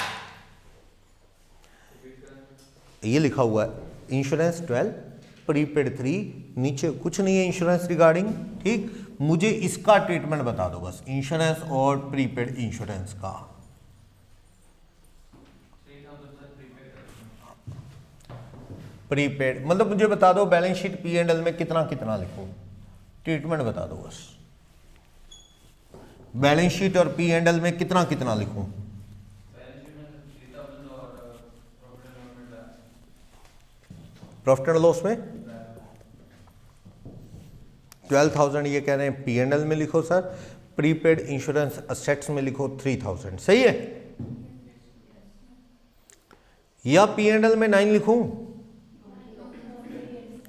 A: ये लिखा हुआ है इंश्योरेंस 12 प्रीपेड 3, नीचे कुछ नहीं है इंश्योरेंस रिगार्डिंग, ठीक। मुझे इसका ट्रीटमेंट बता दो बस, इंश्योरेंस और प्रीपेड इंश्योरेंस का। प्रीपेड मतलब मुझे बता दो बैलेंस शीट P&L में कितना कितना लिखूं, ट्रीटमेंट बता दो बस। बैलेंस शीट और P&L में कितना कितना लिखूं, प्रॉफिट एंड लॉस में 12,000 ये कह रहे हैं P&L में लिखो सर, प्रीपेड इंश्योरेंस असेट्स में लिखो 3,000, सही है। या P&L में 9 लिखूं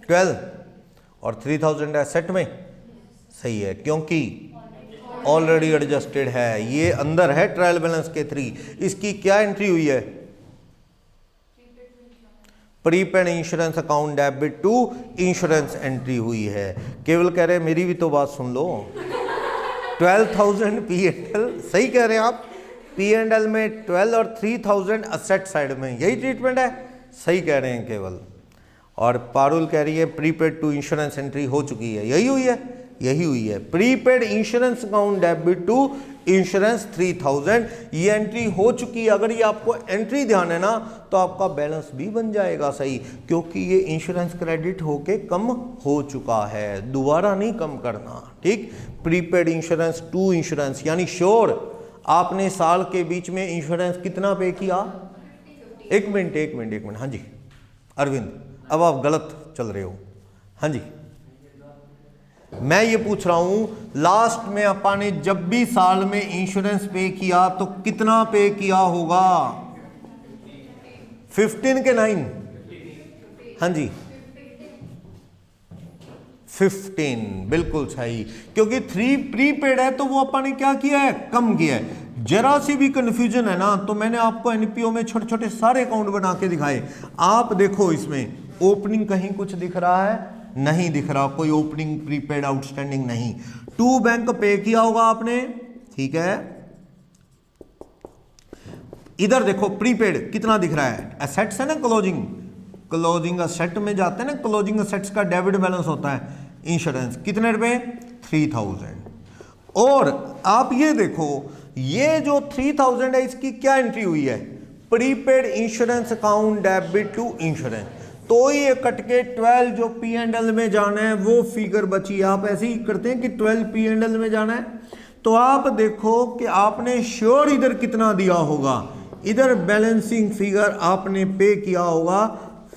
A: 12 और 3,000 एसेट में, सही है, क्योंकि ऑलरेडी एडजस्टेड है, ये अंदर है ट्रायल बैलेंस के 3। इसकी क्या एंट्री हुई है, prepaid insurance account debit to insurance entry हुई है। केवल कह रहे हैं मेरी भी तो बात सुन लो, 12,000 P&L, सही कह रहे हैं आप, P&L में 12 और 3,000 असेट साइड में, यही ट्रीटमेंट है, सही कह रहे हैं केवल। और पारुल कह रही है प्रीपेड टू इंश्योरेंस एंट्री हो चुकी है, यही हुई है, यही हुई है। Prepaid insurance account debit to insurance 3000, ये एंट्री हो चुकी है। अगर ये आपको एंट्री ध्यान है ना तो आपका बैलेंस भी बन जाएगा सही, क्योंकि ये इंश्योरेंस क्रेडिट होके कम हो चुका है, दोबारा नहीं कम करना, ठीक। प्रीपेड इंश्योरेंस टू इंश्योरेंस यानी श्योर आपने साल के बीच में इंश्योरेंस कितना पे किया? एक मिनट, हाँ जी अरविंद, अब आप गलत चल रहे हो। हाँ जी, मैं ये पूछ रहा हूं लास्ट में अपन ने जब भी साल में इंश्योरेंस पे किया तो कितना पे किया होगा? 15 के 9? हाँ जी 15, बिल्कुल सही, क्योंकि 3 प्रीपेड है तो वो अपन ने क्या किया है? कम किया है। जरा सी भी कंफ्यूजन है ना तो मैंने आपको एनपीओ में छोटे छोटे सारे अकाउंट बना के दिखाए। आप देखो इसमें ओपनिंग कहीं कुछ दिख रहा है? नहीं दिख रहा, कोई ओपनिंग प्रीपेड आउटस्टैंडिंग नहीं। टू बैंक पे किया होगा आपने, ठीक है। इधर देखो प्रीपेड कितना दिख रहा है? एसेट्स है ना, क्लोजिंग असेट में जाते हैं ना, क्लोजिंग असेट्स का डेबिट बैलेंस होता है इंश्योरेंस, कितने रुपए? 3000। और आप ये देखो ये जो 3000 है इसकी क्या एंट्री हुई है? Prepaid insurance account debit to insurance, तो ये कट के 12 जो P&L में जाना है वो फिगर बची। आप ऐसे ही करते हैं कि 12 P&L में जाना है, तो आप देखो कि आपने श्योर इधर कितना दिया होगा, इधर बैलेंसिंग फिगर आपने पे किया होगा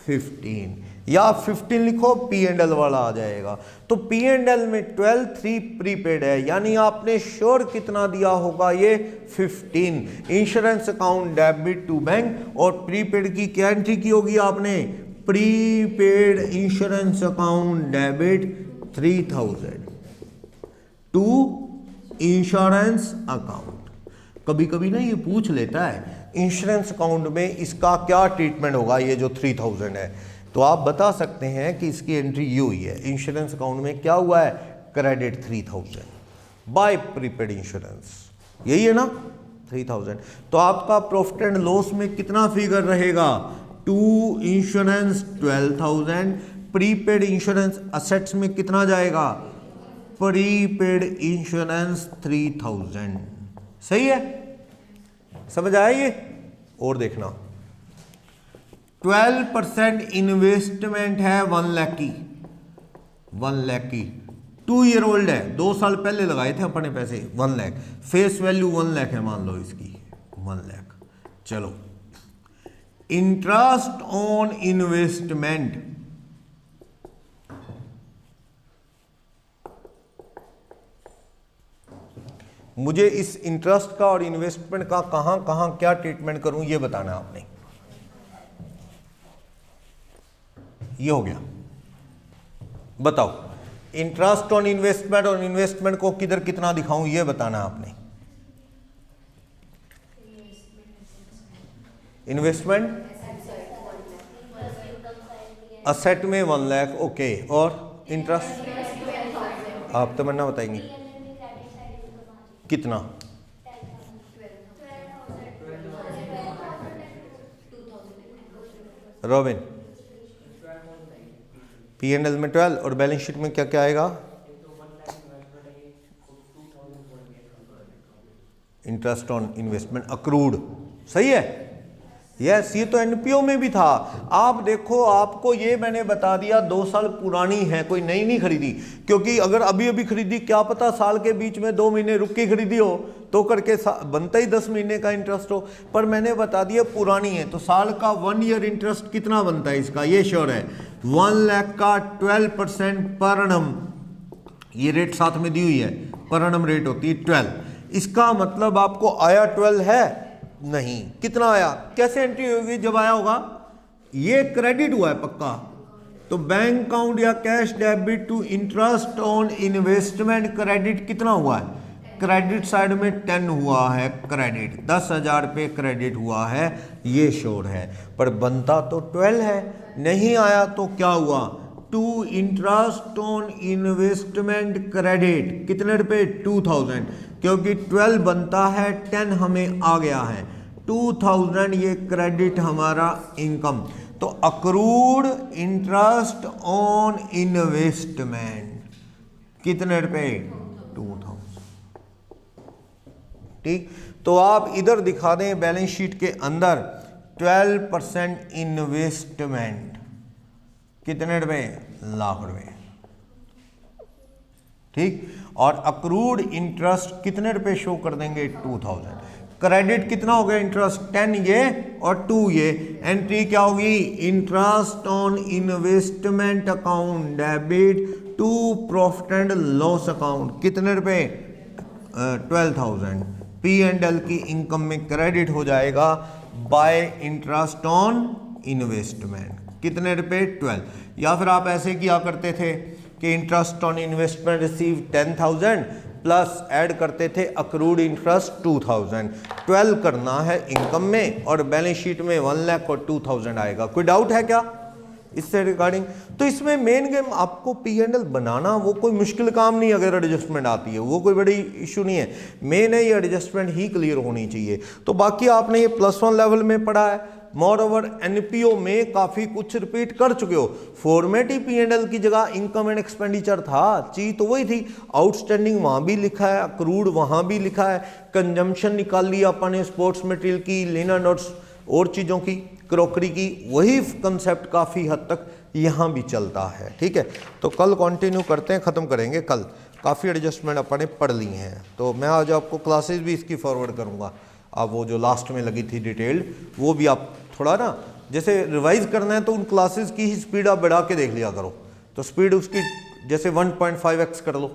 A: 15, या 15 लिखो P&L वाला आ जाएगा। तो P&L में 12 3 प्रीपेड है, यानी आपने श्योर कितना दिया होगा? ये 15 insurance account debit to bank. और प्रीपेड की क्या एंट्री की होगी आपने? Prepaid insurance account debit 3000 to insurance account. कभी कभी ना ये पूछ लेता है इंश्योरेंस अकाउंट में इसका क्या ट्रीटमेंट होगा, ये जो 3000 है, तो आप बता सकते हैं कि इसकी एंट्री ये हुई है, इंश्योरेंस अकाउंट में क्या हुआ है? क्रेडिट 3000 बाय प्रीपेड इंश्योरेंस, यही है ना 3000। तो आपका प्रॉफिट एंड लॉस में कितना फिगर रहेगा? To insurance 12000, prepaid insurance assets में कितना जाएगा? Prepaid insurance 3000। सही है, समझ आया ये? और देखना 12% इन्वेस्टमेंट है 1 लाख की, 1 लाख की 2 ईयर ओल्ड है, 2 साल पहले लगाए थे अपने पैसे 1 लाख, फेस वैल्यू 1 लाख है मान लो इसकी 1 लाख। चलो इंटरेस्ट ऑन इन्वेस्टमेंट, मुझे इस इंटरेस्ट का और इन्वेस्टमेंट का कहां कहां क्या ट्रीटमेंट करूं ये बताना आपने। ये हो गया, बताओ इंटरेस्ट ऑन इन्वेस्टमेंट और इन्वेस्टमेंट को किधर कितना दिखाऊं ये बताना आपने। इन्वेस्टमेंट असेट में 1 लाख, ओके, और इंटरेस्ट आप तमन्ना बताएंगी कितना? रॉबिन P&L में 12 और बैलेंस शीट में क्या क्या आएगा? इंटरेस्ट ऑन इन्वेस्टमेंट अक्रूड, सही है। यस, ये तो एनपीओ में भी था। आप देखो आपको ये मैंने बता दिया 2 साल पुरानी है, कोई नई नहीं खरीदी, क्योंकि अगर अभी अभी खरीदी क्या पता साल के बीच में 2 महीने रुक के खरीदी हो तो करके बनता ही 10 महीने का इंटरेस्ट हो, पर मैंने बता दिया पुरानी है तो साल का 1 ईयर इंटरेस्ट कितना बनता है इसका ये श्योर है 1 लाख का 12% पर annum, ये रेट साथ में दी हुई है, पर annum रेट होती है 12। इसका मतलब आपको आया 12 है नहीं, कितना आया? कैसे एंट्री होगी जब आया होगा? ये क्रेडिट हुआ है पक्का, तो बैंक अकाउंट या cash debit to interest on investment credit कितना हुआ है? क्रेडिट साइड में 10 हुआ है, क्रेडिट 10,000 पे क्रेडिट हुआ है, ये श्योर है, पर बनता तो 12 है, नहीं आया तो क्या हुआ? To interest on investment credit कितने रुपए? 2000, क्योंकि 12 बनता है 10 हमें आ गया है, 2000 ये क्रेडिट हमारा इनकम। तो अक्रूड इंटरेस्ट ऑन इन्वेस्टमेंट कितने रुपए? 2000। ठीक, तो आप इधर दिखा दें बैलेंस शीट के अंदर 12% इन्वेस्टमेंट कितने रुपए? लाख रुपए। ठीक, और अक्रूड इंटरेस्ट कितने रुपए शो कर देंगे? 2000। क्रेडिट कितना हो गया? इंटरेस्ट 10 ये और 2 ये। एंट्री क्या होगी? Interest on investment account debit to profit and loss account कितने रुपए? 12,000। P&L की इनकम में क्रेडिट हो जाएगा बाय इंटरेस्ट ऑन इन्वेस्टमेंट कितने रुपए? 12। या फिर आप ऐसे किया करते थे कि interest on investment receive 10,000 plus add करते थे अक्रूड इंटरेस्ट 2,000। 12 करना है इनकम में और बैलेंस शीट में 1 लाख और 2,000 आएगा। कोई डाउट है क्या इससे रिगार्डिंग? तो इसमें मेन गेम आपको P&L बनाना वो कोई मुश्किल काम नहीं, अगर एडजस्टमेंट आती है वो कोई बड़ी इशू नहीं है। मेन है ये एडजस्टमेंट ही क्लियर होनी चाहिए। तो बाकी आपने ये +1 लेवल में पढ़ा है। मोर ओवर एनपीओ में काफ़ी कुछ रिपीट कर चुके हो। फॉर्मेट ही P&L की जगह इनकम एंड एक्सपेंडिचर था, चीज़ तो वही थी। आउटस्टैंडिंग वहाँ भी लिखा है, अक्रूड वहाँ भी लिखा है, कंजम्पशन निकाल लिया अपन ने स्पोर्ट्स मटेरियल की, लिनन और चीज़ों की, क्रॉकरी की, वही कंसेप्ट काफ़ी हद तक यहाँ भी चलता है। ठीक है, तो कल कंटिन्यू करते हैं, ख़त्म करेंगे कल। काफ़ी एडजस्टमेंट अपन ने पढ़ ली हैं, तो मैं आज आपको क्लासेस भी इसकी फॉरवर्ड करूँगा। आप वो जो लास्ट में लगी थी डिटेल्ड वो भी आप थोड़ा ना जैसे रिवाइज करना है तो उन क्लासेस की ही स्पीड आप बढ़ा के देख लिया करो। तो स्पीड उसकी जैसे 1.5x कर लो,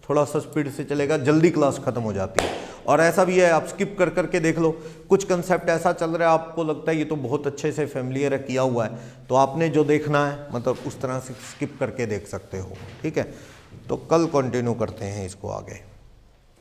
A: थोड़ा सा स्पीड से चलेगा, जल्दी क्लास ख़त्म हो जाती है। और ऐसा भी है आप स्किप कर करके देख लो, कुछ कंसेप्ट ऐसा चल रहा है आपको लगता है ये तो बहुत अच्छे से फेमिलियर है, किया हुआ है, तो आपने जो देखना है मतलब उस तरह से स्किप करके देख सकते हो। ठीक है, तो कल कंटिन्यू करते हैं इसको आगे।